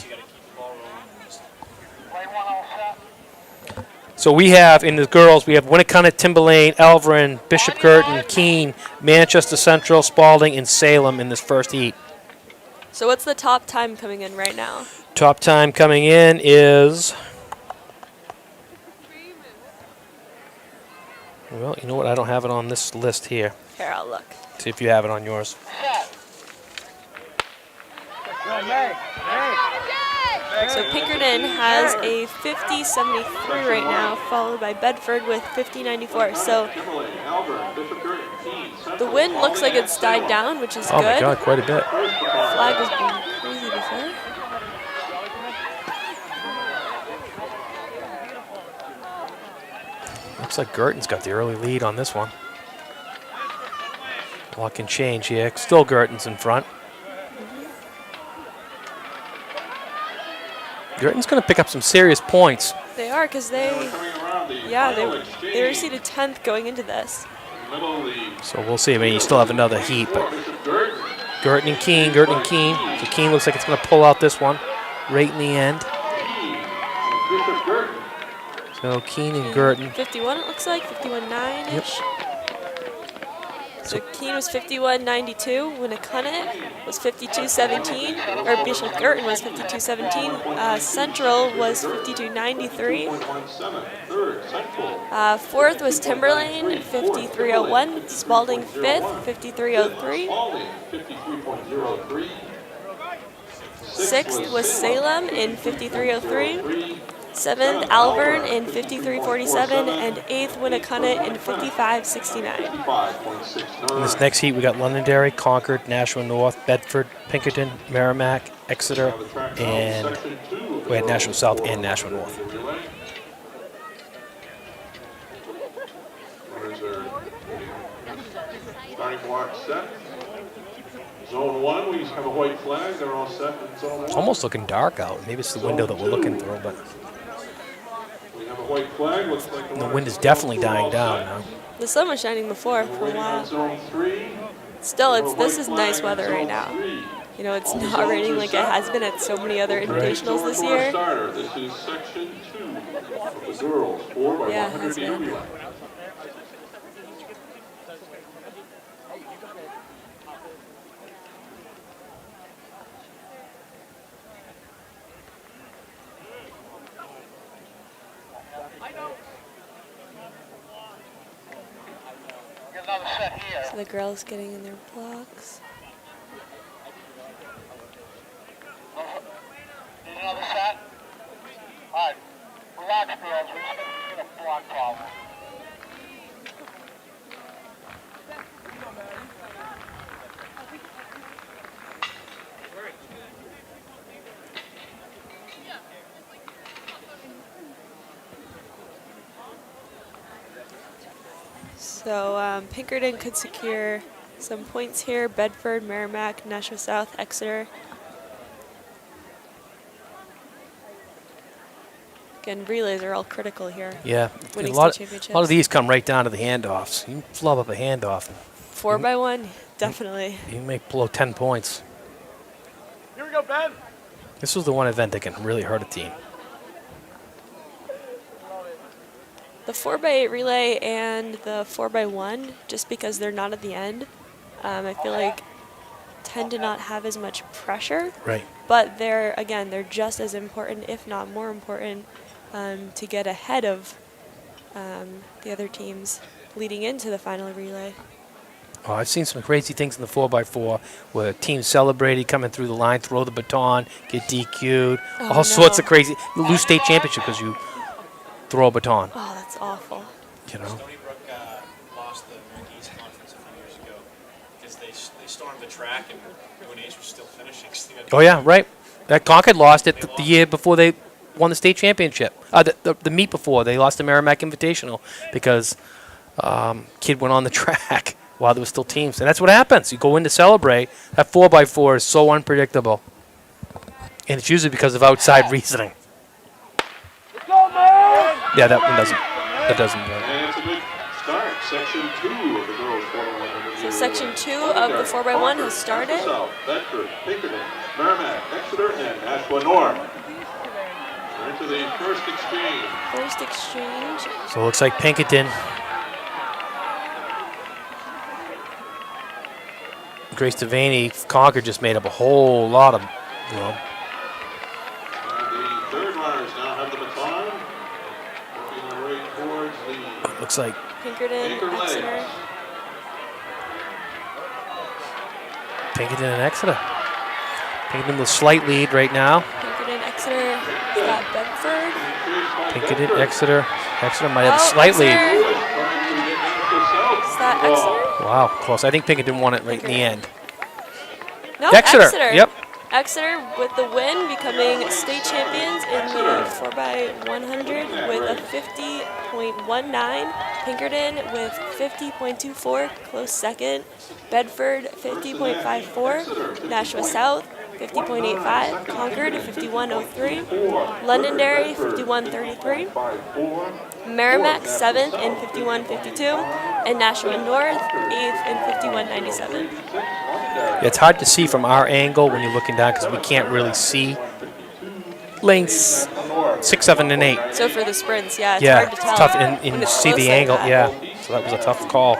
So we have, in the girls, we have Winnicott, Timberlane, Elverin, Bishop Girton, Keene, Manchester Central, Spalding, and Salem in this first heat. So what's the top time coming in right now? Top time coming in is, well, you know what? I don't have it on this list here. Here, I'll look. See if you have it on yours. So Pinkerton has a 50.73 right now, followed by Bedford with 50.94. So the wind looks like it's died down, which is Oh good. my God, quite a bit. Flag was being crazy before. Looks like Girton's got the early lead on this one. Luck and change here. Still Girton's in front. Girton's going to pick up some serious points. They are, because they were seeded 10th going into this. So we'll see. I mean, you still have another heat, but Girton and Keene. So Keene looks like it's going to pull out this one right in the end. So Keene and Girton. 51 it looks like, 51.9-ish. So Keene was 51.92, Winnicott was 52.17, or Bishop Girton was 52.17. Central was 52.93. Fourth was Timberlane, 53.01. Spalding fifth, 53.03. Sixth was Salem in 53.03. Seventh, Alvern in 53.47, and eighth, Winnicott in 55.69. In this next heat, we got Londonderry, Concord, Nashua North, Bedford, Pinkerton, Merrimack, Exeter, and we had Nashua South and Nashua North. Starting block set. Zone 1, we have a white flag. They're all set in zone 1. It's almost looking dark out. Maybe it's the window that we're looking through, but We have a white flag. Looks like the wind is definitely dying down now. The sun was shining before for a while. Zone 3. Still, this is nice weather right now. You know, it's not raining like it has been at so many other invitationals this year. This is section 2 of the girls 4 by Yeah, 100 has been. area. So the girls getting in their blocks. Need another set? All right. Relax, girls. We're just going to get a block problem. So Pinkerton could secure some points here. Bedford, Merrimack, Nashua South, Exeter. Again, relays are all critical here. Yeah, a Winning lot state championships. of these come right down to the handoffs. You flub up a handoff, 4x1, definitely. you may blow 10 points. Here we go, Ben. This was the one event that can really hurt a team. The 4x8 relay and the 4x1, just because they're not at the end, I feel like tend to not have as much pressure. Right. But they're just as important, if not more important, to get ahead of the other teams leading into the final relay. Oh, I've seen some crazy things in the 4x4 where teams celebrated, coming through the line, throw the baton, get DQ'd, all sorts of crazy. You lose state championship because you throw a baton. Oh, that's awful. You know. Stony Brook lost the Northeast Conference a few years ago because they stormed the track and UNH was still finishing. Oh yeah, right. That Concord lost it the year before they won the state championship. The meet before they lost the Merrimack Invitational because kid went on the track while there were still teams, and that's what happens. You go in to celebrate. That 4x4 is so unpredictable, and it's usually because of outside reasoning. Yeah, that one doesn't. That doesn't. And it's a good start. Section 2 of the girls 4x100. So Section 2 of the 4x1 has started. South, Bedford, Pinkerton, Merrimack, Exeter, and Nashua North. We're into the first exchange. First exchange. So it looks like Pinkerton. Grace Devaney, Concord just made up a whole lot of room. And the third runners now have the baton. Working their way towards the Looks like Pinkerton, anchor Exeter. legs. Pinkerton and Exeter. Pinkerton with a slight lead right now. Pinkerton, Exeter, got Bedford. Pinkerton, Exeter. Exeter might have a slight Exeter. lead. Is that Exeter? Wow, close. I think Pinkerton won it right in the end. No, Exeter. Yep. Exeter with the win, becoming state champions in the 4x100 with a 50.19. Pinkerton with 50.24, close second. Bedford 50.54. Nashua South 50.85. Concord 51.03. Londonderry 51.33. Merrimack 7th in 51.52. And Nashua North 8th in 51.97. It's hard to see from our angle when you're looking down because we can't really see lanes 6, 7, and 8. So for the sprints, yeah, it's Yeah, hard to it's tell. tough when and it's see close the like angle. that. Yeah, so that was a tough call.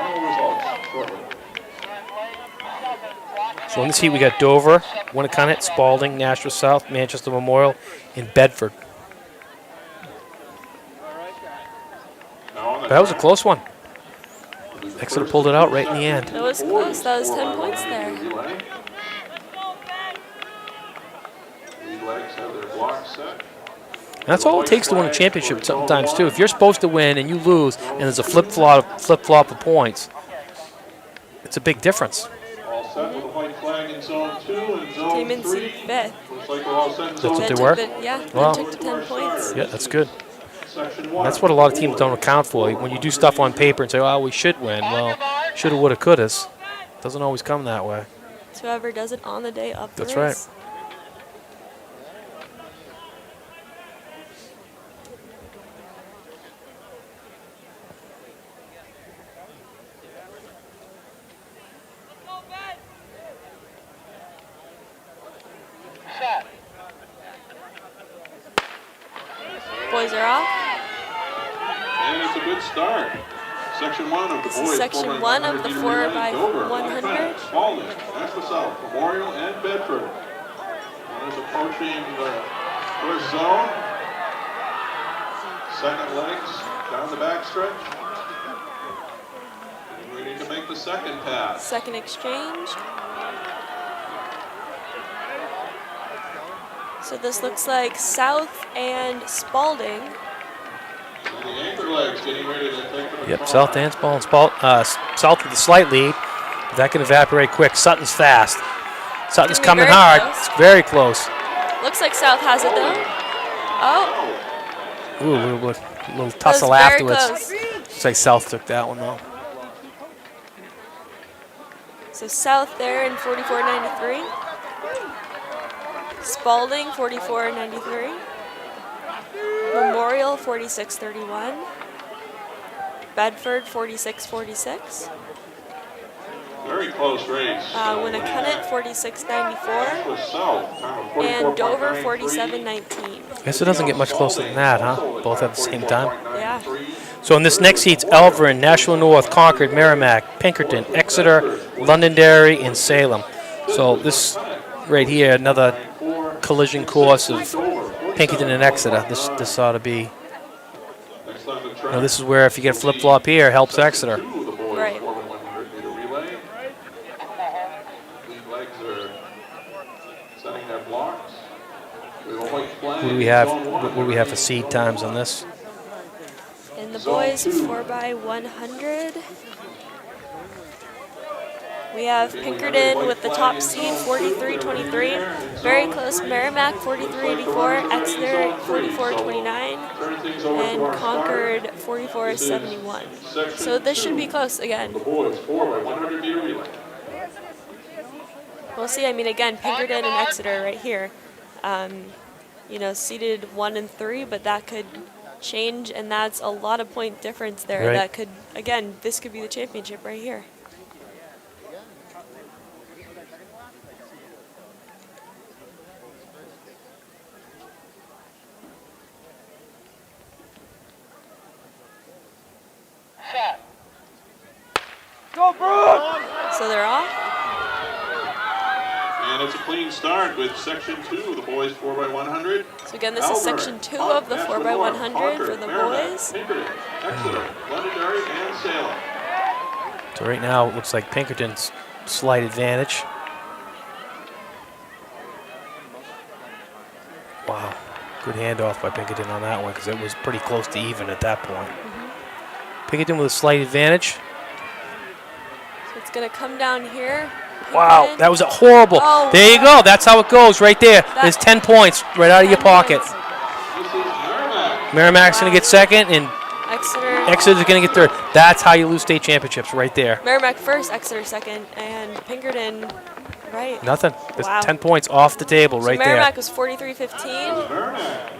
So in this heat, we got Dover, Winnacunnet, Spalding, Nashua South, Manchester Memorial, and Bedford. That was a close one. Exeter pulled it out right in the end. That was close. That was 10 points there. That's all it takes to win a championship sometimes, too. If you're supposed to win and you lose and there's a flip-flop of points, it's a big difference. All set with a white flag in zone 2 and zone Came in 3. seated 5th. Looks like we're all set in That's zone what Then they were? yeah, Wow. then took the 10 points. Yeah, that's good. Section And 1. that's what a lot of teams don't account for. When you do stuff on paper and say, "Oh, we should win," well, shoulda, woulda, couldas. Doesn't always come that way. It's whoever does it on the day of the That's race. right. Boys are off. And it's a good start. Section 1 of the This is boys. section 1 of the 4x100. Spalding, Nashua South, Memorial, and Bedford. Runners approaching the first zone. Second legs down the backstretch. Ready to make the second pass. Second exchange. So this looks like South and Spalding. And the anchor legs getting ready to take the Yep, South and South with a slight lead. But that can evaporate quick. Sutton's fast. Sutton's Gonna be coming very hard. close. It's very close. Looks like South has it though. Oh, Ooh, a little that was tussle very afterwards. close. Looks like South took that one, though. So South there in 44.93. Spalding 44.93. Memorial 46.31. Bedford 46.46. very close race. Winnacunnet 46.94. Nashua South, time of And Dover 44.93. 47.19. Guess it doesn't get much closer than that, huh? Both at the same time. Yeah. So in this next heat's Elverin, Nashua North, Concord, Merrimack, Pinkerton, Exeter, Londonderry, and Salem. So this right here, another collision course of Pinkerton and Exeter. This ought to be. Next on the You track. know, this is where if you get a flip flop here, it helps Exeter. Two of the boys Right. 4x100 meter relay. Lead legs are setting their blocks. We have a white flag. What do we have? in zone 1. What do we have for seed times on this? In the boys 4x100. We have Pinkerton with the top seed 43.23. Very close. Merrimack 43.84. Exeter 44.29. Turn things over to And our Concord 44.71. So this should be close again. The boys 4x100 meter relay. We'll see. I mean, again, Pinkerton and Exeter right here. You know, seeded 1 and 3, but that could change, and that's a lot of point difference there. Right. That could, again, this could be the championship right here. So they're off. And it's a clean start with section 2 of the boys 4x100. So again, this is section 2 of the 4x100 for the boys. Pinkerton, Exeter, Londonderry, and Salem. So right now it looks like Pinkerton's slight advantage. Wow, good handoff by Pinkerton on that one because it was pretty close to even at that point. Pinkerton with a slight advantage. So it's going to come down here. Wow, Pinkerton. that was a horrible. Oh, there you go. That's how it goes right there. There's 10 points right out of your 10 pocket. points. This is Merrimack. Merrimack's going to get second, and Exeter. Exeter's going to get third. That's how you lose state championships right there. Merrimack first, Exeter second, and Pinkerton right. Nothing. There's Wow. 10 points off the table right so Merrimack there. was 43-15. Merrimack.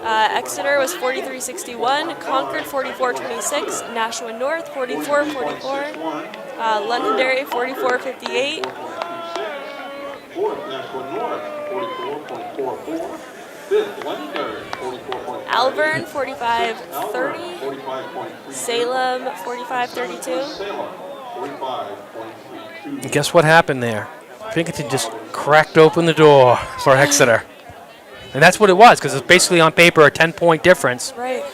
Exeter was 43-61. Concord 44-26. Nashua North 44-44. Londonderry 44-58. Fourth, Nashua North, 44.44. Fifth, Londonderry, 44.5. Alvern 45-30. 45.3. Salem 45-32. Salem, 45.32. Guess what happened there? Pinkerton just cracked open the door for Exeter. And that's what it was, because it's basically on paper a 10-point difference. Right.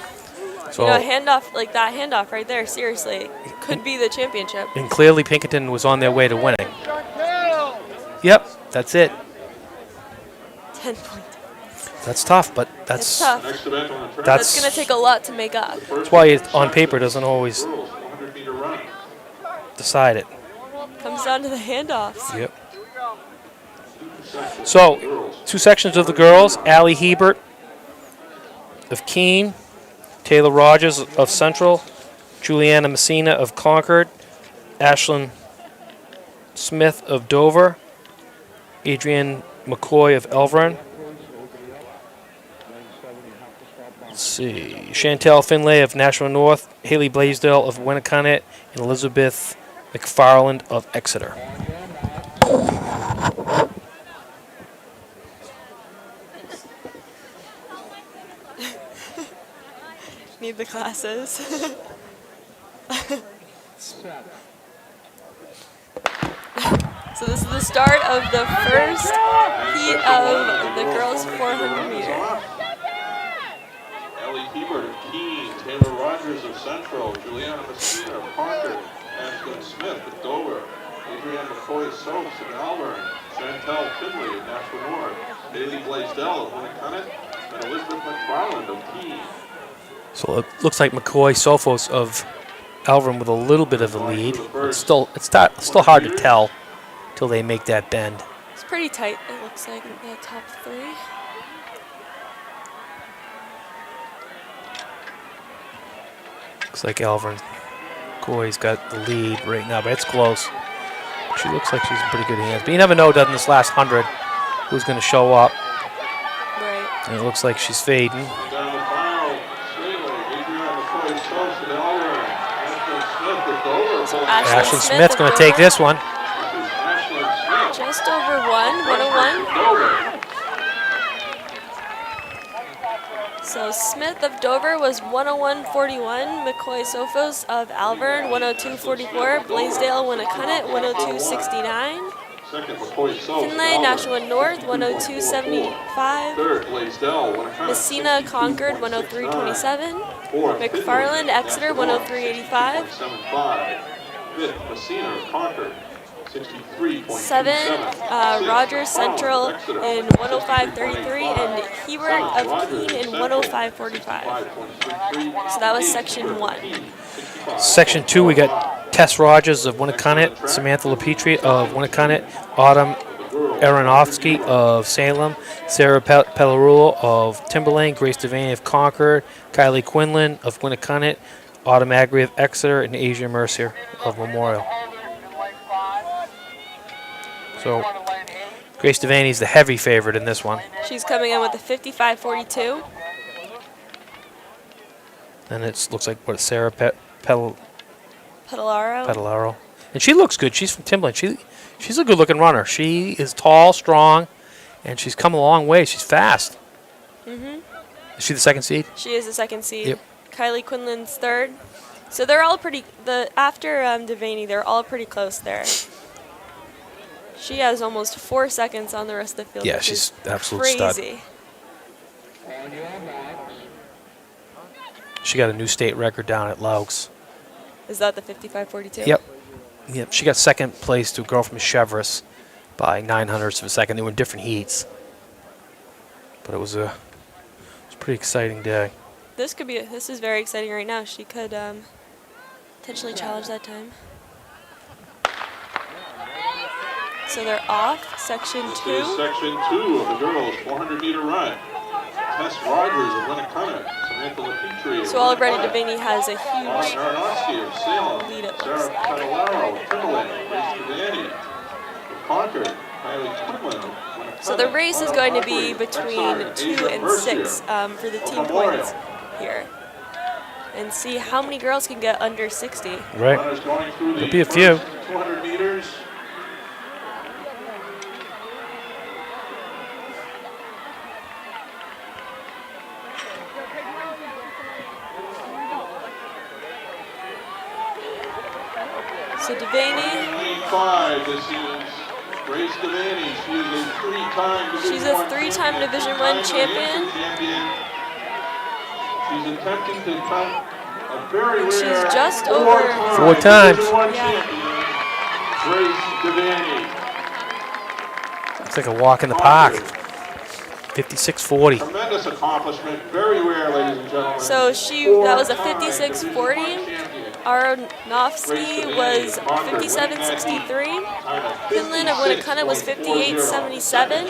So, You know, handoff, like that handoff right there, seriously, could be the championship. and clearly Pinkerton was on their way to winning. Yep, that's it. 10 point. That's tough, but It's that's tough. Next event on the track. That's going to take a lot to make up. that's why it, on paper doesn't always Girls, 100-meter run. decide it. Comes down to the handoffs. Yep. So, 2 sections of the girls: Allie Hebert of Keene, Taylor Rogers of Central, Juliana Messina of Concord, Ashlyn Smith of Dover, Adrienne McCoy of Elvern. Let's see, Chantel Finlay of Nashua North, Haley Blaisdell of Winnacunnet, and Elizabeth McFarland of Exeter. Need the classes. So this is the start of the first heat of the girls 400 meter. Ellie Hebert of Keene, Taylor Rogers of Central, Juliana Messina of Concord, Ashlyn Smith of Dover, Adrienne McCoy Soaps of Alvern, Chantel Finley of Nashua North, Haley Blaisdell of Winnacunnet, and Elizabeth McFarland of Keene. So it looks like McCoy Sophos of Alvern with a little bit of a lead. It's still hard to tell till they make that bend. It's pretty tight, it looks like, in the top 3. Looks like Alvern McCoy's got the lead right now, but it's close. She looks like she's in pretty good hands. But you never know, doesn't this last 100, who's going to show up. Right. And it looks like she's fading. Down the final straightaway, Adrienne McCoy Soaps of Alvern, Ashlyn Smith of Dover. Ashlyn Smith's going to take this one. This is Ashlyn Smith. Just over 101. Dover. So Smith of Dover was 101.41. McCoy Sophos of Alvern 102.44. Blaisdell Winnacunnet 102.69. Second, McCoy Soaps. Finlay Nashua North 102.75. Third, Blaisdell, Winnacunnet. Messina Concord 103.27. Fourth, McFarland Exeter 103.85. 7.5. Fifth, Messina of Concord, 63.27. 7 Rogers Central in 105.33 and Hebert of Keene in 105.45. So that was section 1. Section 2, we got Tess Rogers of Winnacunnet, Samantha LaPetrie of Winnacunnet, Autumn Aronofsky of Salem, Sarah Pellarulo of Timberlane, Grace Devaney of Concord, Kylie Quinlan of Winnacunnet, Autumn Agri of Exeter, and Asia Mercier of Memorial. So Grace Devaney's the heavy favorite in this one. She's coming in with a 55.42. And it looks like, what, Sarah Pedalaro. Pedalaro. And she looks good. She's from Timberland. She's a good-looking runner. She is tall, strong, and she's come a long way. She's fast. Mm-hmm. Is she the second seed? She is the second seed. Yep. Kylie Quinlan's third. So they're all pretty. After Devaney, they're all pretty close there. She has almost 4 seconds on the rest of the field. Yeah, which she's is absolute crazy. stud. She got a new state record down at Laux. Is that the 55.42? Yep. Yep. She got second place to a girl from Chevrolet by 900ths of a second. They were in different heats, but it was a pretty exciting day. This could be. This is very exciting right now. She could potentially challenge that time. So they're off section 2. This is section 2 of the girls' 400-meter run. Tess Rogers of Winnicott, Samantha LaPetrie. So already Devaney has a Lauren huge Aronofsky of Salem. lead, it Sarah looks like. Catalaro of Timberland. Grace Devaney of Concord. Kylie Quinlan of Winnicott. So the race is going to be between 2 and 6 for the team points here. And see how many girls can get under 60. Right. Runners going through There'll the be a few. first 200 meters. So Devaney, 5, this is Grace Devaney. She is a 3-time Division she's a I 3-time Division I champion. She's attempting to cut a very rare She's just over 4 times. Division I Yeah. champion, Grace Devaney. It's like a walk in the park. 56:40. Tremendous accomplishment, very rare, ladies and gentlemen. So that was a 56.40. Aronofsky was 57.63. Quinlan of Winnicott was 58.77.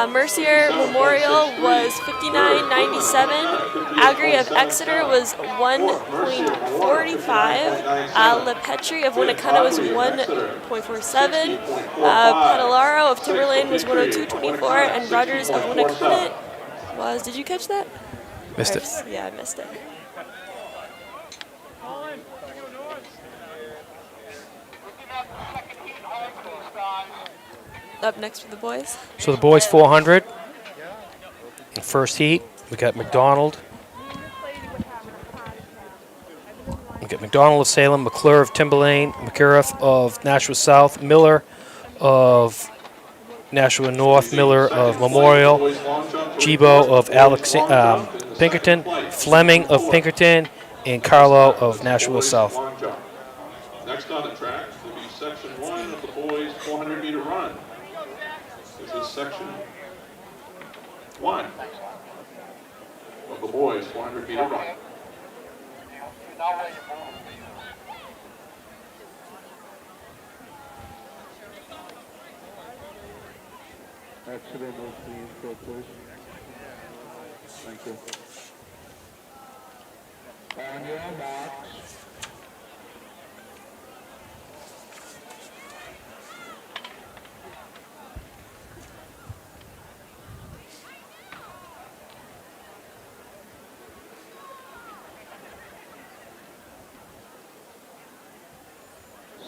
Mercier Memorial was 59.97. Agri of Exeter was 1.45. LaPetrie of Winnicott was 1.47. Pedalaro of Timberland was 102.24. And Rogers of Winnicott was, did you catch that? Missed it. Yeah, I missed it. Up next for the boys. So the boys 400. In first heat, we got McDonald. We got McDonald of Salem, McClure of Timberlane, McCurriff of Nashua South, Miller of Nashua North, Miller of Memorial, Jibo of Pinkerton, Fleming of Pinkerton, and Carlo of Nashua South. Next on the track will be section 1 of the boys' 400-meter run. This is section 1 of the boys' 400-meter run. Accident of the instructors. Thank you. On your marks.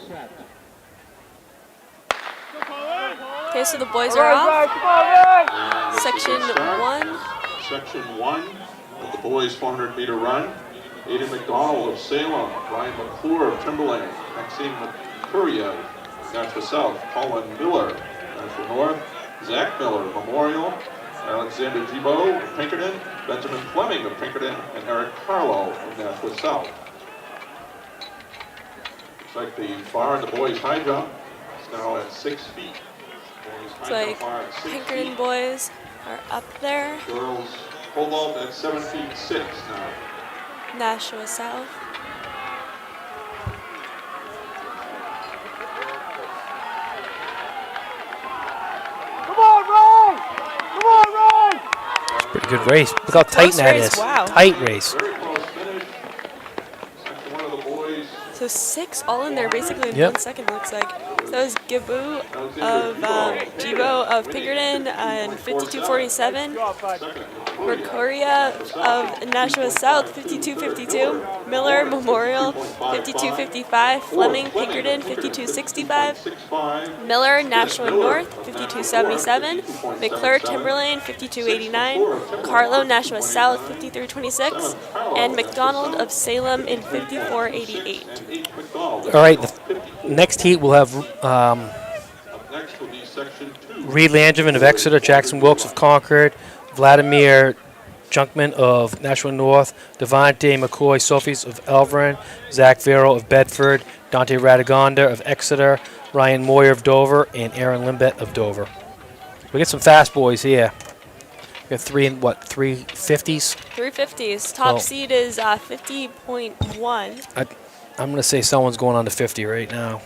Set. Okay, so the boys are off. Section 1. Section 1 of the boys' 400-meter run. Aiden McDonald of Salem, Ryan McClure of Timberlane, Maxine McCurry of Nashua South, Colin Miller, Nashua North, Zach Miller, Memorial, Alexander Jibo of Pinkerton, Benjamin Fleming of Pinkerton, and Eric Carlo of Nashua South. Looks like the bar in the boys' high jump is now at 6 feet. It's like Pinkerton boys are up there. Girls hold off at 7 feet 6 now. Nashua South. Come on, Ron! Come on, Ron! It's a pretty good race. Look how tight Close that race, is. wow. Tight race. Very close finish. Section 1 of the boys. So 6 all in there basically in Yep. 1 second, looks like. So is Gibu of Jibo of Pinkerton and 52.47. Mercuria of Nashua South 52.52. Miller Memorial 52.55. Fleming Pinkerton 52.65. Miller Nashua North 52.77. McClure Timberlane 52.89. Carlo Nashua South 53.26. And McDonald of Salem in 54.88. All right, the next heat we'll have Next will be section 2. Reed Langevin of Exeter, Jackson Wilkes of Concord, Vladimir Junkman of Nashua North, Devontae McCoy Sophies of Elverin, Zach Vero of Bedford, Dante Radagonda of Exeter, Ryan Moyer of Dover, and Aaron Limbett of Dover. We get some fast boys here. We got 350s? 350s. Top Oh. seed is 50.1. I'm going to say someone's going on to 50 right now.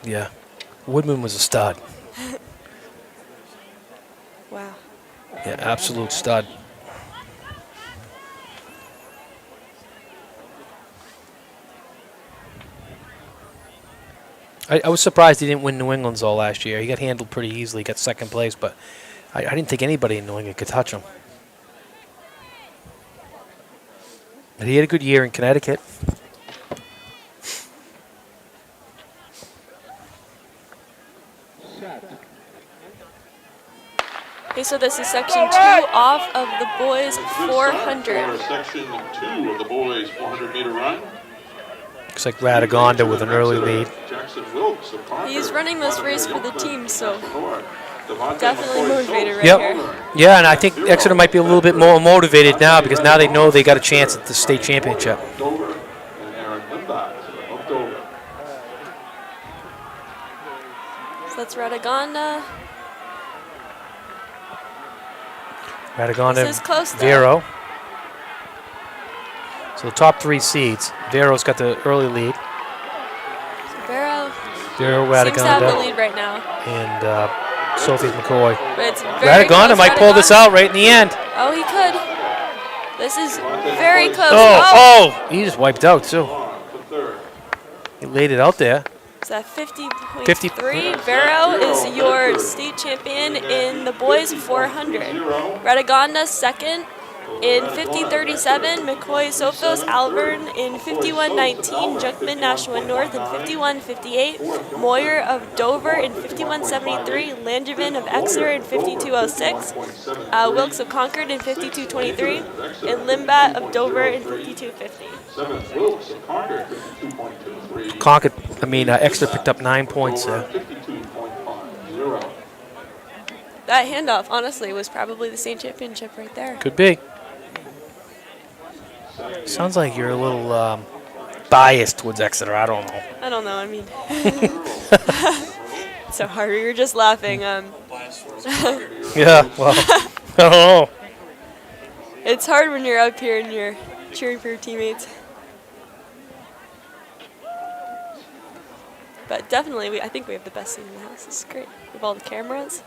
Yeah. Woodman was a stud. Wow. Yeah, absolute stud. I was surprised he didn't win New England's all last year. He got handled pretty easily, got second place, but I didn't think anybody in New England could touch him. But he had a good year in Connecticut. Okay, so this is section 2 off of the boys 400. Section 2 of the boys 400-meter run. Looks like Radagonda with an early lead. Jackson Wilkes of Concord. He's running this race for the team, so definitely motivated right Yep. here. Yeah, and I think Exeter might be a little bit more motivated now because now they know they got a chance at the state championship. Dover and Aaron Limbach of Dover. So that's Radagonda. Radagonda, This is close, though. Vero. So the top 3 seeds. Vero's got the early lead. Vero Vero, seems to have the Radagonda, lead right now. and Sophie McCoy. But it's very Radagonda close. might pull this out right in the end. Oh, he could. This is very close. Oh, he just wiped out too. He laid it out there. Is that 50.3? Vero is your state champion in the boys 400. Radagonda second in 50.37. McCoy Sophos Alvern in 51.19. Junkman Nashua North in 51.58. Moyer of Dover in 51.73. Langevin of Exeter in 52.06. Wilkes of Concord in 52.23. And Limbat of Dover in 52.50. Wilkes of Concord 52.23. Concord, Exeter picked up 9 points there. 52.50. That handoff, honestly, was probably the state championship right there. Could be. Sounds like you're a little biased towards Exeter. I don't know. I don't know. I mean, so hard. We were just laughing. Yeah, well, I don't know. It's hard when you're up here and you're cheering for your teammates. But definitely, I think we have the best seat in the house. This is great. We have all the cameras.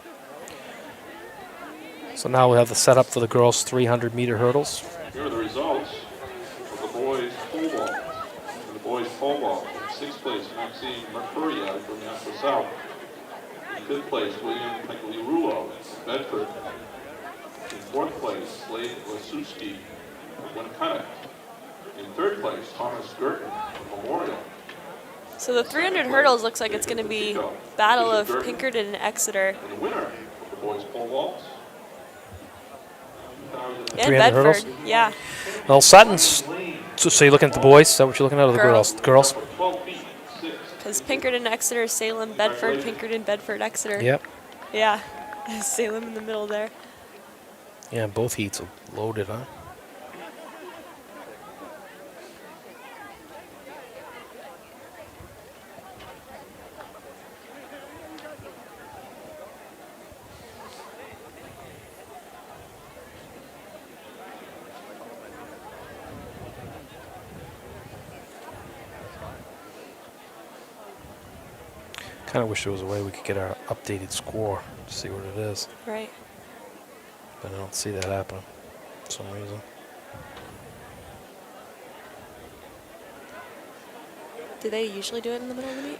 So now we have the setup for the girls' 300-meter hurdles. Here are the results of the boys' pole vault. In the boys' pole vault, in 6th place, Maxime Mercuria from Nashua South. In 5th place, William Pegliarulo from Bedford. In 4th place, Slade Lasuski from Winnipeg. In 3rd place, Thomas Gerton from Memorial. So the 300 hurdles looks like it's going to be battle of Pinkerton and Exeter. And the winner of the boys' pole vaults. And 300 Bedford, hurdles? yeah. Well, Sutton's. So you're looking at the boys? Is that what you're looking at, or the girls? The girls? Because Pinkerton, Exeter, Salem, Bedford, Pinkerton, Bedford, Exeter. Yep. Yeah. Salem in the middle there. Yeah, both heats are loaded, huh? Kind of wish there was a way we could get our updated score to see what it is, Right. but I don't see that happening for some reason. Do they usually do it in the middle of the meet?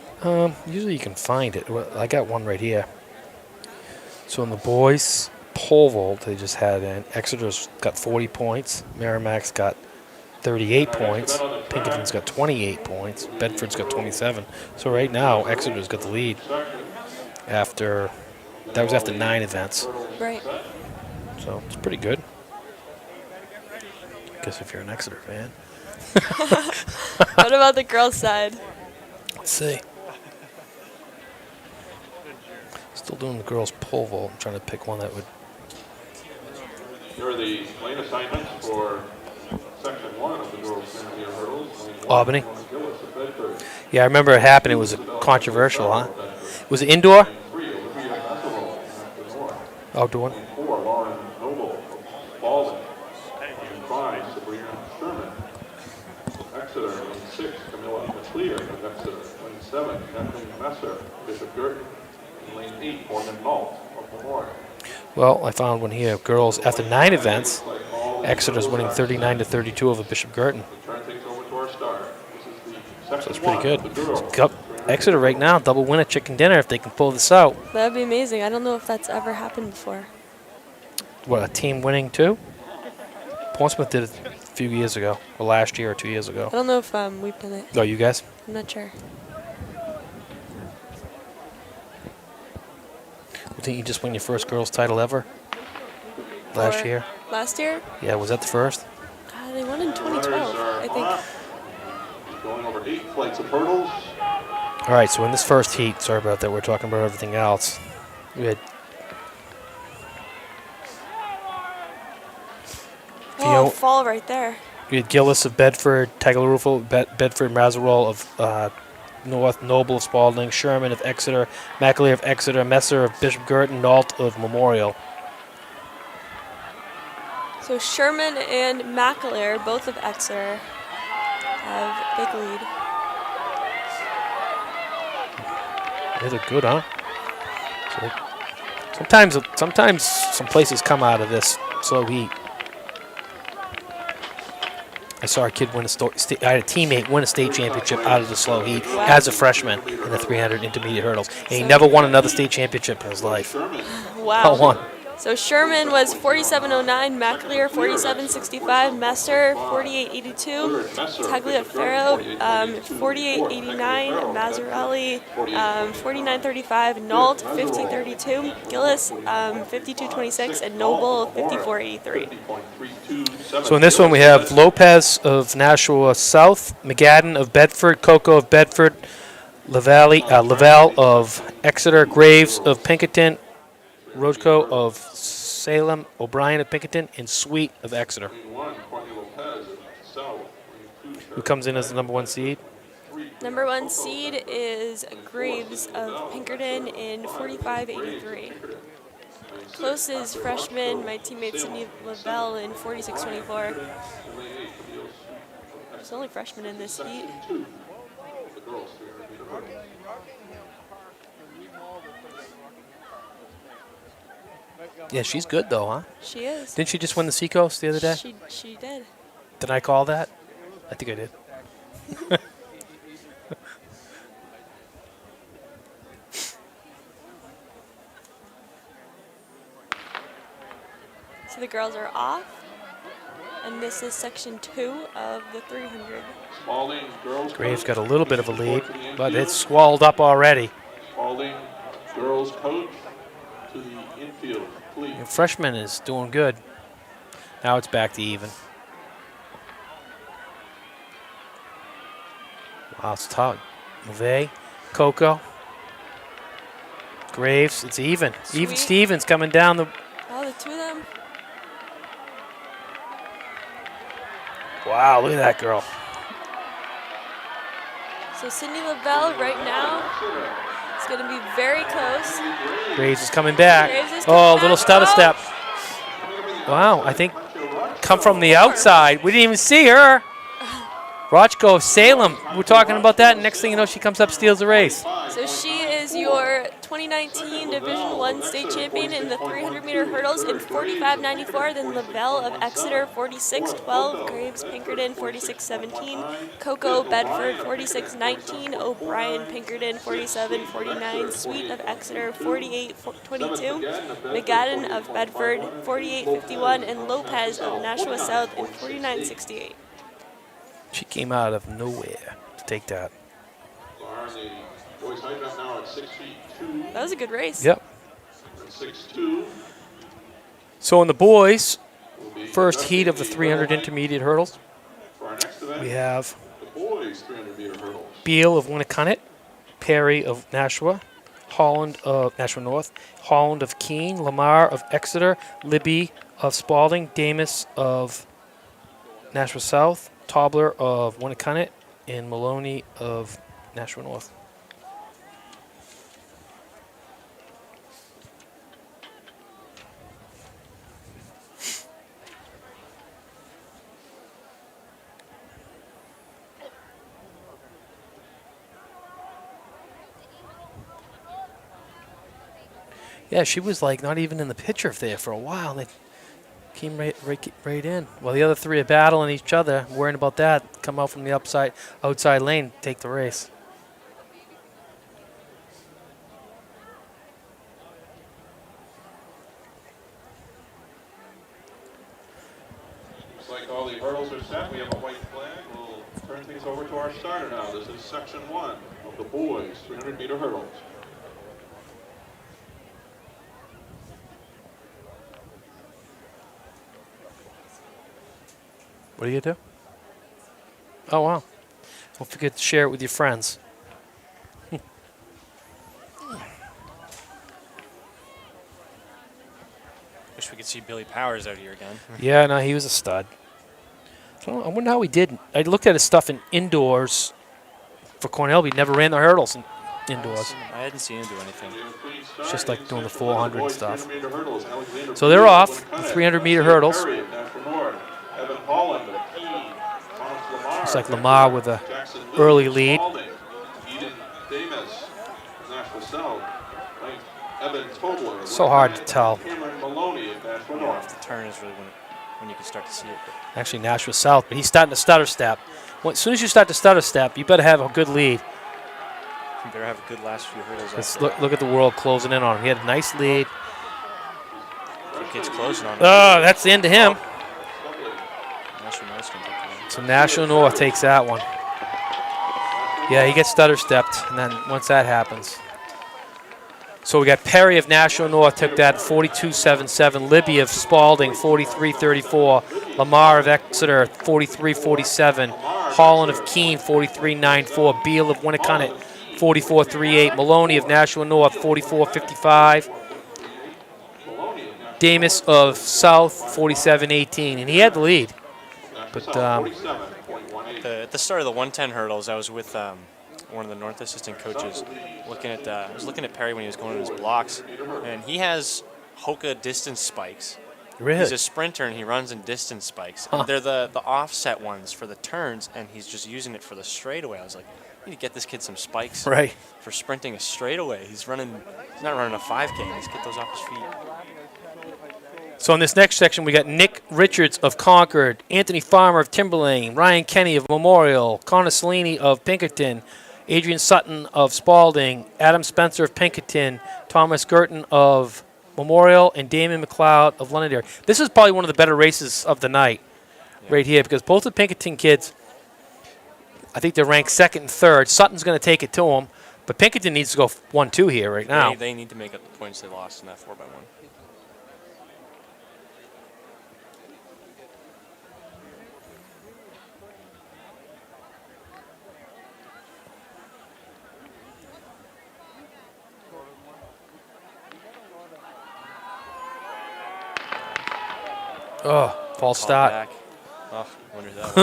Usually you can find it. Well, I got one right here. So in the boys pole vault, they just had in Exeter's got 40 points. Merrimack's got 38 points. Pinkerton's got 28 points. Bedford's got 27. So right now, Exeter's got the lead. That was after 9 events. Right. So it's pretty good. I guess if you're an Exeter fan. What about the girls' side? Let's see. Still doing the girls' pole vault. I'm trying to pick one that would. Here are the lane assignments for section 1 of the girls' 10-meter hurdles. Albany. Yeah, I remember it happened. It was controversial, huh? Was it indoor? Outdoor. 4, Lauren Noble of Baldwin. And 5, Sabrina Sherman. Exeter. Lane 6, Camilla McLear of Exeter. Lane 7, Kathleen Messer, Bishop Girton. And lane 8, Morgan Nault of Memorial. Well, I found one here. Girls, after 9 events, Exeter's winning 39-32 over Bishop Girton. Turn things over to our star. This is the So section it's pretty 1 good. of the girls. Exeter right now, double winner chicken dinner if they can pull this out. That'd be amazing. I don't know if that's ever happened before. What, a team winning too? Portsmouth did it a few years ago, or last year or 2 years ago. I don't know if we've done it. Oh, you guys? I'm not sure. Didn't you just win your first girls' title ever? Last Or- year? Last year? Yeah, was that the first? They won in 2012, I think. Going over 8 flights of hurdles. All right, so in this first heat, sorry about that, we're talking about everything else. We had Oh, fall right there. Gillis of Bedford, Tagliarufo, Bedford, Mazarol of North, Noble of Spalding, Sherman of Exeter, McAleer of Exeter, Messer of Bishop Girton, Nault of Memorial. So Sherman and McAleer, both of Exeter, have big lead. They look good, huh? So sometimes some places come out of this slow heat. I saw a kid win I had a teammate win a state championship out of the slow heat as a freshman in the 300 intermediate hurdles. And he never won another state championship in his life. Wow. Not one. So Sherman was 47.09, McAleer 47.65, Messer 48.82, Tagliaferro 48.89, Mazzarelli 49.35, Nault 50.32, Gillis 52.26, and Noble 54.83. So in this one we have Lopez of Nashua South, McGadden of Bedford, Coco of Bedford, Lavelle of Exeter, Graves of Pinkerton, Rojko of Salem, O'Brien of Pinkerton, and Sweet of Exeter. Who comes in as the #1 seed? Number 1 seed is Graves of Pinkerton in 45.83. Close is freshman, my teammate Sydney Lavelle in 46.24. There's only freshmen in this heat. Yeah, she's good though, huh? She is. Didn't she just win the Seacoast the other day? She did. Did I call that? I think I did. So the girls are off, and this is section 2 of the 300. Spalding girls. Graves got a little bit of a lead, but it's swallowed up already. Spalding girls coach to the infield. Please. Your freshman is doing good. Now it's back to even. Wow, it's tough. Move, Coco, Graves, it's even. Sweet. Even Stevens coming down the. Oh, the two of them. Wow, look at that girl. So Sydney Lavelle right now is going to be very close. Graves is coming back. Graves is coming Oh, back. little stutter Oh. step. Wow, I think come from the outside. We didn't even see her. Rochko of Salem. We're talking about that, and next thing you know, she comes up, steals the race. So she is is your 2019 Division I state champion in the 300-meter hurdles in 45.94. Then Lavelle of Exeter 46.12, Graves Pinkerton 46.17, Coco Bedford 46.19, O'Brien Pinkerton 47.49, Sweet of Exeter 48.22, McGadden of Bedford 48.51, and Lopez of Nashua South in 49.68. She came out of nowhere to take that. That was a good race. Yep. So in the boys, first heat of the 300 intermediate hurdles, we have Beal of Winnicott, Perry of Nashua, Holland of Nashua North, Holland of Keene, Lamar of Exeter, Libby of Spalding, Damus of Nashua South, Tobler of Winnicott, and Maloney of Nashua North. Yeah, she was like not even in the picture there for a while. They came right in. Well, the other three are battling each other, worrying about that. Come out from the outside lane, take the race. Looks like all the hurdles are set. We have a white flag. We'll turn things over to our starter now. This is section 1 of the boys 300-meter hurdles. What do you do? Oh, wow. Don't forget to share it with your friends. Wish we could see Billy Powers out here again. Yeah, no, he was a stud. So I wonder how he did. I looked at his stuff in indoors for Cornell, but he never ran the hurdles indoors. I hadn't seen him do anything. It's just like doing the 400 stuff. So they're off, the 300-meter hurdles. Looks like Lamar with an early lead. So hard to tell. The turn is really when you can start to see it. Actually, Nashua South, but he's starting to stutter step. Well, as soon as you start to stutter step, you better have a good lead. You better have a good last few hurdles. Look at the world closing in on him. He had a nice lead. The kid's closing on him. Oh, that's the end of him. Nashua North can take that. So Nashua North takes that one. Yeah, he gets stutter stepped, and then once that happens. So we got Perry of Nashua North took that 42.77. Libby of Spalding 43.34. Lamar of Exeter 43.47. Holland of Keene 43.94. Beal of Winnicott 44.38. Maloney of Nashua North 44.55. Damus of South 47.18, and he had the lead. But at the start of the 110 hurdles, I was with one of the North assistant coaches I was looking at Perry when he was going in his blocks, and he has Hoka distance spikes. Really? He's a sprinter and he runs in distance spikes. Huh. And they're the offset ones for the turns, and he's just using it for the straightaway. I was like, I need to get this kid some spikes for sprinting a straightaway. He's not running a 5K. Let's get those off his feet. So in this next section, we got Nick Richards of Concord, Anthony Farmer of Timberlane, Ryan Kenny of Memorial, Connor Cellini of Pinkerton, Adrian Sutton of Spalding, Adam Spencer of Pinkerton, Thomas Girton of Memorial, and Damon McLeod of Londonderry. This is probably one of the better races of the night right here, because both the Pinkerton kids, I think they're ranked second and third. Sutton's going to take it to them, but Pinkerton needs to go 1-2 here right now. They need to make up the points they lost in that 4x1. Oh, false start. Back. Oh, wonder who that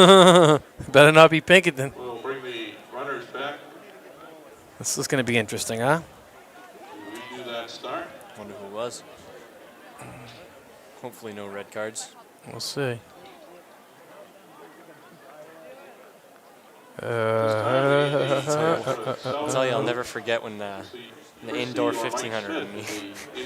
was. Better not be Pinkerton. We'll bring the runners back. This is going to be interesting, huh? Redo that start. Wonder who it was. Hopefully no red cards. We'll see. I'll tell you, I'll never forget when the indoor 1500 and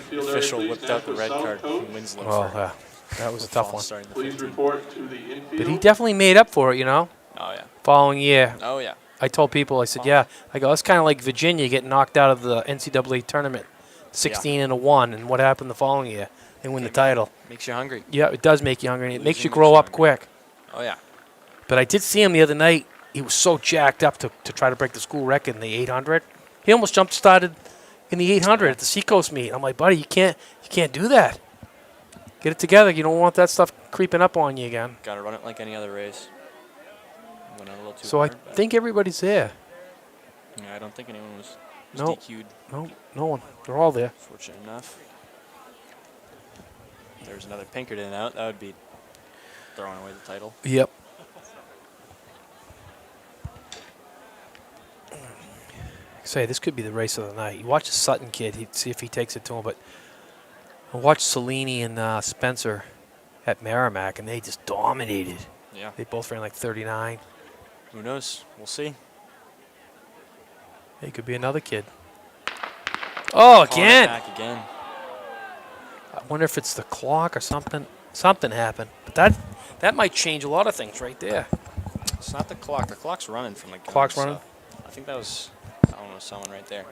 the official whipped out the red card from Winslow. Oh, that was a tough one. Please report to the infield. But he definitely made up for it, you know. Oh, yeah. Following year. Oh, yeah. I told people, I said, yeah. I go, it's kind of like Virginia getting knocked out of the NCAA tournament, 16-1, and what happened the following year? They win the title. Makes you hungry. Yeah, it does make you hungry, and it makes you grow up quick. Oh, yeah. But I did see him the other night. He was so jacked up to try to break the school record in the 800. He almost jump-started in the 800 at the Seacoast meet. I'm like, buddy, you can't do that. Get it together. You don't want that stuff creeping up on you again. Got to run it like any other race. Went out a little too So hard, I think everybody's there. Yeah, I don't think anyone was No. DQ'd. No one. They're all there. Fortunate enough. There's another Pinkerton out. That would be throwing away the title. Yep. Say, this could be the race of the night. You watch the Sutton kid, he'd see if he takes it to him, but I watched Cellini and Spencer at Merrimack, and they just dominated. Yeah. They both ran like 39. Who knows? We'll see. Hey, could be another kid. Oh, again! Back again. I wonder if it's the clock or something. Something happened. But that might change a lot of things right there. It's not the clock. The clock's running from the gun. Clock's running? I think that was, I don't know, someone right there.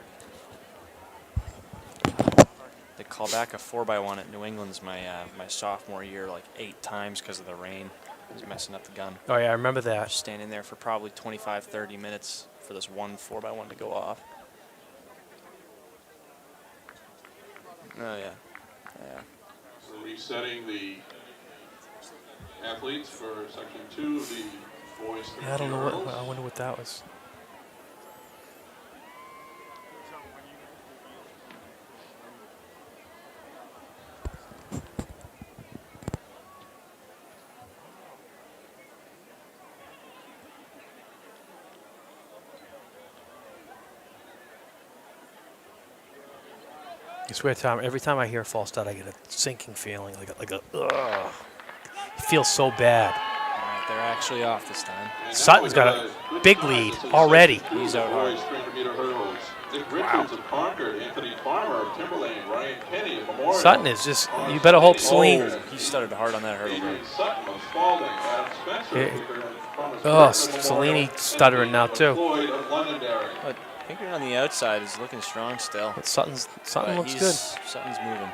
They call back a 4x1 at New England's my sophomore year like 8 times because of the rain. It was messing up the gun. Oh, yeah, I remember that. Standing there for probably 25, 30 minutes for this one 4x1 to go off. Oh, yeah. Yeah. We're resetting the athletes for section 2 of the boys. Yeah, I don't know what. I wonder what that was. I swear, Tom, every time I hear a false start, I get a sinking feeling, like a ugh. It feels so bad. All right, they're actually off this time. Sutton's got a big lead already. He's out hard. Wow. Sutton is just, you better hope Celine. Oh, he started hard on that hurdle. Cellini stuttering now, too. But Pinkerton on the outside is looking strong still. But Sutton But looks good. Sutton's moving.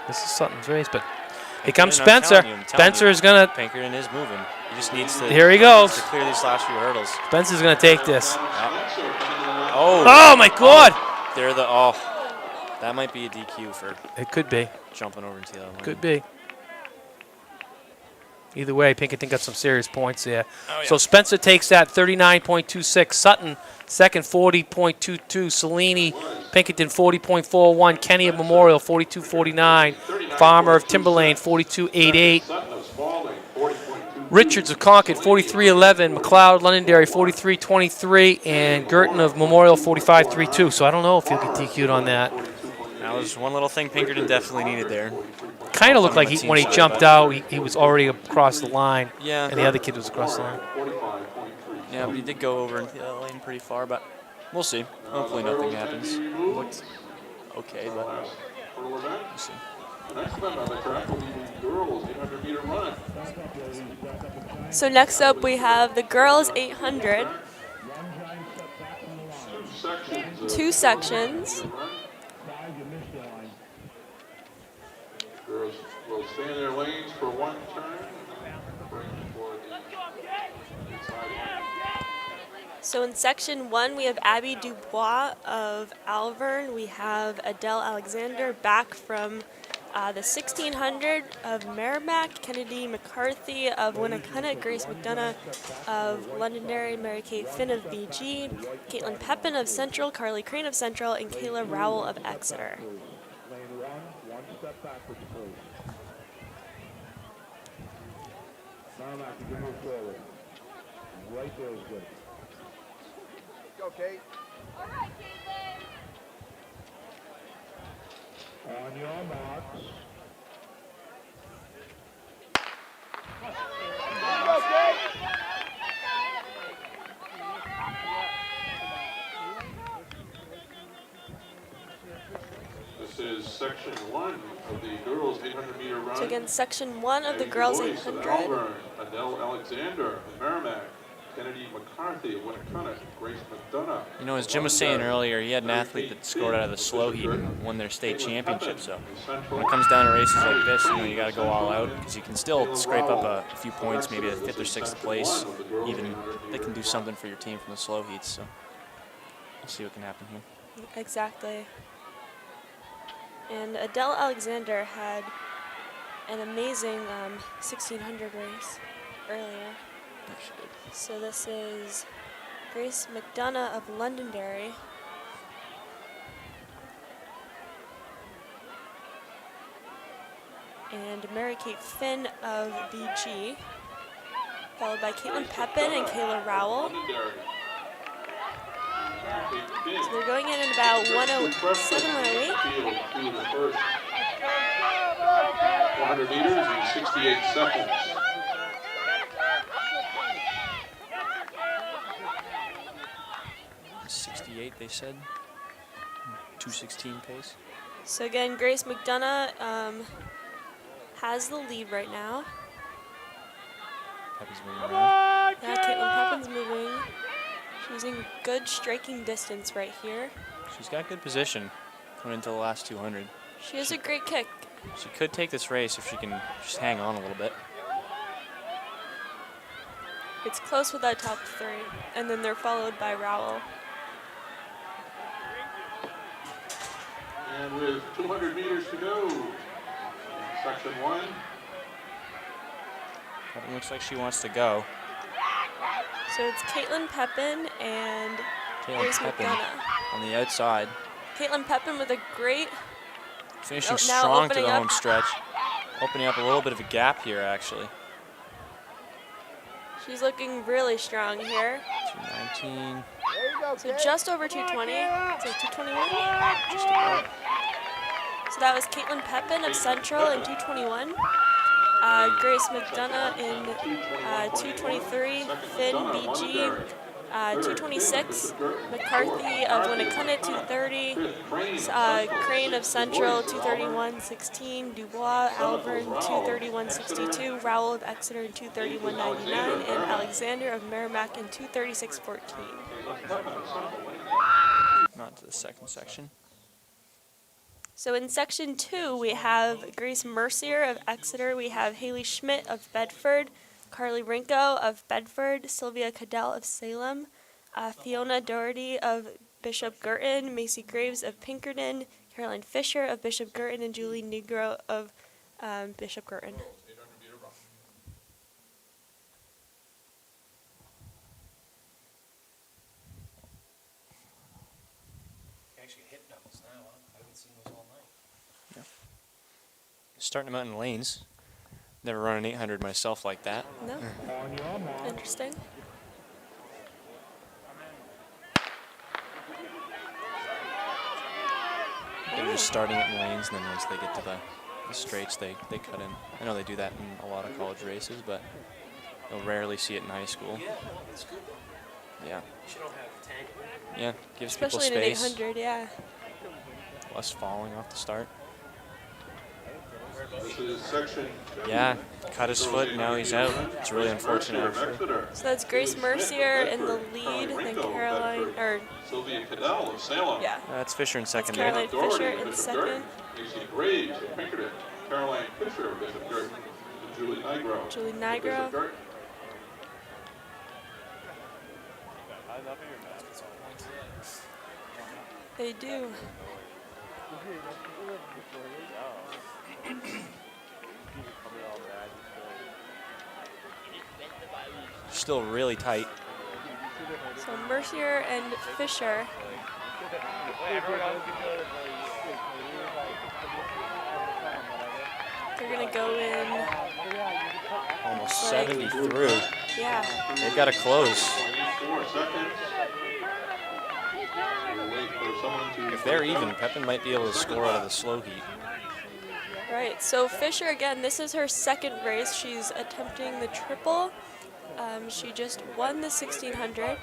This is Sutton's race, but here Pinkerton, comes I'm telling Spencer. you, I'm telling Spencer you, is going to, Pinkerton is moving. He just needs to, here he goes. to clear these last few hurdles. Spencer's going to take this. Oh. Oh, my God. They're that might be a DQ for It could be. jumping over into the other one. Could be. Either way, Pinkerton got some serious points there. Oh, yeah. So Spencer takes that 39.26. Sutton, second, 40.22. Cellini, Pinkerton, 40.41. Kenny of Memorial, 42.49. Farmer of Timberlane, 42.88. Richards of Concord, 43.11. McLeod, Londonderry, 43.23. And Girton of Memorial, 45.32. So I don't know if he'll get DQ'd on that. That was one little thing Pinkerton definitely needed there. Kind of looked like when he jumped out, he was already across the line. Yeah. And the other kid was across the line. Yeah, but he did go over into the other lane pretty far, but we'll see. Hopefully nothing happens. It looked okay, but we'll see. Next event on the track will be the girls 800-meter run. So next up we have the girls 800. Two sections. Girls will stay in their lanes for one turn. So in section 1 we have Abby Dubois of Alvern. We have Adele Alexander back from the 1600 of Merrimack, Kennedy McCarthy of Winnacunnet, Grace McDonough of Londonderry, Mary Kate Finn of BG, Caitlin Pepin of Central, Carly Crane of Central, and Kayla Rowell of Exeter. One step backwards, please. Now, you can move forward. Right there is good. Go, Kate. All right, Caitlin. On your marks. Go, Kate. of the girls 800-meter run. So again, section 1 of the girls Boys of 800. Alvern, Adele Alexander of Merrimack, Kennedy McCarthy of Winnicott, Grace McDonough. You know, as Jim was saying earlier, he had an athlete that scored out of the slow heat and won their state championship. So when it comes down to races like this, you know, you got to go all out because you can still scrape up a few points, maybe a 5th or 6th place. Even they can do something for your team from the slow heats. So we'll see what can happen here. Exactly. And Adele Alexander had an amazing 1600 race earlier. So this is Grace McDonough of Londonderry. And Mary-Kate Finn of BG, followed by Caitlin Pepin and Kayla Rowell. So they're going in about 107, 108. 400 meters in 68 seconds. 68, they said. 2:16 pace. So again, Grace McDonough has the lead right now. Peppy's moving around. Yeah, Caitlin Pepin's moving. She's in good striking distance right here. She's got good position coming into the last 200. She has a great kick. She could take this race if she can just hang on a little bit. It's close with that top 3, and then they're followed by Rowell. And with 200 meters to go, section 1. It looks like she wants to go. So it's Caitlin Pepin and Grace Pepin McDonough. on the outside. Caitlin Pepin with a great Finishing now strong to the opening up. home stretch. Opening up a little bit of a gap here, actually. She's looking really strong here. 219. So just over 220. So 221. Just about. So that was Caitlin Pepin of Central in 221. Grace McDonough in 223. Finn BG 226. McCarthy of Winnicott 230. Crane of Central 231.16. Dubois Alvern 231.62. Rowell of Exeter 231.99. And Alexander of Merrimack in 236.14. Not to the second section. So in section 2, we have Grace Mercier of Exeter. We have Haley Schmidt of Bedford, Carly Rinko of Bedford, Sylvia Cadell of Salem, Fiona Doherty of Bishop Girton, Macy Graves of Pinkerton, Caroline Fisher of Bishop Girton, and Julie Negro of Bishop Girton. Starting them out in lanes. Never run an 800 myself like that. No? Interesting. They're just starting it in lanes, and then once they get to the straights, they cut in. I know they do that in a lot of college races, but you'll rarely see it in high school. Yeah. Yeah, gives Especially people space. Especially in an 800, yeah. Less falling off the start. This is section 2. Yeah, cut his foot, and now he's out. It's really unfortunate, actually. So that's Grace Mercier in the lead, then Caroline, or Sylvia Cadell of Salem. yeah. That's Fisher in second That's there. Caroline Fisher in second. Macy Graves of Pinkerton, Caroline Fisher of Bishop Girton, and Julie Nigro. Julie of Nigro. Bishop Girton. They do. Still really tight. So Mercier and Fisher. They're gonna go in. Almost like, 70 through. Yeah. They've got to close. 4 seconds. We'll wait for someone to If they're even, Pepin might be able to score out of the slow heat. Right. So Fisher again. This is her second race. She's attempting the triple. She just won the 1600.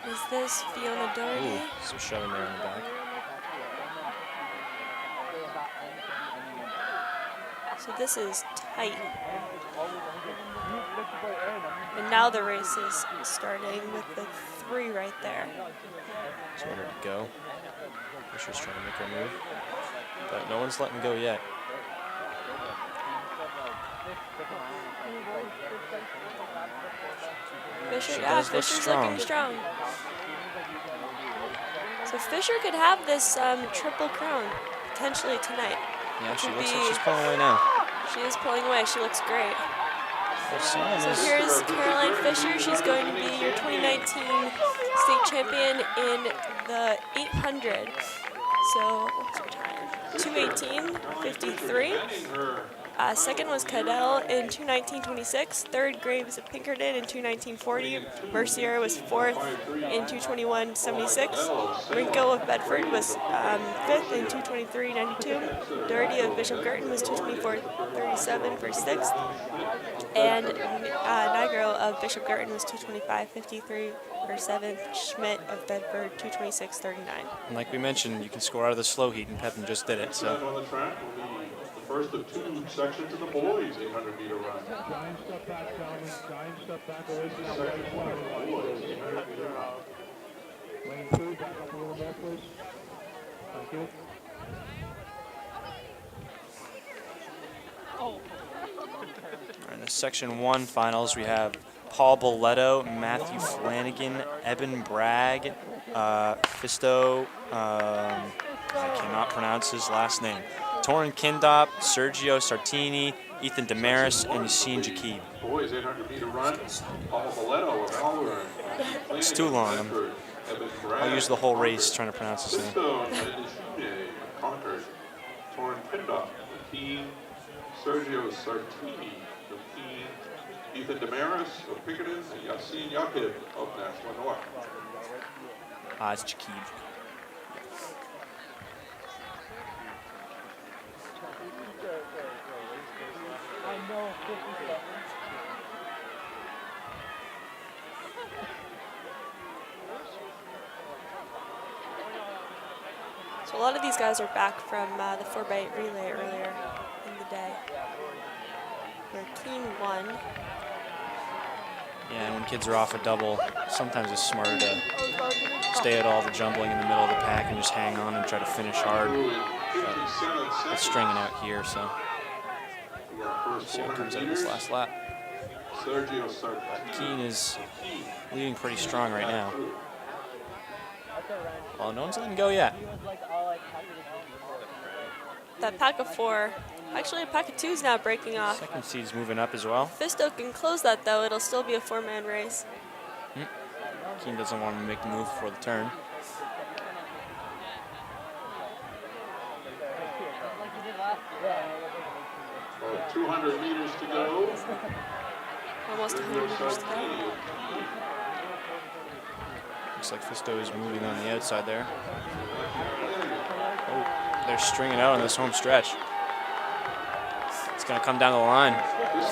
Is this Fiona Doherty? Ooh, some shoving there in the back. So this is tight. And now the race is starting with the 3 right there. Just wanted to go. Fisher's trying to make her move, but no one's letting go yet. Fisher, yeah, Fisher's looking strong. So Fisher could have this triple crown potentially tonight. Yeah, she looks like she's pulling away now. She is pulling away. She looks great. So here's Caroline Fisher. She's going to be your 2019 state champion in the 800. So what's her time? 2:18.53. Second was Cadell in 2:19.26. Third, Graves of Pinkerton in 2:19.40. Mercier was fourth in 2:21.76. Rinko of Bedford was fifth in 2:23.92. Doherty of Bishop Girton was 2:24.37 for sixth. And Nigro of Bishop Girton was 2:25.53 for seventh. Schmidt of Bedford 2:26.39. And like we mentioned, you can score out of the slow heat, and Pepin just did it. So. On the track will be the first of 2 sections of the boys' 800-meter run. Giant step back, gentlemen. Giant step back away from the Section 1 of the boys' 800-meter run. Lane 2, back up a little more, please. Thank you. All right, in the Section 1 finals, we have Paul Boletto, Matthew Flanagan, Eben Bragg, Fisto, I cannot pronounce his last name, Torin Kindop, Sergio Sartini, Ethan Damaris, and Yassine Jakib. Boys 800-meter run. Paul Boletto of Alvern. It's too long. I'll use the whole race trying to pronounce his name. Concord. Torin Kindop, McKean. Sergio Sartini of Keene. Ethan Damaris of Pinkerton, and Yassine Jakib of Nashua North. It's Jakib. So a lot of these guys are back from the 4x8 relay earlier in the day, where Keene won. Yeah, and when kids are off a double, sometimes it's smarter to stay at all the jumbling in the middle of the pack and just hang on and try to finish hard. But it's stringing out here, so we'll see what comes out of this last lap. Keene is leading pretty strong right now. Well, no one's letting go yet. That pack of 4, actually a pack of 2 is now breaking off. Second seed's moving up as well. Fisto can close that though, it'll still be a 4-man race. Keene doesn't want to make the move before the turn. Well, 200 meters to go. Almost 100 meters to go. Looks like Fisto is moving on the outside there. Oh, they're stringing out on this home stretch. It's going to come down the line.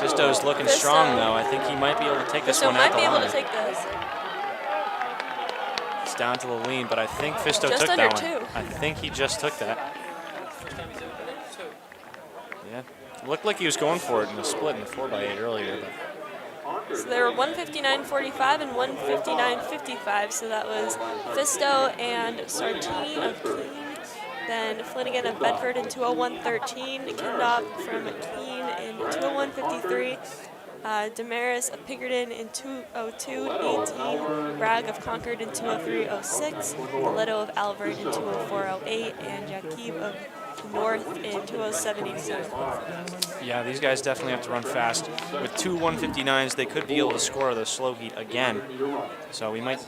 Fisto is looking strong, though. I think he might be able to take this one out the line. Fisto might be able to take this. It's down to the lean, but I think Fisto Just took under that 2. one. I think he just took that. Yeah, it looked like he was going for it in the split in the 4x8 earlier. But. So they were 159.45 and 159.55. So that was Fisto and Sartini of Keene. Then Flanagan of Bedford in 2:01.13. Kindop from Keene in 2:01.53. Damaris of Pinkerton in 2:02.18. Bragg of Concord in 2:03.06. Boletto of Alvern in 2:04.08. And Jakib of North in 2:07.87. Yeah, these guys definitely have to run fast. With 2 159s, they could be able to score the slow heat again. So we might.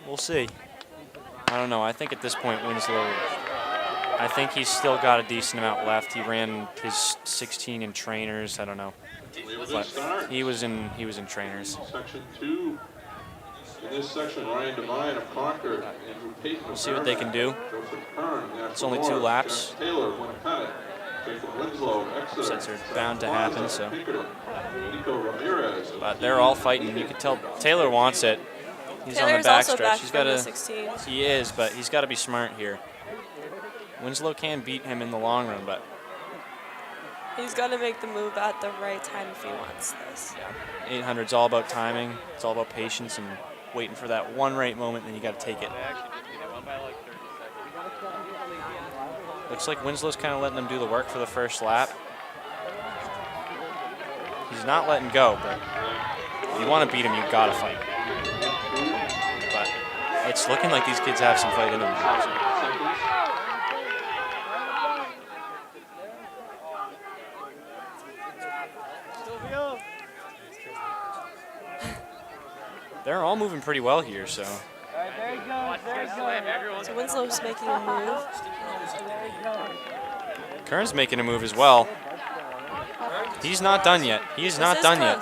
We'll see. I don't know. I think at this point, Winslow, I think he's still got a decent amount left. He ran his 16 in trainers. I don't know. But he was in trainers. Section 2. In this section, Ryan Devine of Concord, Andrew Payton. We'll see what they can do. Joseph Kern, It's only 2 laps. Taylor, Winnipeg. Jacob Winslow, Exeter. Sets are bound to happen, so. Nico Ramirez. But they're all fighting. You can tell Taylor wants it. He's Taylor's on the also backstretch. back He's from got the to. 16. He is, but he's got to be smart here. Winslow can beat him in the long run, but He's got to make the move at the right time if he wants this. 800's all about timing. It's all about patience and waiting for that one right moment, then you got to take it. Looks like Winslow's kind of letting them do the work for the first lap. He's not letting go, but if you want to beat him, you've got to fight. But it's looking like these kids have some fight in them. They're all moving pretty well here, so. So Winslow's making a move. Kern's making a move as well. He's not done yet. He's not done yet.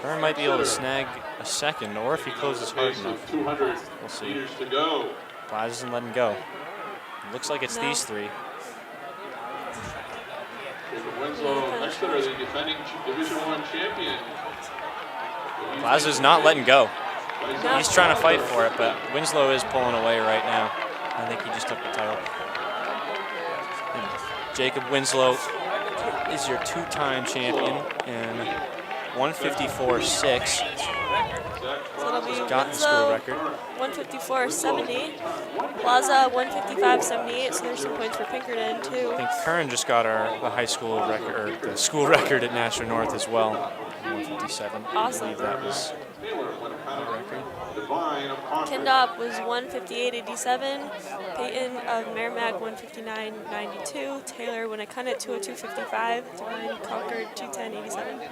Kern might be able to snag a second, or if he closes hard enough. We'll see. Plaza isn't letting go. It looks like it's these three. Winslow, Exeter, the defending Division I champion. Plaza's not letting go. He's trying to fight for it, but Winslow is pulling away right now. I think he just took the title. And Jacob Winslow is your two-time champion in 154.6. So it'll be He's got the school Winslow record. 154.70. Plaza 155.78. So there's some points for Pinkerton too. I think Kern just got the high school record, or the school record at Nashua North as well. 157. Awesome. I believe that was the record. Kindop was 158.87. Peyton of Merrimack 159.92. Taylor when I cut it to a 255. Divine Concord 210.87.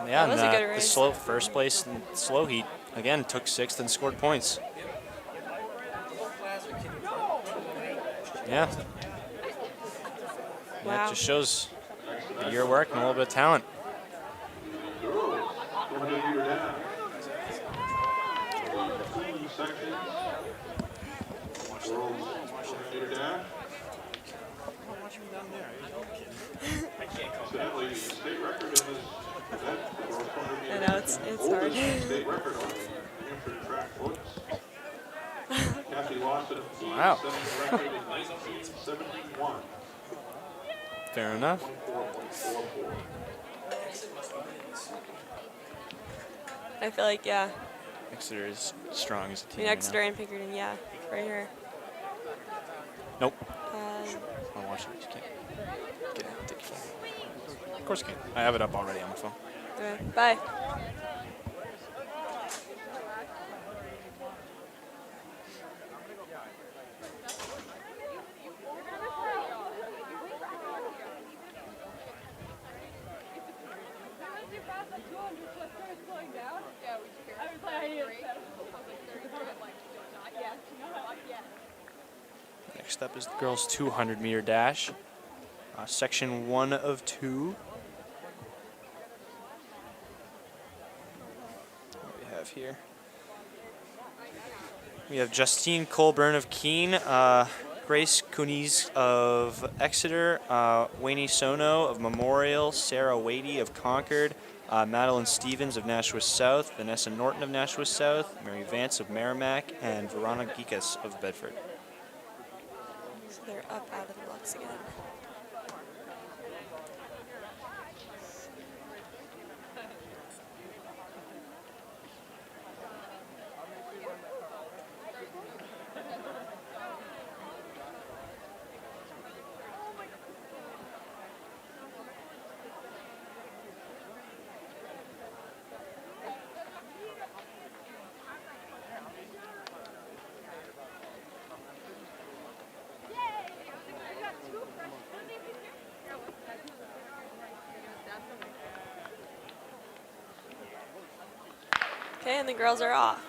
Yeah, That was a good the race. slow first place in slow heat again took 6th and scored points. Yeah. Yeah, it just shows a year of work and a little bit of talent. I know it's hard. Wow. Fair enough. I feel like, yeah. Exeter is strong as a I team. mean, right Exeter and Pinkerton, yeah, right here. Nope. I'll watch it. You can't. Get it. Take your phone. Of course you can. I have it up already on my phone. Okay, bye. Next up is the girls' 200-meter dash, section 1 of 2. What do we have here? We have Justine Colburn of Keene, Grace Kuniz of Exeter, Wayne Sono of Memorial, Sarah Wadey of Concord, Madeline Stevens of Nashua South, Vanessa Norton of Nashua South, Mary Vance of Merrimack, and Veronica Gikas of Bedford. So they're up out of the blocks again. Okay, and the girls are off.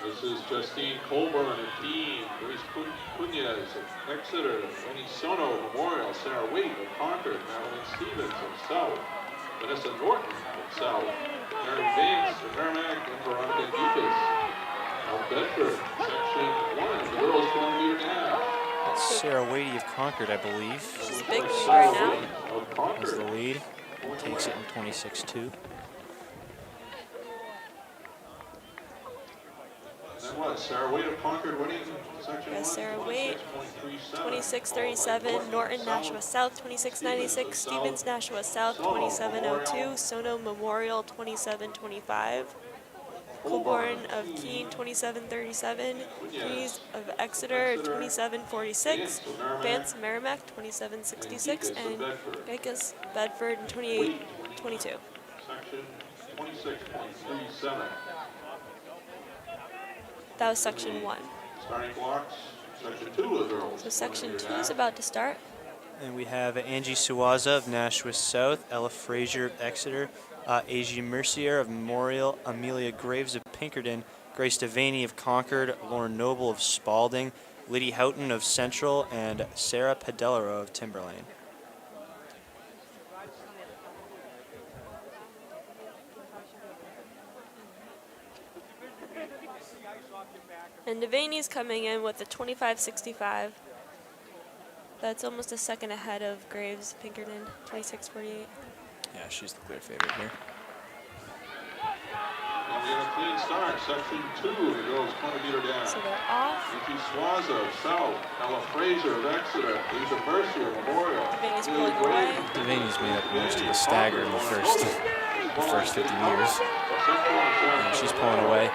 This is Justine Colburn of Keene, Grace Cunez of Exeter, Winnie Sono of Memorial, Sarah Waite of Concord, Madeline Stevens of South, Vanessa Norton of South, Mary Vance of Merrimack, and Veronica Gikas of Bedford. Section 1, the girls' 200-meter dash. That's Sarah Wadey of Concord, I believe. She's big lead right now. Of Concord. Is the lead. Takes it in 26-2. Sarah Wade of Concord winning section 1. Sarah Wade, 26:37. 26:37. Norton, Nashua South, 26:96. Stevens, Nashua South, 27:02. Sono Memorial, 27:25. Colborne of Keene, 27:37. Keys of Exeter, 27:46. Vance Merrimack, 27:66. And Gekas Bedford, 28:22. Section 26.37. That was section 1. Starting blocks, section 2 of girls. So section 2 is about to start. And we have Angie Suaza of Nashua South, Ella Frazier of Exeter, Asia Mercier of Memorial, Amelia Graves of Pinkerton, Grace Devaney of Concord, Lauren Noble of Spalding, Liddy Houghton of Central, and Sarah Pedellero of Timberlane. And Devaney's coming in with a 25:65. That's almost a second ahead of Graves Pinkerton, 26:48. Yeah, she's the clear favorite here. And we have a clean start, section 2 of the girls 20-meter dash. So they're off. Nikki Swaza of South, Ella Frazier of Exeter, Lisa Mercier of Memorial. Devaney's pulling away. Devaney's made up most of the stagger in the first 50 meters. And she's pulling away.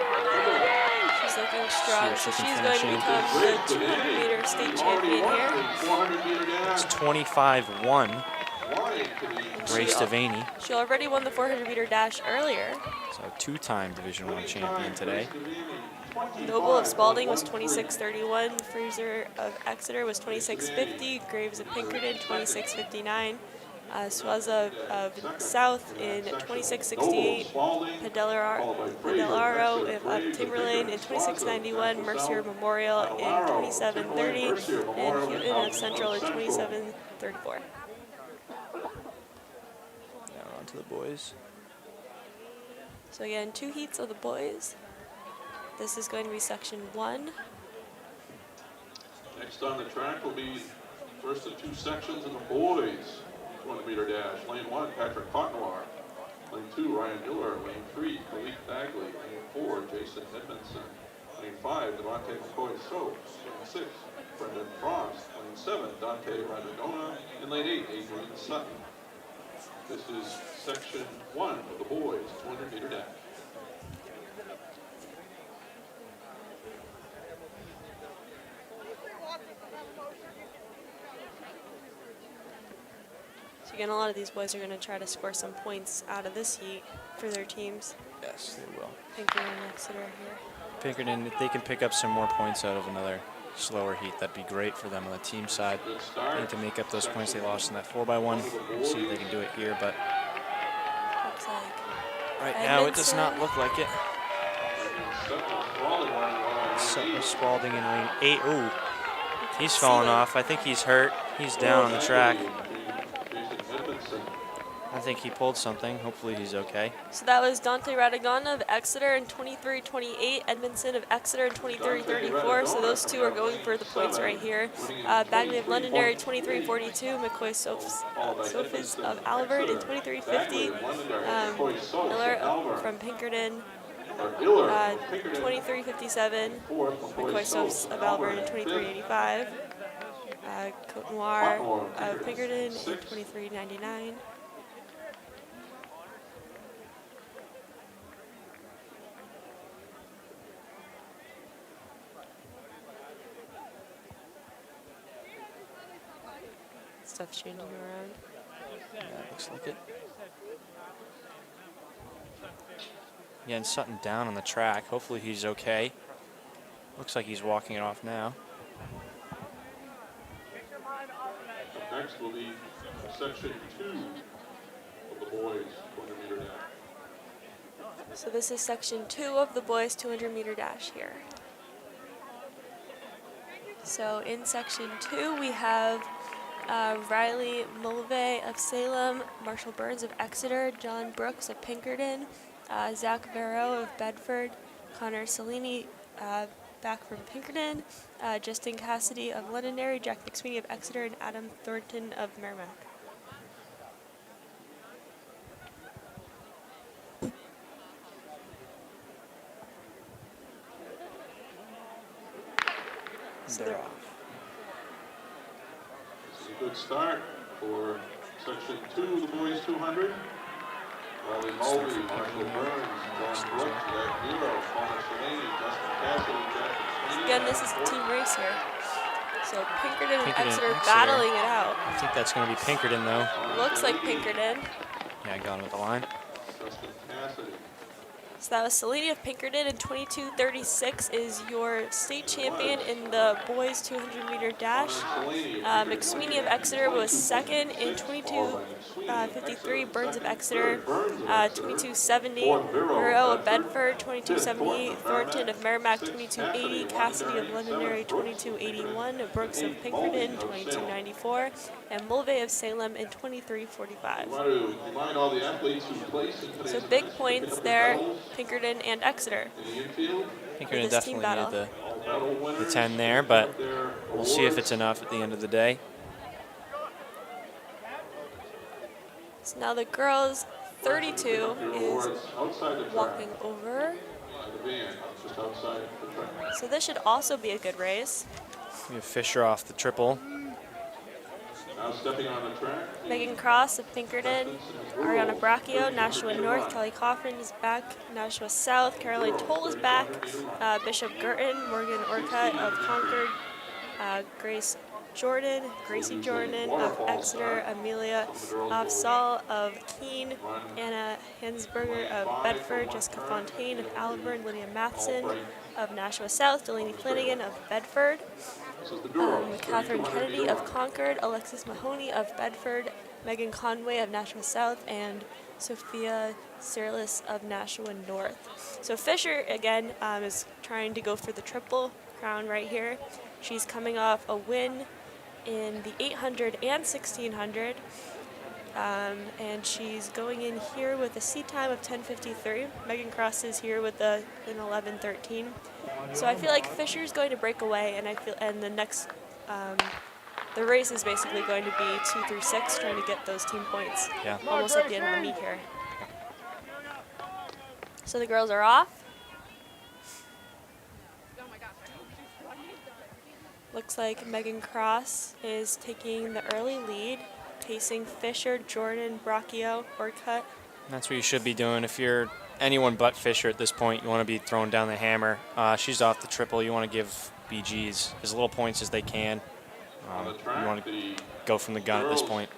She's looking strong, so she she's can going to finish become the 200-meter state champion here. 400-meter dash. It's 25-1. Grace Devaney. She already won the 400-meter dash earlier. So two-time Division I champion today. Noble of Spalding was 26:31. Fraser of Exeter was 26:50. Graves of Pinkerton 26:59. Swaza of South in 26:68. Pedellaro of Timberlane in 26:91. Mercier Memorial in 27:30. And Houghton of Central in 27:34. Now we're on to the boys. So again, 2 heats of the boys. This is going to be section 1. Next on the track will be first of 2 sections in the boys 200-meter dash. Lane 1, Patrick Potnoir. Lane 2, Ryan Miller. Lane 3, Khalid Bagley. Lane 4, Jason Edmondson. Lane 5, Devontae McCoy-Soaps. Lane 6, Brendan Frost. Lane 7, Dante Radagona. And lane 8, Adrian Sutton. This is section 1 of the boys 200-meter dash. So again, a lot of these boys are going to try to score some points out of this heat for their teams. Yes, they will. Pinkerton and Exeter here. Pinkerton, if they can pick up some more points out of another slower heat, that'd be great for them on the team side. They need to make up those points they lost in that 4x1. We'll see if they can do it here, but Looks like right now it does not look like it. Sutton of Spalding in lane 8. Ooh, he's falling off. I think he's hurt. He's down on the track. I think he pulled something. Hopefully he's okay. So that was Dante Radagona of Exeter in 23:28, Edmondson of Exeter in 23:34. So those two are going for the points right here. Bagley of Londonderry 23:42, McCoy Sophs of Albert in 23:50, Miller from Pinkerton 23:57, McCoy Sophs of Albert in 23:85, Cote Noir of Pinkerton in 23:99. Stuff's changing around. Yeah, looks like it. Again, Sutton down on the track. Hopefully he's okay. Looks like he's walking it off now. Next will be section 2 of the boys 200-meter dash. So this is section 2 of the boys 200-meter dash here. So in section 2 we have Riley Mulvey of Salem, Marshall Burns of Exeter, John Brooks of Pinkerton, Zach Barrow of Bedford, Connor Salini back from Pinkerton, Justin Cassidy of Londonderry, Jack McSweeney of Exeter, and Adam Thornton of Merrimack. So they're off. This is a good start for section 2 of the boys 200. Wally Mulvey, Marshall Burns, John Brooks, Zach Nero, Connor Shalani, Justin Cassidy, Jack McSweeney. Again, this is a team race here. So Pinkerton and Pinkerton, Exeter Exeter. battling it out. I think that's going to be Pinkerton, though. Looks like Pinkerton. Yeah, I got him at the line. Justin Cassidy. So that was Selene of Pinkerton in 22:36 is your state champion in the boys 200-meter dash. McSweeney of Exeter was second in 22:53. Burns of Exeter 22:70. Burrow of Bedford 22:78. Thornton of Merrimack 22:80. Cassidy of Londonderry 22:81. Brooks of Pinkerton 22:94. And Mulvey of Salem in 23:45. Remind all the athletes who place in So today's big events points different there, medals Pinkerton and Exeter. in the infield. Pinkerton this team definitely needed All medal the winners 10 there, but their we'll see if awards. it's enough at the end of the day. So now the girls 32 is Awards outside the track. walking over. The van, just outside the track. So this should also be a good race. We have Fisher off the triple. Now stepping on the track. Megan Cross of Pinkerton, Ariana Bracchio, Nashua North, Kelly Coffin is back, Nashua South, Caroline Toll is back, Bishop Girton, Morgan Orcutt of Concord, Gracie Jordan of Exeter, Amelia Afsal of Keene, Anna Hansberger of Bedford, Jessica Fontaine of Alvern, Lydia Matheson of Nashua South, Delaney Flanagan of Bedford, Catherine Kennedy of Concord, Alexis Mahoney of Bedford, Megan Conway of Nashua South, and Sophia Sirlis of Nashua North. So Fisher, again, is trying to go for the triple crown right here. She's coming off a win in the 800 and 1600, and she's going in here with a seat time of 10:53. Megan Cross is here with an 11:13. So I feel like Fisher's going to break away, and the next, the race is basically going to be 2 through 6, trying to get those team points. Yeah. Almost at the end of the meet here. So the girls are off. Looks like Megan Cross is taking the early lead, pacing Fisher, Jordan, Bracchio, Orcutt. That's what you should be doing. If you're anyone but Fisher at this point, you want to be throwing down the hammer. She's off the triple. You want to give BGs as little points as they can. You want to go from the gun at this point.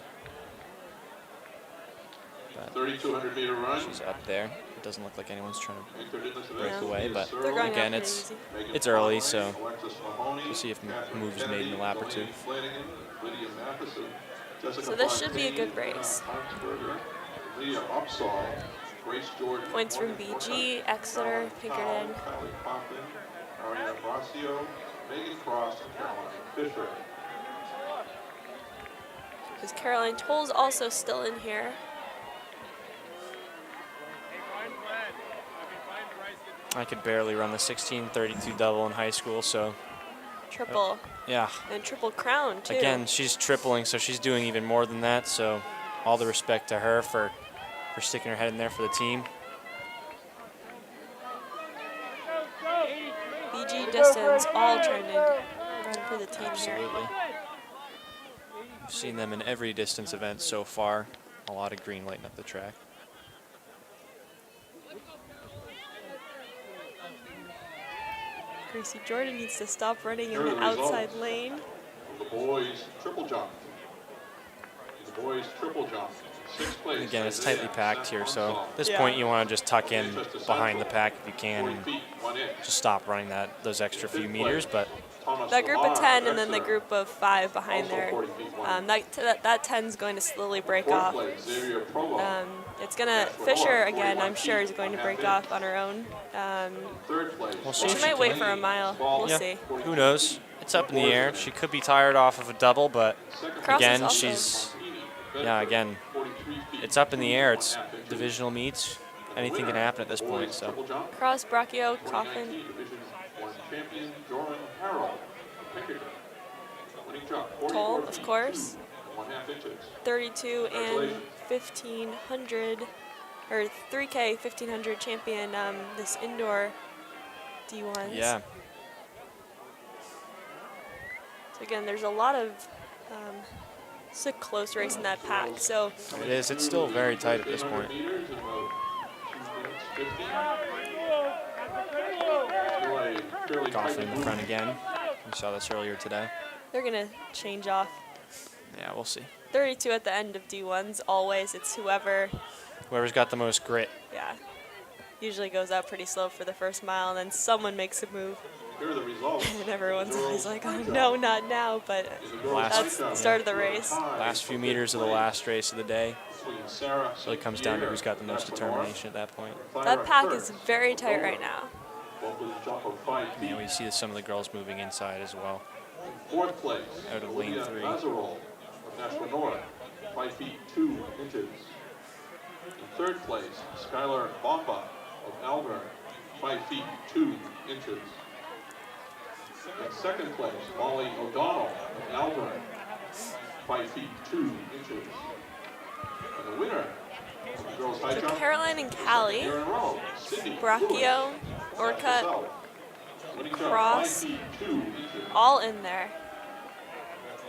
3,200 meter run. She's up there. It doesn't look like anyone's trying to break Yeah. away, but They're going again, up it's pretty easy. early, so Alexis Mahoney, we'll see if Catherine moves made in Kennedy, a lap or two. Delaney Flanagan, Lydia Matheson, Jessica So this should be a Fontaine, good race. Hansberger, Leah Upsall, Grace Jordan, Points from Morgan BG, Orcutt, Exeter, Caroline Pinkerton. Powell, Kylie Compton, Ariana Bracchio, Megan Cross, and Caroline Fisher. Because Caroline Toll's also still in here. I could barely run the 16:32 double in high school, so Triple. yeah. And triple crown, too. Again, she's tripling, so she's doing even more than that, so all the respect to her for sticking her head in there for the team. BG distance, all trying to run for the team here. Absolutely. We've seen them in every distance event so far. A lot of green lighting up the track. Gracie Jordan needs to stop running in Here are the the results. outside lane. The boys triple jump. The boys triple jump. Sixth place. Again, it's Isaiah tightly packed here, so Sampson. at this Yeah. point you want to just tuck in behind the pack if you can 40 and feet, 1 inch. just stop running those extra few meters, but Thomas That group of Lamar, 10 and then the Exeter. group of 5 behind Also there. 40 feet, 1 inch. That 10's going to slowly break Fourth off. place, Xavier Provo. It's gonna, Fisher again, I'm sure is going to break off on her own. Third place. We'll see She if might can- wait for a mile. We'll yeah, see. who knows? It's up in the air. She could be tired off of a double, but Cross is again, also- she's, yeah, again, it's up in the air. It's divisional meets. Anything can happen at this point, so. Cross, Bracchio, Coffin. Division 1 champion Joran Harrell. Pinkerton. Winning jump, Toll, 44 of feet, course. 1/2 inches. 32 and 1500, or 3K 1500 champion, this indoor D1s. Yeah. again, there's a lot of, it's a close race in that pack. So It is. It's still very tight at this point. Goff in the front again. We saw this earlier today. they're going to change off. Yeah, we'll see. 32 at the end of D1s, always. It's Whoever's got the most grit. yeah, usually goes out pretty slow for the first mile, and then someone makes a move. Here are the results. And everyone's always like, oh, no, not now, but that's the start of the race. Last few meters of the last race of the day. So it comes down to who's got the most determination at that point. That pack is very tight right now. And we see some of the girls moving inside as well. Fourth place, Out of lane 3. Mazarol of Nashua North, 5 feet 2 inches. In third place, Skylar Bomba of Alvern, 5 feet 2 inches. In second place, Molly O'Donnell of Alvern, 5 feet 2 inches. And the winner of the girls' high So jump, Caroline and Callie, here in a row, Cindy Brachio, Lewis, Orcutt, South. Winning jump, 5 Cross, feet 2 inches. all in there.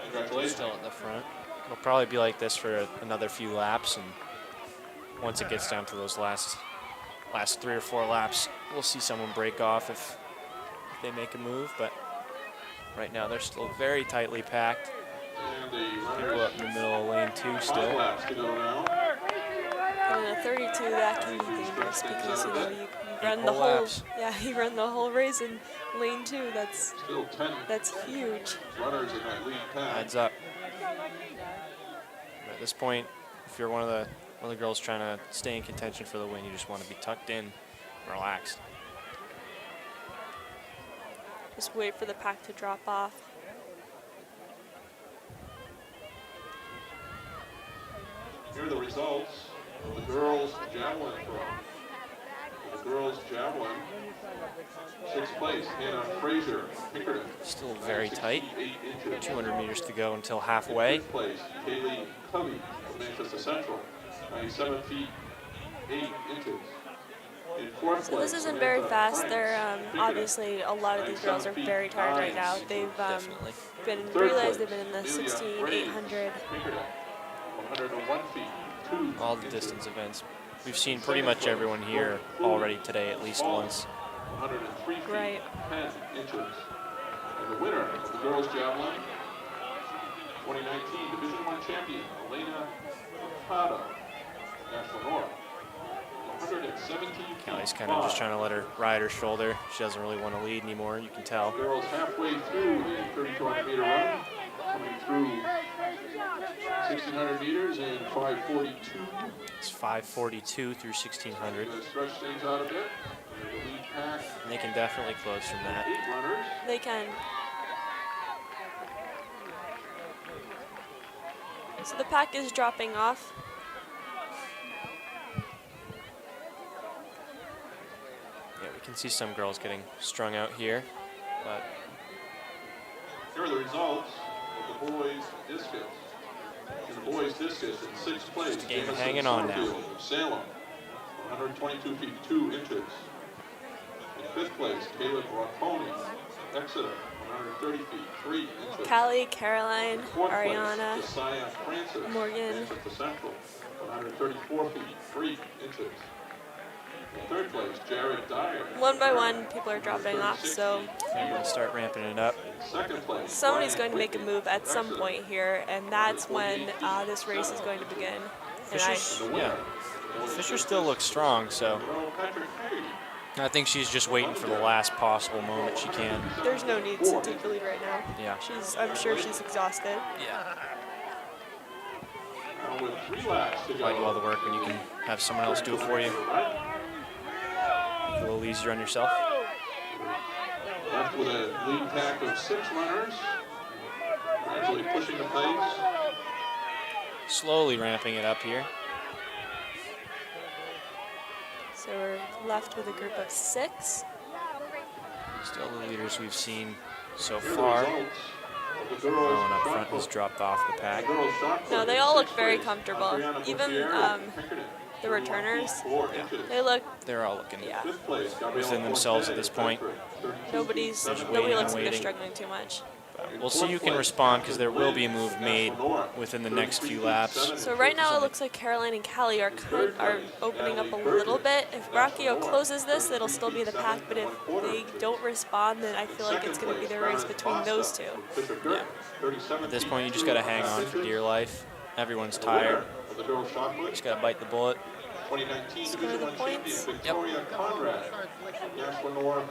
Congratulations. Still at the front. It'll probably be like this for another few laps, and once it gets down to those last 3 or 4 laps, we'll see someone break off if they make a move, but right now they're still very tightly packed. And the People runners, up in the middle of lane 2 5 still. laps to go now. And in a 32, that can be dangerous because you run the whole whole laps. you run the whole race in lane 2. Still 10 That's huge. runners in that lead pack. Heads up. At this point, if you're one of the girls trying to stay in contention for the win, you just want to be tucked in, relaxed. Just wait for the pack to drop off. Here are the results of the girls' javelin throw. The girls' javelin, 6th place, Hannah Fraser, Pinkerton. Still very tight. 8 inches. 200 meters to go until halfway. 5th place, Kaylee Covey of Manchester Central, 97 feet 8 inches. In 4th So place, this isn't very fast. Franks, They're Pinkerton, obviously a lot of these girls are very tired right now. They've Definitely. been in 3rd relays. place, They've been in the Amelia 16, Graves, 800. Pinkerton, 101 feet 2 All the distance events. We've seen pretty much everyone here already today at least once. 103 feet Right. 10 inches. And the winner of the girls' javelin, 2019 Division I champion, Elena Prada, National North. 117 feet. Callie's kind of just trying to let her ride her shoulder. She doesn't really want to lead anymore, you can tell. Girls halfway through the 3,200 meter run, coming through 1,600 meters in 5:42. It's 5:42 through 1,600. Gonna stretch things out a bit. There's the lead pack, And they can definitely close from that. 8 runners. They can. So the pack is dropping off. Yeah, we can see some girls getting strung out here, but Here are the results of the boys' discus. In the boys' discus, in 6th place, Just a game Jamison hanging on now. Summerfield of Salem, 122 feet 2 inches. In 5th place, Caleb Rocconi, Exeter, 130 feet 3 inches. Callie, Caroline, 4th Ariana, place, Josiah Francis, Morgan. Manchester Central, 134 feet 3 inches. In 3rd place, Jared Dyer. One by one, people are dropping off, so they're going to start ramping it up. In 2nd place, somebody's Brian going to make a Whitney move at of some Exeter. point here, and that's when this race is going to begin. And Fisher's, The winner yeah, of the boys' Fisher discus, still looks strong, so Earl Patrick Haggerty. I think she's just waiting for the last possible moment she can. there's no need to take the lead right now. Yeah. I'm sure she's exhausted. Yeah. Now with 3 laps to go. Why do all the work when you can have someone else do it for you? Make it a little easier on yourself. Left with a lead pack of 6 runners. Gradually pushing the pace. Slowly ramping it up here. So we're left with a group of 6. Still the leaders we've seen so Here are the far. results of the girls' No one up shot front has put. dropped off the pack. Girls' shot put No, they in all look 6th very place, comfortable. Adriana Even, Bouchier of Pinkerton, the returners, 4 inches. they look, They're all looking yeah. 5th place, Gabriela within themselves Forte at this of point. Bedford, 32 Nobody feet, looks 7 like they're waiting. struggling too much. But We'll see who can respond because there will be a move made within the next few laps. So right now it looks like Caroline and Callie are opening up a little bit. If Braccio closes this, it'll still be the pack, but if they don't respond, then I feel like it's going to be the race between those two. Yeah. At this point, you just got to hang on for dear life. Everyone's tired. Just got to bite the bullet. 2019 Score the points. Victoria Conrad. Nashua North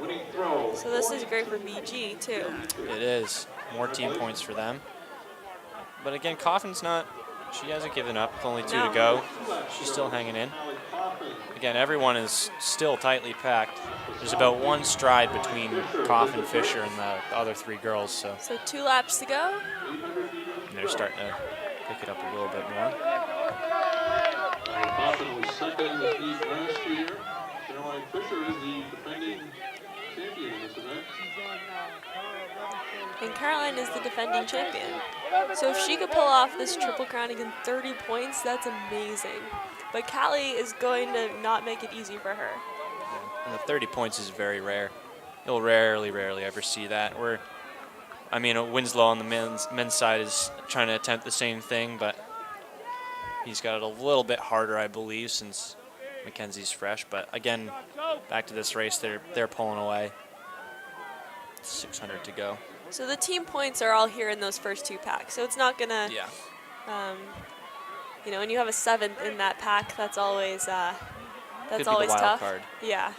winning throw. So this is great for BG too. It is. More team points for them. But again, Coffin's not, she hasn't given up. With only 2 to go. She's still hanging in. Again, everyone is still tightly packed. There's about 1 stride between Coffin, Fisher, and the other 3 girls. So 2 laps to go. And they're starting to pick it up a little bit more. Coffin was second in the heat last year. Caroline Fisher is the defending champion in this event. And Caroline is the defending champion. So if she could pull off this triple crown and get 30 points, that's amazing. But Callie is going to not make it easy for her. And the 30 points is very rare. You'll rarely ever see that. I mean, Winslow on the men's side is trying to attempt the same thing, but he's got it a little bit harder, I believe, since Mackenzie's fresh. But again, back to this race, they're pulling away. 600 to go. So the team points are all here in those first 2 packs. So it's not gonna, you know, when you have a 7th in that pack, that's always Could be always the wild tough. card. Yeah.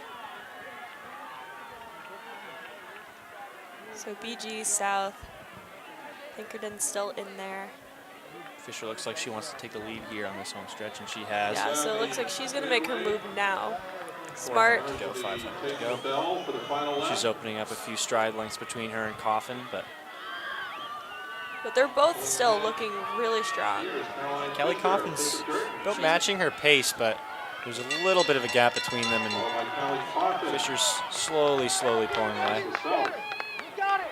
So BG South, Pinkerton's still in there. Fisher looks like she wants to take the lead here on this home stretch, and she has. Yeah, so it looks like she's gonna make her move now. Smart. 400 to go, 500 to go. She's opening up a few stride lengths between her and Coffin, but they're both still looking really strong. Kelly Coffin's about matching her pace, but there's a little bit of a gap between them, and Fisher's slowly pulling away. You got it.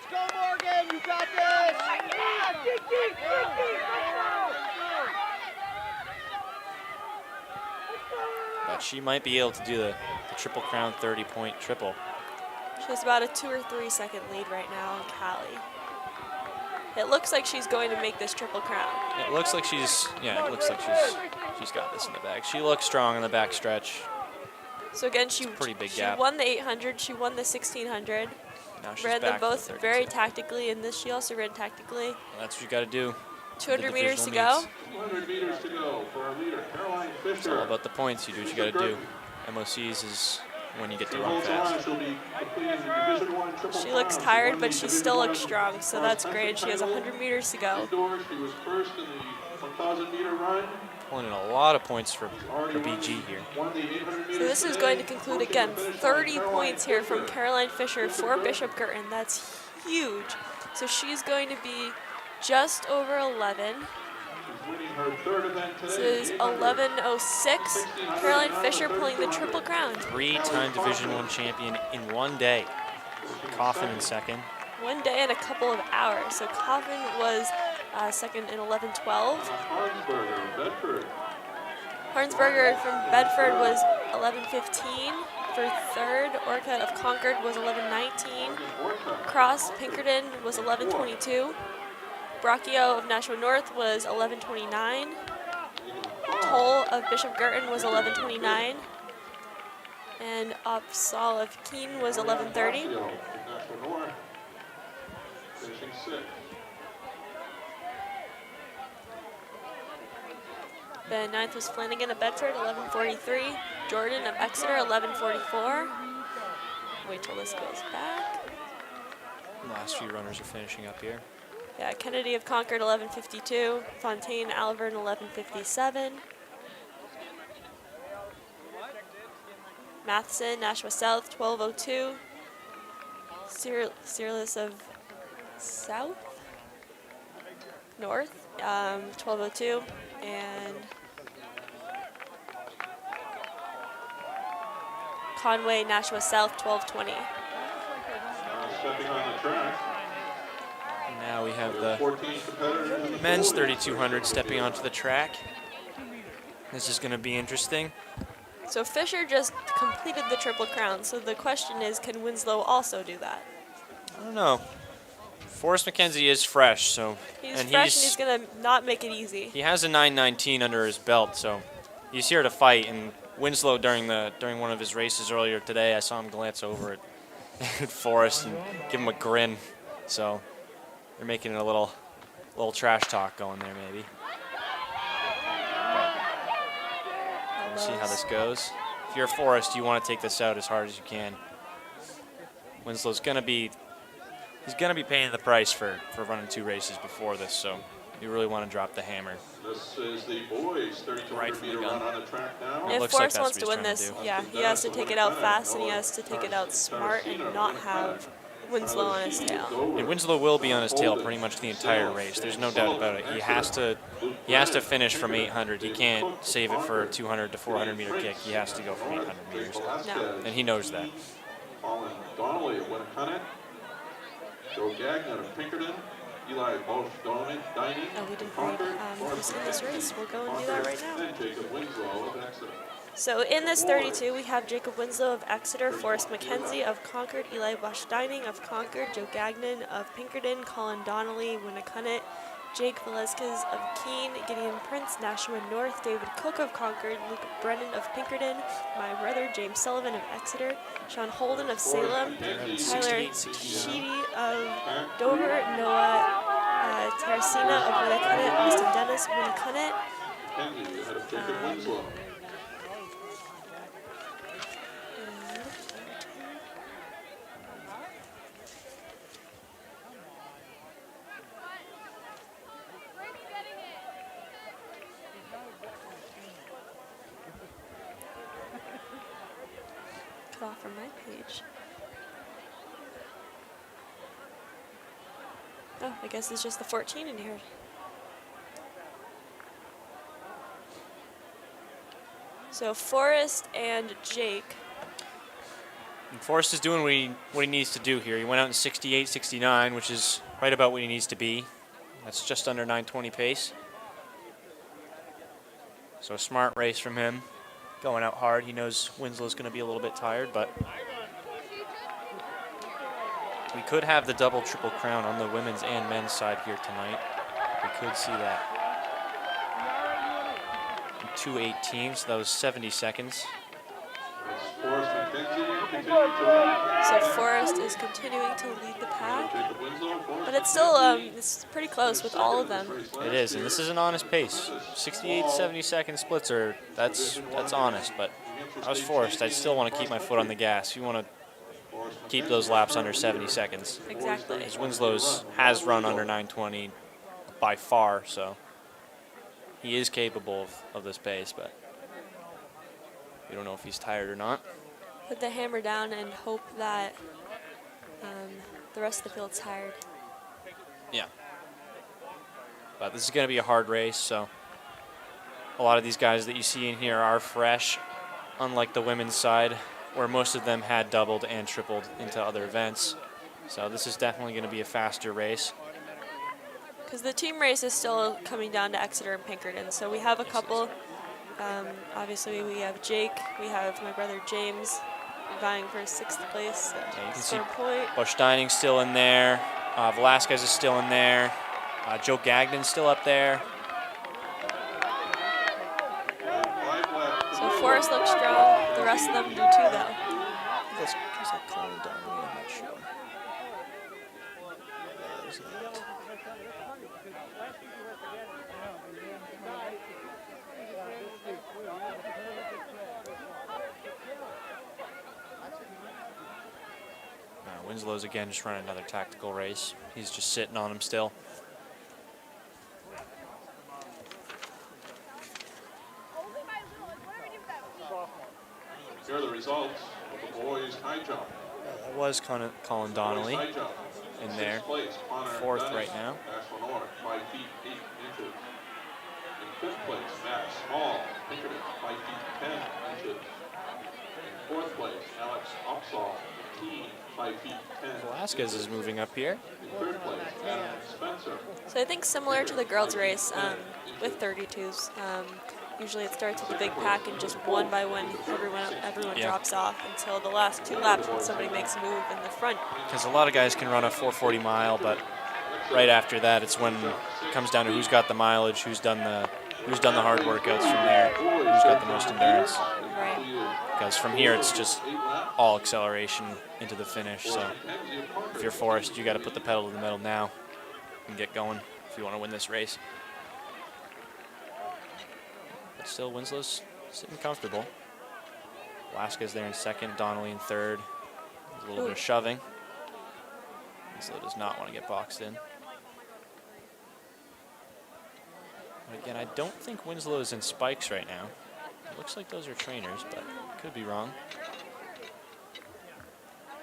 Let's go, Morgan. You got this. Dig. But she might be able to do the Triple Crown 30-point triple. She has about a 2 or 3 second lead right now on Callie. It looks like she's going to make this Triple Crown. It looks like she's got this in the bag. She looks strong in the back stretch. So again, she pretty big she gap. won the 800, she won the 1600. Now she's ran them back to the both 30s. very tactically, and this she also ran tactically. That's what you got to do. 200 meters to go. 200 meters to go for our leader, Caroline Fisher. It's all about the points. You do what you got to do. MOCs is when you get to run fast. She looks tired, but she still looks strong, so that's great. She has 100 meters to go. She was first in the 1,000 meter run. Pulling in a lot of points for BG here. So this is going to conclude again 30 points here from Caroline Fisher for Bishop Girton. That's huge. So she's going to be just over 11. This is 11:06. Caroline Fisher pulling the Triple Crown. 3-time Division I champion in one day. Coffin in second. 1 day and a couple of hours. So Coffin was second in 11:12. Harnsberger from Bedford was 11:15 for third. Orcutt of Concord was 11:19. Cross Pinkerton was 11:22. Braccio of Nashua North was 11:29. Toll of Bishop Girton was 11:29. And Opsal of Keene was 11:30. The ninth was Flanagan of Bedford, 11:43. Jordan of Exeter, 11:44. Wait till this goes back. The last few runners are finishing up here. Yeah, Kennedy of Concord, 11:52. Fontaine, Alvern, 11:57. Matheson, Nashua South, 12:02. Searles of South? North, 12:02. And Conway, Nashua South, 12:20. Stepping on the track. Now we have the men's 3200 stepping onto the track. This is going to be interesting. So Fisher just completed the Triple Crown, so the question is, can Winslow also do that? I don't know. Forrest McKenzie is fresh, so He's fresh and he's gonna not make it easy. he has a 9:19 under his belt, so he's here to fight. And Winslow during one of his races earlier today, I saw him glance over at Forrest and give him a grin. So they're making a little trash talk going there, maybe. We'll see how this goes. If you're Forrest, you want to take this out as hard as you can. Winslow's gonna be paying the price for running 2 races before this, so you really want to drop the hammer. This is the boys' 3,200 meter run on the track now. If looks Forrest like wants that's to what win he's this, trying to yeah, he has to take it out fast and he has to take it out smart and not have Winslow on his tail. And Winslow will be on his tail pretty much the entire race. There's no doubt about it. He has to finish from 800. He can't save it for a 200 to 400 meter kick. He has to go from 800 meters. No. And he knows that. Colin Donnelly of Winnicott, Joe Gagnon of Pinkerton, Eli Dining. Oh, we didn't read who's in this race. We'll go and do that right now. And Jacob Winslow of Exeter. So in this 32, we have Jacob Winslow of Exeter, Forrest McKenzie of Concord, Eli Dining of Concord, Joe Gagnon of Pinkerton, Colin Donnelly, Winnicott, Jake Velazquez of Keene, Gideon Prince, Nashua North, David Cook of Concord, Luke Brennan of Pinkerton, my brother James Sullivan of Exeter, Sean Holden of Salem, Tyler Sheedy of Dover, Noah Terracina of Winnicott, Austin Dennis of Winnicott. Kenzie ahead of Jacob Winslow. Off from my page. Oh, I guess it's just the 14 in here. So Forrest and Jake. And Forrest is doing what he needs to do here. He went out in 68, 69, which is right about what he needs to be. That's just under 9:20 pace. So a smart race from him. Going out hard. He knows Winslow's going to be a little bit tired, but we could have the double, triple crown on the women's and men's side here tonight. We could see that. 2:18, so that was 70 seconds. So Forrest is continuing to lead the pack, but it's still it's pretty close with all of them. It is, and this is an honest pace. 68, 70-second splits are that's honest, but if I was Forrest, I'd still want to keep my foot on the gas. You want to keep those laps under 70 seconds. Exactly. Because Winslow's has run under 9:20 by far, so he is capable of this pace, but we don't know if he's tired or not. Put the hammer down and hope that the rest of the field's tired. Yeah. But this is going to be a hard race, so a lot of these guys that you see in here are fresh, unlike the women's side, where most of them had doubled and tripled into other events. So this is definitely going to be a faster race. Because the team race is still coming down to Exeter and Pinkerton, so we have a couple. Obviously, we have Jake, we have my brother James vying for 6th place. Yeah, you can see point. Bush Dining's still in there. Velasquez is still in there. Joe Gagnon's still up there. So Forrest looks strong. The rest of them do too, though. Is that Colin Donnelly? I'm not sure. Winslow's again just running another tactical race. He's just sitting on him still. Here are the results of the boys' high jump. That was Colin Donnelly in there. 4th right now. 5 feet 8 inches. In 5th place, Matt Small, Pinkerton, 5 feet 10 inches. In 4th place, Alex Opsall, Keene, 5 feet 10. Velasquez is moving up here. In 3rd place, Adam Spencer. So I think similar to the girls' race with 32s, Usually it starts with a big pack and just one by one everyone Yeah. drops off until the last 2 laps when somebody makes a move in the front. Because a lot of guys can run a 440 mile, but right after that, it's when it comes down to who's got the mileage, who's done the hard workouts from there, who's got the most endurance. Right. Because from here, it's just all acceleration into the finish. So if you're Forrest, you got to put the pedal to the metal now and get going if you want to win this race. But still, Winslow's sitting comfortable. Alaska's there in second, Donnelly in third. A little bit of shoving. Winslow does not want to get boxed in. But again, I don't think Winslow is in spikes right now. It looks like those are trainers, but could be wrong.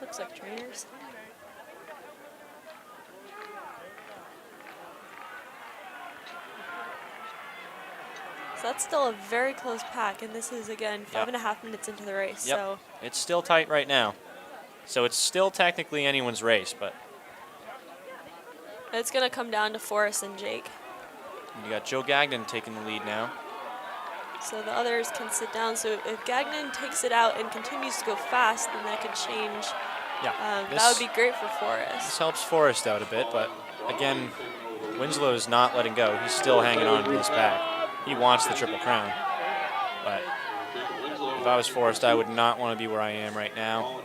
Looks like trainers. So that's still a very close pack, and this is, again, 5.5 minutes into the race. Yep. So It's still tight right now. So it's still technically anyone's race, but it's going to come down to Forrest and Jake. you got Joe Gagnon taking the lead now. So the others can sit down. So if Gagnon takes it out and continues to go fast, then that could change. Yeah, That would be great for Forrest. This helps Forrest out a bit, but again, Winslow is not letting go. He's still hanging on to this pack. He wants the Triple Crown. But if I was Forrest, I would not want to be where I am right now.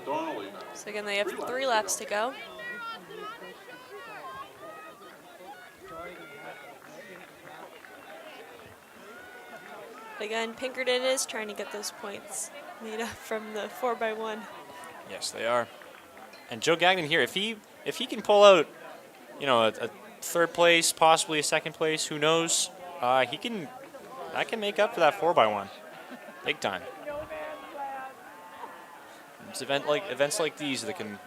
So again, they have 3 laps to go. Again, Pinkerton is trying to get those points made up from the 4x1. Yes, they are. And Joe Gagnon here, if he can pull out, you know, a third place, possibly a second place, who knows? That can make up for that 4x1, big time. It's events like these that can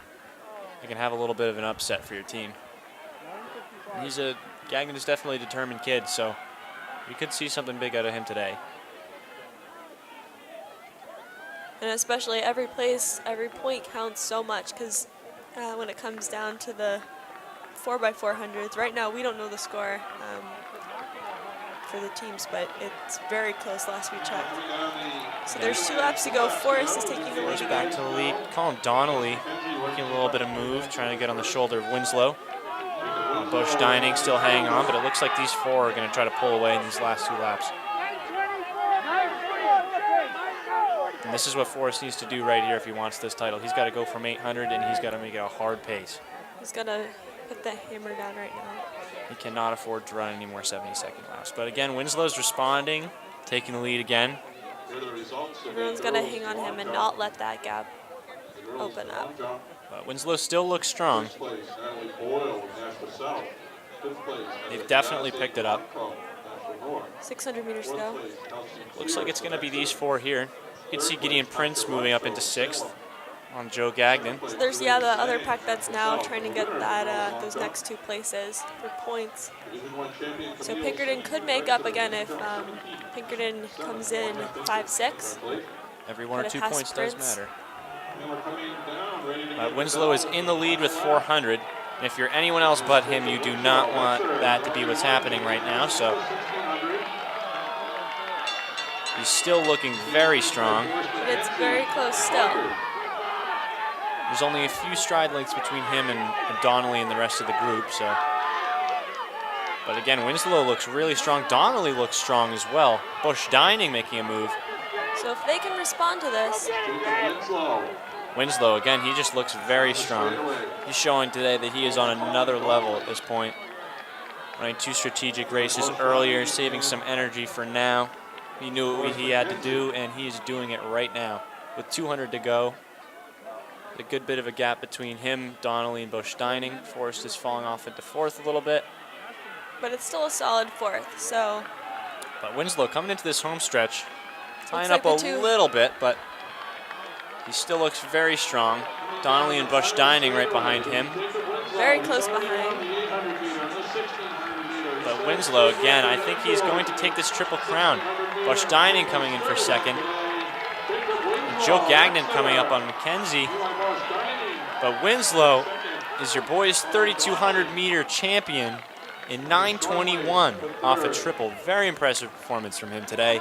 have a little bit of an upset for your team. Gagnon is definitely a determined kid, so you could see something big out of him today. And especially every point counts so much, because when it comes down to the 4x400s, right now we don't know the score for the teams, but it's very close last we checked. So there's 2 laps to go. Forrest is taking the lead again. Back to the lead. Colin Donnelly working a little bit of move, trying to get on the shoulder of Winslow. Bush Dining still hanging on, but it looks like these 4 are going to try to pull away in these last 2 laps. And this is what Forrest needs to do right here if he wants this title. He's got to go from 800, and he's got to make it a hard pace. He's got to put the hammer down right now. He cannot afford to run any more 70-second laps. But again, Winslow's responding, taking the lead again. Everyone's got to hang on him and not let that gap open up. But Winslow still looks strong. They've definitely picked it up. 600 meters to go. Looks like it's going to be these 4 here. You can see Gideon Prince moving up into 6th on Joe Gagnon. So there's, the other pack that's now trying to get that those next 2 places for points. So Pinkerton could make up again if Pinkerton comes in 5-6. Every 1 or 2 points does matter. Prince. Winslow is in the lead with 400. And if you're anyone else but him, you do not want that to be what's happening right now. So he's still looking very strong. But it's very close still. There's only a few stride lengths between him and Donnelly and the rest of the group. So, but again, Winslow looks really strong. Donnelly looks strong as well. Bush Dining making a move. So if they can respond to this. Winslow, again, he just looks very strong. He's showing today that he is on another level at this point. Running 2 strategic races earlier, saving some energy for now. He knew what he had to do, and he's doing it right now. With 200 to go, a good bit of a gap between him, Donnelly, and Bush Dining. Forrest is falling off into 4th a little bit. But it's still a solid 4th, so. But Winslow coming into this home stretch, tying like up a little bit, but he still looks very strong. Donnelly and Bush Dining right behind him. Very close behind. But Winslow, again, I think he's going to take this Triple Crown. Bush Dining coming in for 2nd. And Joe Gagnon coming up on Mackenzie. But Winslow is your boys' 3,200-meter champion in 9:21 off a triple. Very impressive performance from him today.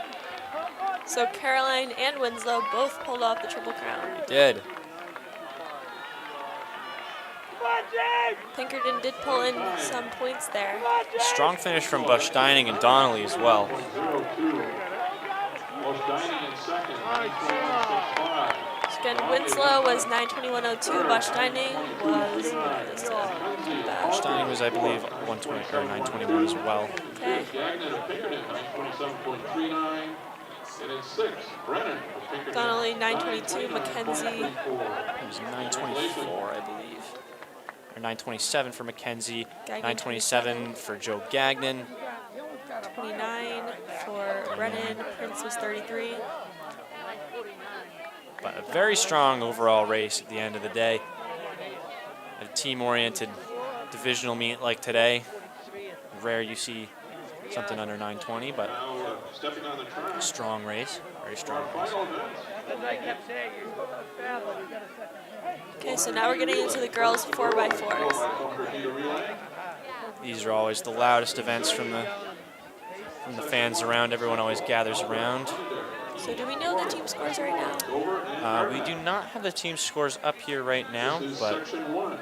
So Caroline and Winslow both pulled off the Triple Crown. Did. Pinkerton did pull in some points there. Strong finish from Bush Dining and Donnelly as well. So again, Winslow was 9:21.02. Bush Dining was. Bush Dining was, I believe, 120 or 9:21 as well. Okay. Donnelly 9:22. Mackenzie. It was 9:24, I believe. Or 9:27 for Mackenzie. 9:27 for Joe Gagnon. 29 for Brennan. Prince was 33. But a very strong overall race at the end of the day. A team-oriented divisional meet like today. Rare you see something under 9:20, but strong race, very strong race. Okay, so now we're getting into the girls 4x4s. These are always the loudest events from the fans around. Everyone always gathers around. So do we know the team scores right now? We do not have the team scores up here right now, but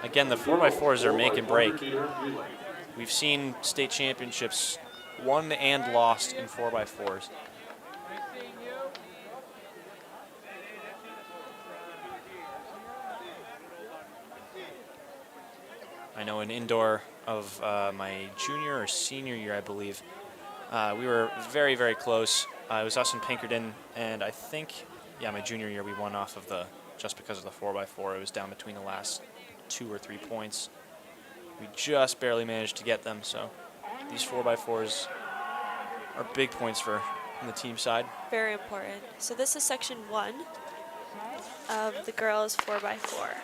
again, the 4x4s are make and break. We've seen state championships won and lost in 4x4s. I know an indoor of my junior or senior year, I believe, we were very, very close. It was us and Pinkerton, and I think, yeah, my junior year we won off of just because of the 4x4. It was down between the last 2 or 3 points. We just barely managed to get them, so these 4x4s are big points on the team side. Very important. So this is section 1 of the girls 4x4.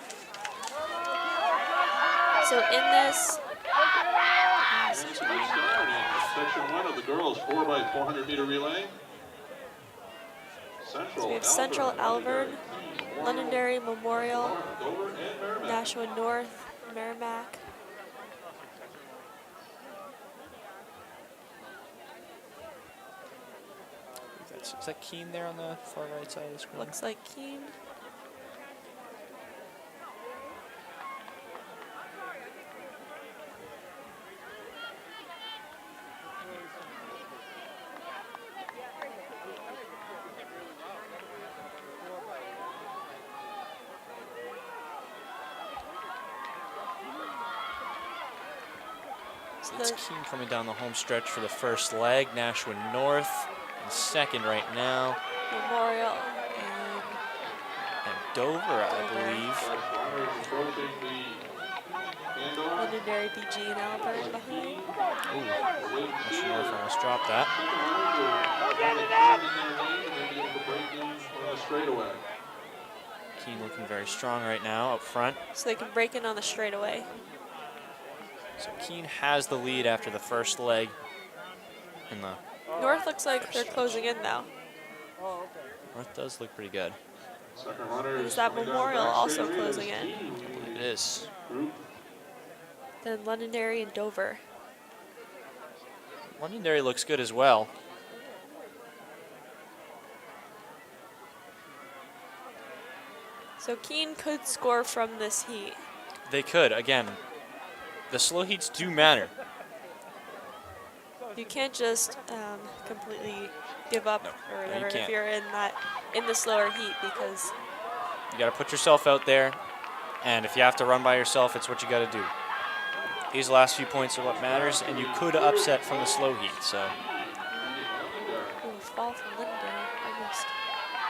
So in this Section 1 of the girls 4x400 meter relay. So we have Central Alvern, Londonderry Memorial, Nashua North, Merrimack. Is that Keene there on the far right side of the screen? Looks like Keene. It's Keene coming down the home stretch for the first leg. Nashua North in second right now. Memorial and Dover, I believe. Londonderry, BG, and Alvern behind. Ooh, Nashua North almost dropped that. Keene looking very strong right now up front. So they can break in on the straightaway. So Keene has the lead after the first leg. In the North looks like they're closing in now. North does look pretty good. Is that Memorial also closing in? I believe it is. Then Londonderry and Dover. Londonderry looks good as well. So Keene could score from this heat. They could. Again, the slow heats do matter. You can't just completely give up or whatever if you're in the slower heat, because you got to put yourself out there, and if you have to run by yourself, it's what you got to do. These last few points are what matters, and you could upset from the slow heat. So. Ooh, fall from Londonderry. Almost.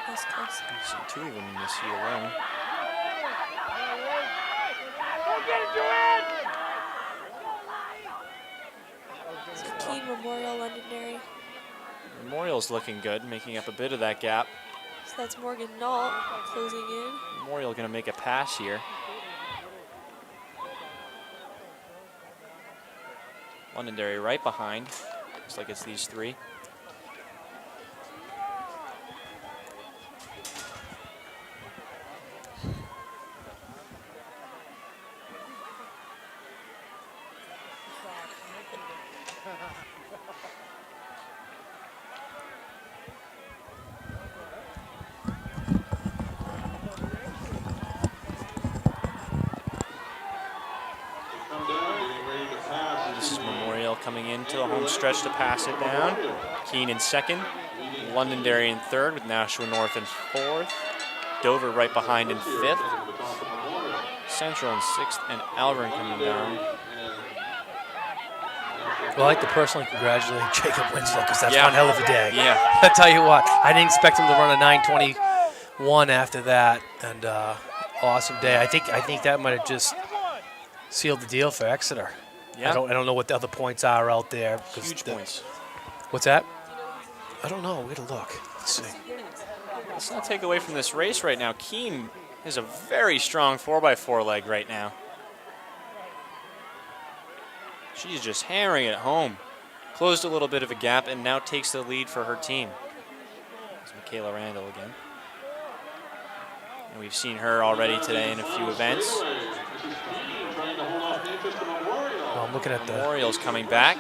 That's close. You see 2 of them in this heat alone. So Keene, Memorial, Londonderry. Memorial's looking good, making up a bit of that gap. So that's Morgan Nault closing in. Memorial going to make a pass here. Londonderry right behind. Looks like it's these 3. coming into the home stretch to pass it down. Keene in second. Londonderry in third with Nashua North in fourth. Dover right behind in fifth. Central in sixth, and Alvern coming down. Well, I'd like to personally congratulate Jacob Winslow because that's Yeah. one hell of a day. Yeah. I tell you what, I didn't expect him to run a 9:21 after that, and awesome day. I think that might have just sealed the deal for Exeter. Yeah. I don't know what the other points are out there. Huge points. What's that? I don't know. We gotta look. Let's see. Let's not take away from this race right now. Keene is a very strong 4x4 leg right now. She's just hammering it home. Closed a little bit of a gap and now takes the lead for her team. It's Michaela Randall again. And we've seen her already today in a few events. Well, I'm looking at the Memorial's coming back.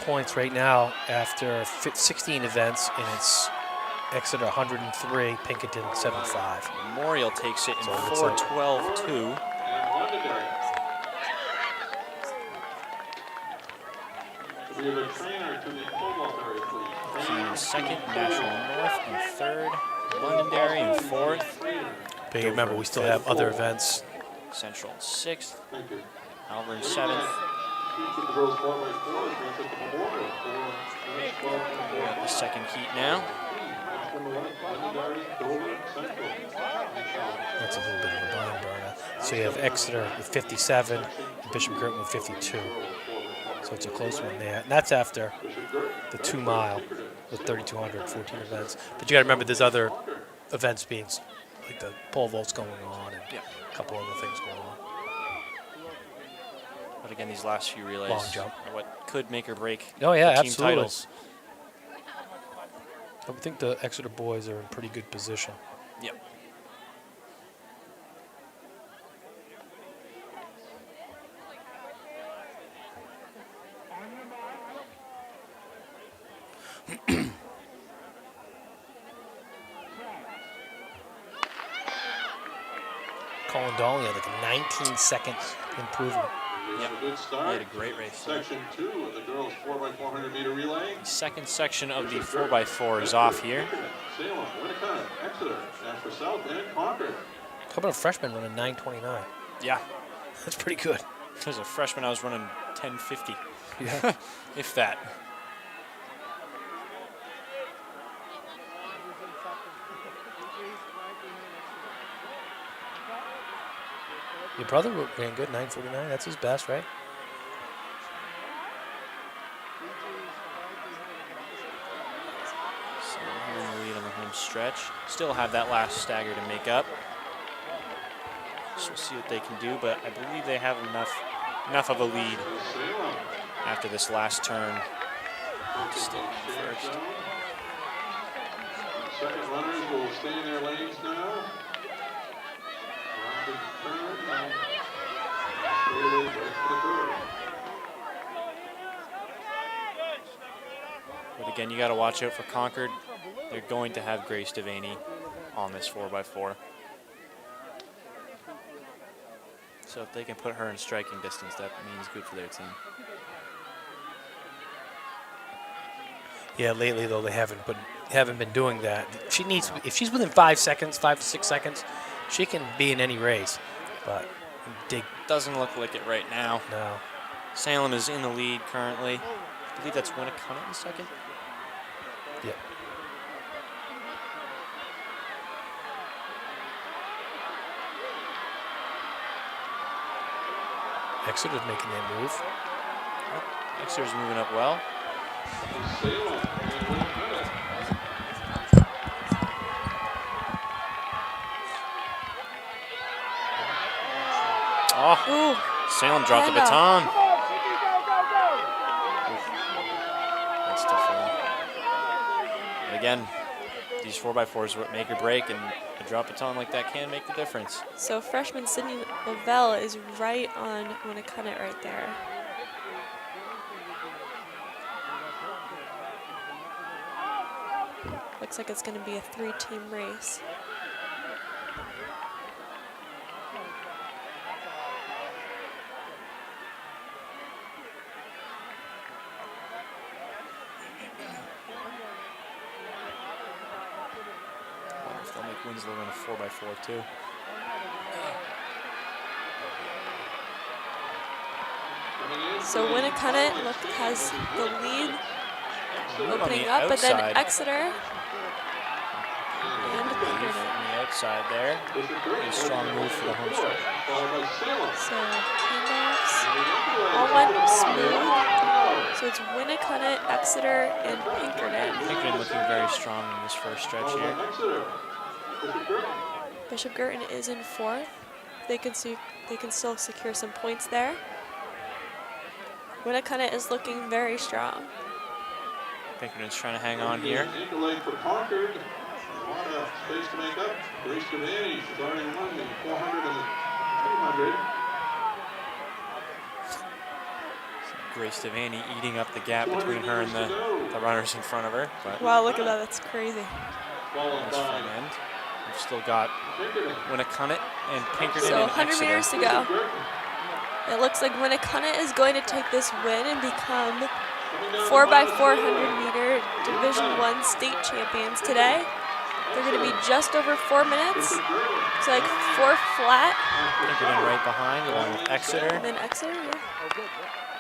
points right now after 16 events, and it's Exeter 103, Pinkerton 75. Memorial takes it in So it's a- 4:12.2. We have a trainer to the football area, please. Keene in second, National North in third, Londonderry in fourth, But you remember, we still have other events. Central in sixth, Thank you. Alvern seventh. Each of the girls 4x4 is Manchester Memorial. We got the second heat now. That's a little bit of a barn burner. So you have Exeter with 57, and Bishop Girton with 52. So it's a close one there. And that's after the 2 mile with 3,200, 14 events. But you got to remember, there's other events being, like the pole vault's going on, and a couple other things going on. But again, these last few relays Long jump. are what could make or break Oh yeah, the team absolutely. titles. I think the Exeter boys are in pretty good position. Yep. Colin Donnelly had like a 19-second improvement. Yep. A good start. He had a great race there. Section 2 of the girls 4x400 meter relay. Second section of the 4x4 is off here. Salem, Winnicott, Exeter, Nashua South, and Concord. How about a freshman running 9:29? Yeah. That's pretty good. As a freshman, I was running 10:50, Yeah. if that. Your brother ran good, 9:49. That's his best, right? So here in the lead on the home stretch. Still have that last stagger to make up. So we'll see what they can do, but I believe they have enough of a lead after this last turn to stay first. Second runners will stay in their lanes now. Rapid turn and straightaway right to the curve. But again, you got to watch out for Concord. They're going to have Grace Devaney on this 4x4. So if they can put her in striking distance, that means good for their team. Yeah, lately though they haven't been doing that. She needs, if she's within 5 seconds, 5 to 6 seconds, she can be in any race. But dig, Doesn't look like it right now. no. Salem is in the lead currently. I believe that's Winnicott in second. Yeah. Exeter's making that move. Exeter's moving up well. Salem and Winnicott. Oh, Salem dropped the Bravo. baton. Come on, Vicky, go, go, go! That's tough for them. And again, these 4x4s are what make or break, and a drop baton like that can make the difference. So freshman Sydney Lavelle is right on Winnicott right there. Looks like it's going to be a 3-team race. Winslow in a 4x4 too. So Winnicott has the lead opening the up, but then outside. Exeter and Leave Pinkerton. on the outside there. A strong move for the home stretch. So handoffs all went smooth. So it's Winnicott, Exeter, and Pinkerton. Pinkerton looking very strong in this first stretch here. Bishop Girton is in fourth. They can still secure some points there. Winnicott is looking very strong. Pinkerton's trying to hang on here. For Concord. A lot of space to make up. Grace Devaney, she's already won the 400 and the 200. Grace Devaney eating up the gap between her and the runners in front of her. But Wow, look at that, that's crazy. nice front end. We've still got Winnicott and Pinkerton So and 100 Exeter. meters to go. It looks like Winnicott is going to take this win and become 4x400 meter Division I state champions today. They're going to be just over 4 minutes. It's like 4 flat. Pinkerton right behind along with Exeter. And then Exeter, yeah.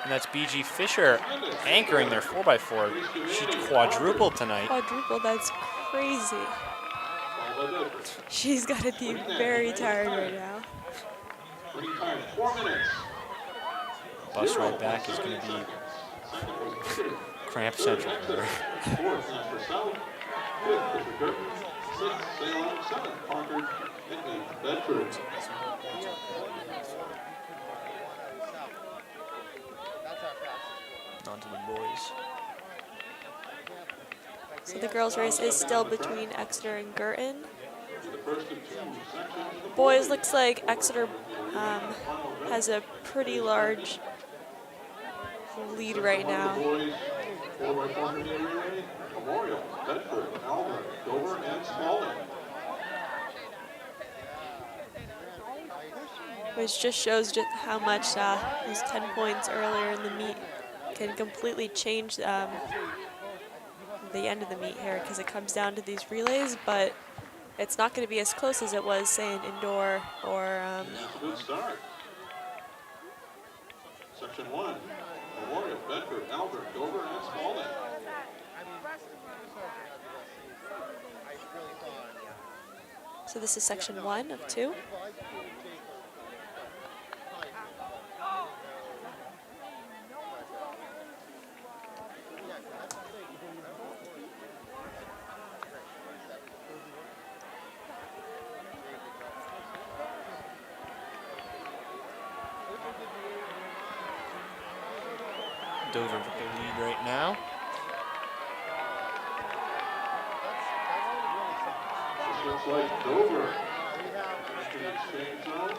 And that's B.G. Fisher anchoring their 4x4. She quadrupled tonight. Quadruple, that's crazy. She's got to be very tired right now. Bus ride back is going to be cramp central for her. On to the boys. So the girls' race is still between Exeter and Girton. Boys, looks like Exeter has a pretty large lead right now. Memorial, Bedford, Alva, Dover, and Spalding. Which just shows just how much those 10 points earlier in the meet can completely change the end of the meet here, because it comes down to these relays, but it's not going to be as close as it was, say, in indoor or... That's a good start. Section 1, Memorial, Bedford, Albert, Dover, and Spalding. So this is section 1 of 2. Dover with the lead right now. Looks like Dover. Exchange zone.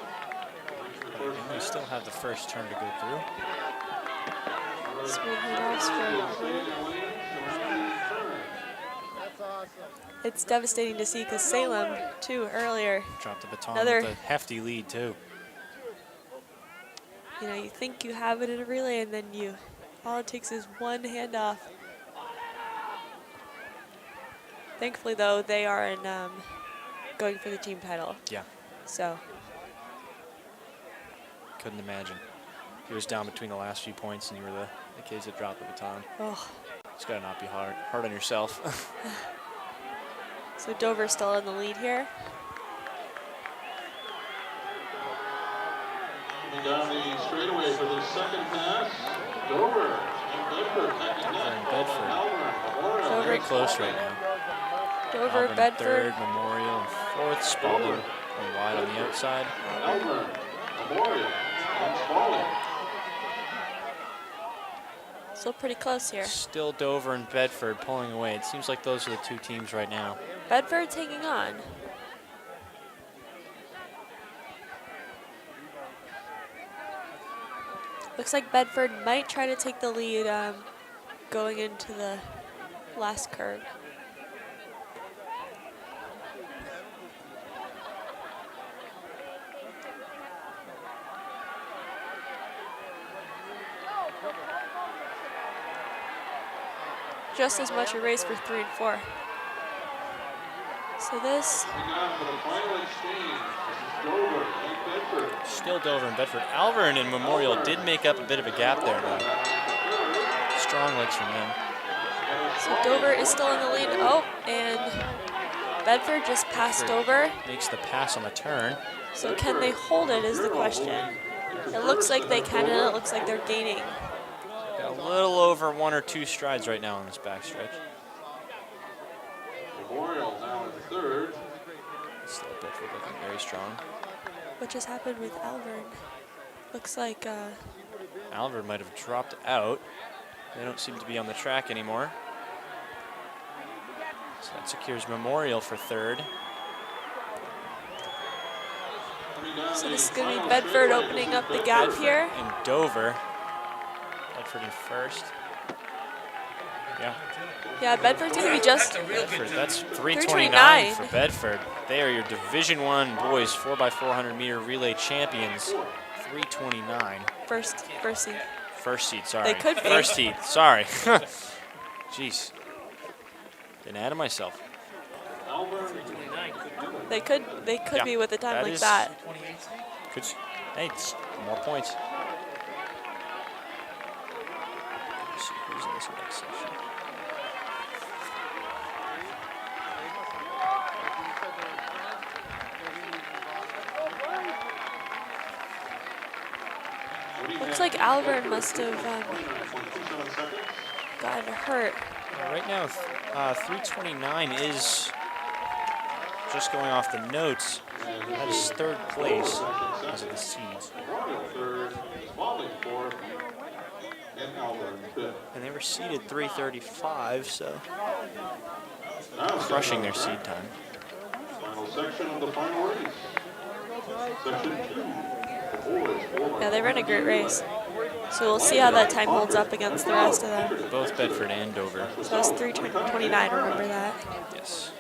And we still have the first turn to go through. Smooth handoffs for It's devastating to see, because Salem, too, earlier. Dropped the baton Another- with a hefty lead, too. You know, you think you have it in a relay, and then all it takes is one handoff. Thankfully, though, they are in going for the team title. Yeah, So couldn't imagine. He was down between the last few points, and you were the kids that dropped the baton. oh. It's got to not be hard on yourself. So Dover's still in the lead here. Coming down the straightaway for the second pass, Dover and Bedford. And Bedford. Dover, Very close right now. Dover, Auburn Bedford. third, Memorial in fourth, Spalding going wide on the outside. Elmer, Memorial, and Spalding. Still pretty close here. Still Dover and Bedford pulling away. It seems like those are the two teams right now. Bedford's hanging on. Looks like Bedford might try to take the lead going into the last curve. Just as much a race for 3 and 4. So this, Coming on for the final exchange, this is Dover and Bedford. Still Dover and Bedford. Alvern and Memorial did make up a bit of a gap there, though. Strong legs from them. so Dover is still in the lead. Oh, and Bedford just passed Dover. Makes the pass on the turn. So can they hold it is the question. It looks like they can, and it looks like they're gaining. Got a little over 1 or 2 strides right now on this backstretch. Memorial now in third. Still Bedford looking very strong. What just happened with Alvern? Looks like Alvern might have dropped out. They don't seem to be on the track anymore. So that secures Memorial for third. so this is going to be Bedford opening up the gap here. And Dover. Bedford in first. Yeah. Yeah, Bedford's going to be just Bedford, that's 3:29 3:29 for Bedford. They are your Division I boys 4x400 meter relay champions. 3:29. first seed. First seed, sorry. They could be. First seed, sorry. Jeez. Getting ahead of myself. They could Yeah, be with a time like is- that. Could, hey, it's more points. Let's see who's in this next section. Looks like Alvern must have gotten hurt. Right now, 3:29 is just going off the notes. That is third place as of the seeds. Memorial third, Spalding fourth, and Alvern fifth. And they were seeded 3:35, so Now crushing their seed time. final section of the final race. Section 2, the boys 4x400. Yeah, they ran a great race. So we'll see how that time holds up against the rest of them. Both Bedford and Dover. So that's 3:29, remember that. Yes.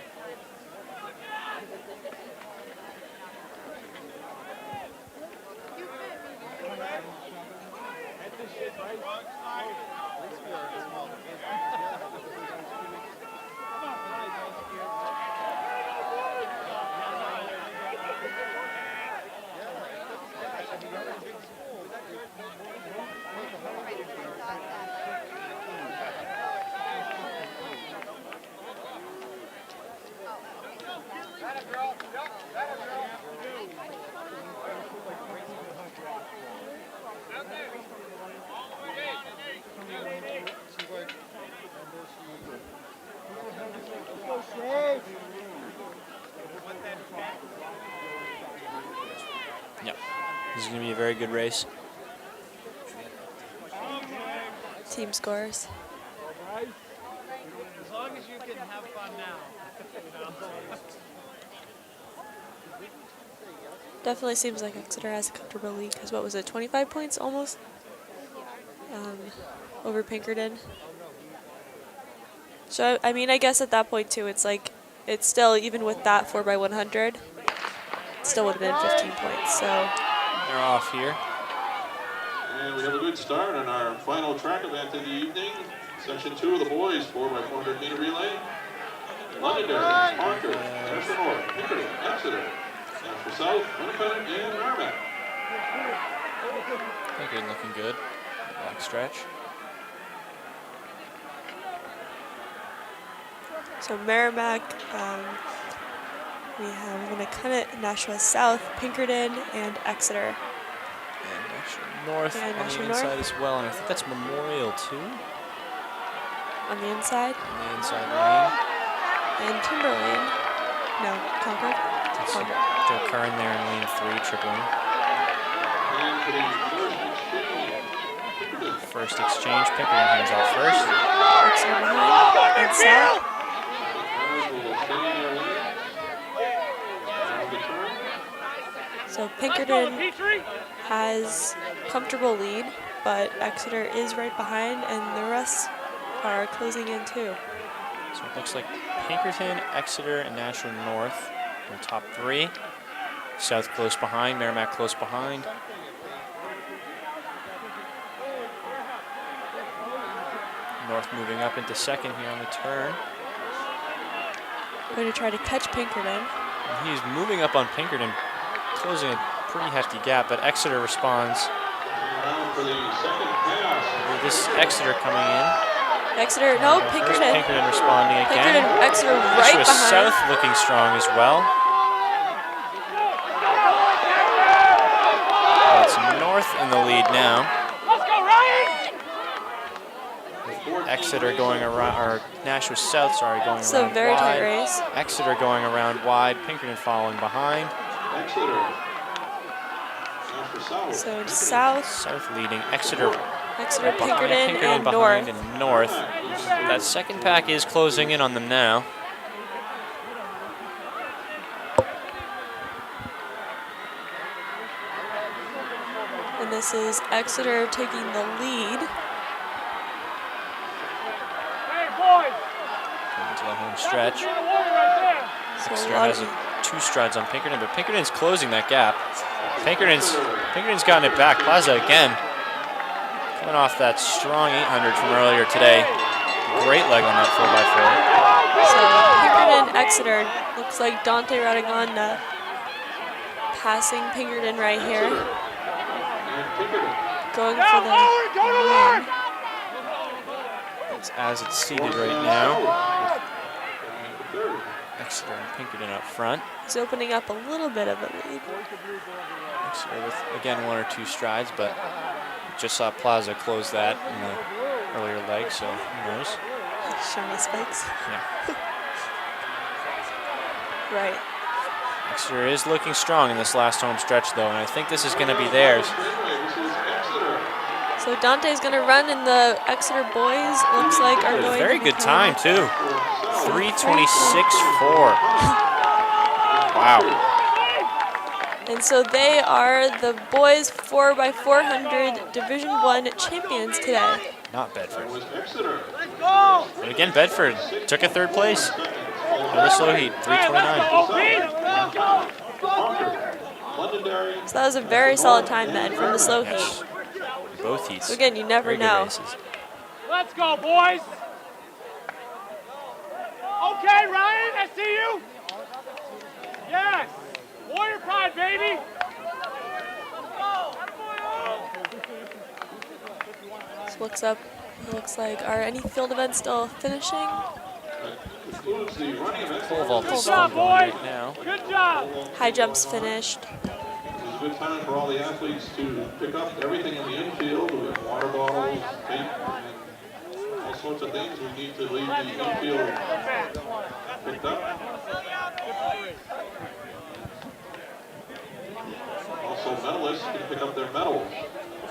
Yeah, this is going to be a very good race. Team scores. As long as you can have fun now. Definitely seems like Exeter has a comfortable lead because what was it, 25 points almost over Pinkerton. So I mean, I guess at that point too, it's like it's still even with that 4x100, it still would have been 15 points. So They're off here. And we have a good start on our final track event of the evening. Section 2 of the boys 4x400 meter relay. Londonderry, Parker, National North, Pinkerton, Exeter, National South, Winnipeg, and Merrimack. Pinkerton looking good. Back stretch. So Merrimack, we have McCunnet, Nashua South, Pinkerton, and Exeter. And National North And on the National inside North. as well. And I think that's Memorial too. On the inside, On the inside lane. and Timberlane. No, Concord. Concord. Joe Curran there in lane 3, tripling. And for the first exchange, Pinkerton. First exchange, Pinkerton hands off first. Exeter behind. And South. Cars will stay in their lane. Around the turn. So Pinkerton has comfortable lead, but Exeter is right behind, and the rest are closing in too. So it looks like Pinkerton, Exeter, and National North in the top 3. South close behind, Merrimack close behind. North moving up into second here on the turn. going to try to catch Pinkerton. He's moving up on Pinkerton, closing a pretty hefty gap, but Exeter responds. This Exeter coming in. Exeter, no, Pinkerton. Pinkerton responding again. Pinkerton, Exeter right Nashua behind. South looking strong as well. It's North in the lead now. Let's go, Ryan! Exeter going around, or Nashua South, sorry, going So around very wide. tight race. Exeter going around wide. Pinkerton following behind. So South. South leading. Exeter Exeter, behind, Pinkerton, and behind, North. and North. That second pack is closing in on them now. And this is Exeter taking the lead. Hey, boys! Into the home stretch. That's the water right there. So Exeter a lot has of, 2 strides on Pinkerton, but Pinkerton's closing that gap. Pinkerton's gotten it back. Plaza again. Coming off that strong 800 from earlier today. Great leg on that 4x4. so Pinkerton, Exeter. Looks like Dante Radaganda passing Pinkerton right here. Going for the win. It's as it's seated right now. Exeter and Pinkerton up front. He's opening up a little bit of a lead. Exeter with, again, 1 or 2 strides, but just saw Plaza close that in the earlier leg, so who knows? Show me spikes. Yeah. Right. Exeter is looking strong in this last home stretch, though, and I think this is going to be theirs. So Dante's going to run, and the Exeter boys looks like are going. Very to be good time, coming. too. 3:26.4. Wow. And so they are the boys 4x400 Division I champions today. Not Bedford. Let's go! But again, Bedford took a 3rd place. Another slow heat, 3:29. So that was a very solid time then from the slow Yes. heat. Both heats. So again, you never Very good know. races. Let's go, boys! Okay, Ryan, I see you! Yes! Warrior Pride, baby! This looks like, are any field events still finishing? Pole vault is Good still job, going boys! right now. Good job! High jumps finished. It's a good time for all the athletes to pick up everything in the infield. We have water bottles, tape, and all sorts of things we need to leave the infield picked up. Also, medalists can pick up their medals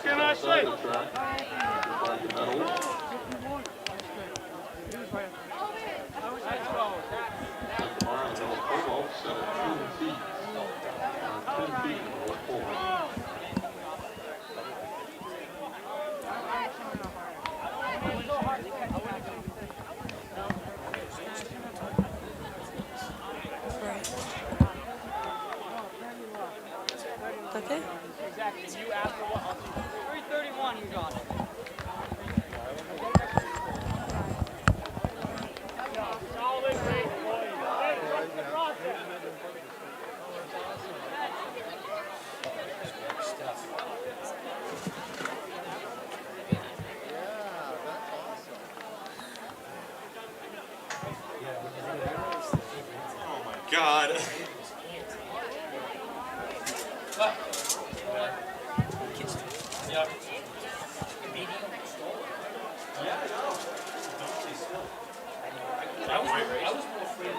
outside the track. Find your medals. Tomorrow, the medal pole vault set at 2 feet. 10 feet in the pole vault. Right. Okay. Exactly. You asked for what? 331 you got. Solid race, boys. Hey, trust the process. God. I was more afraid of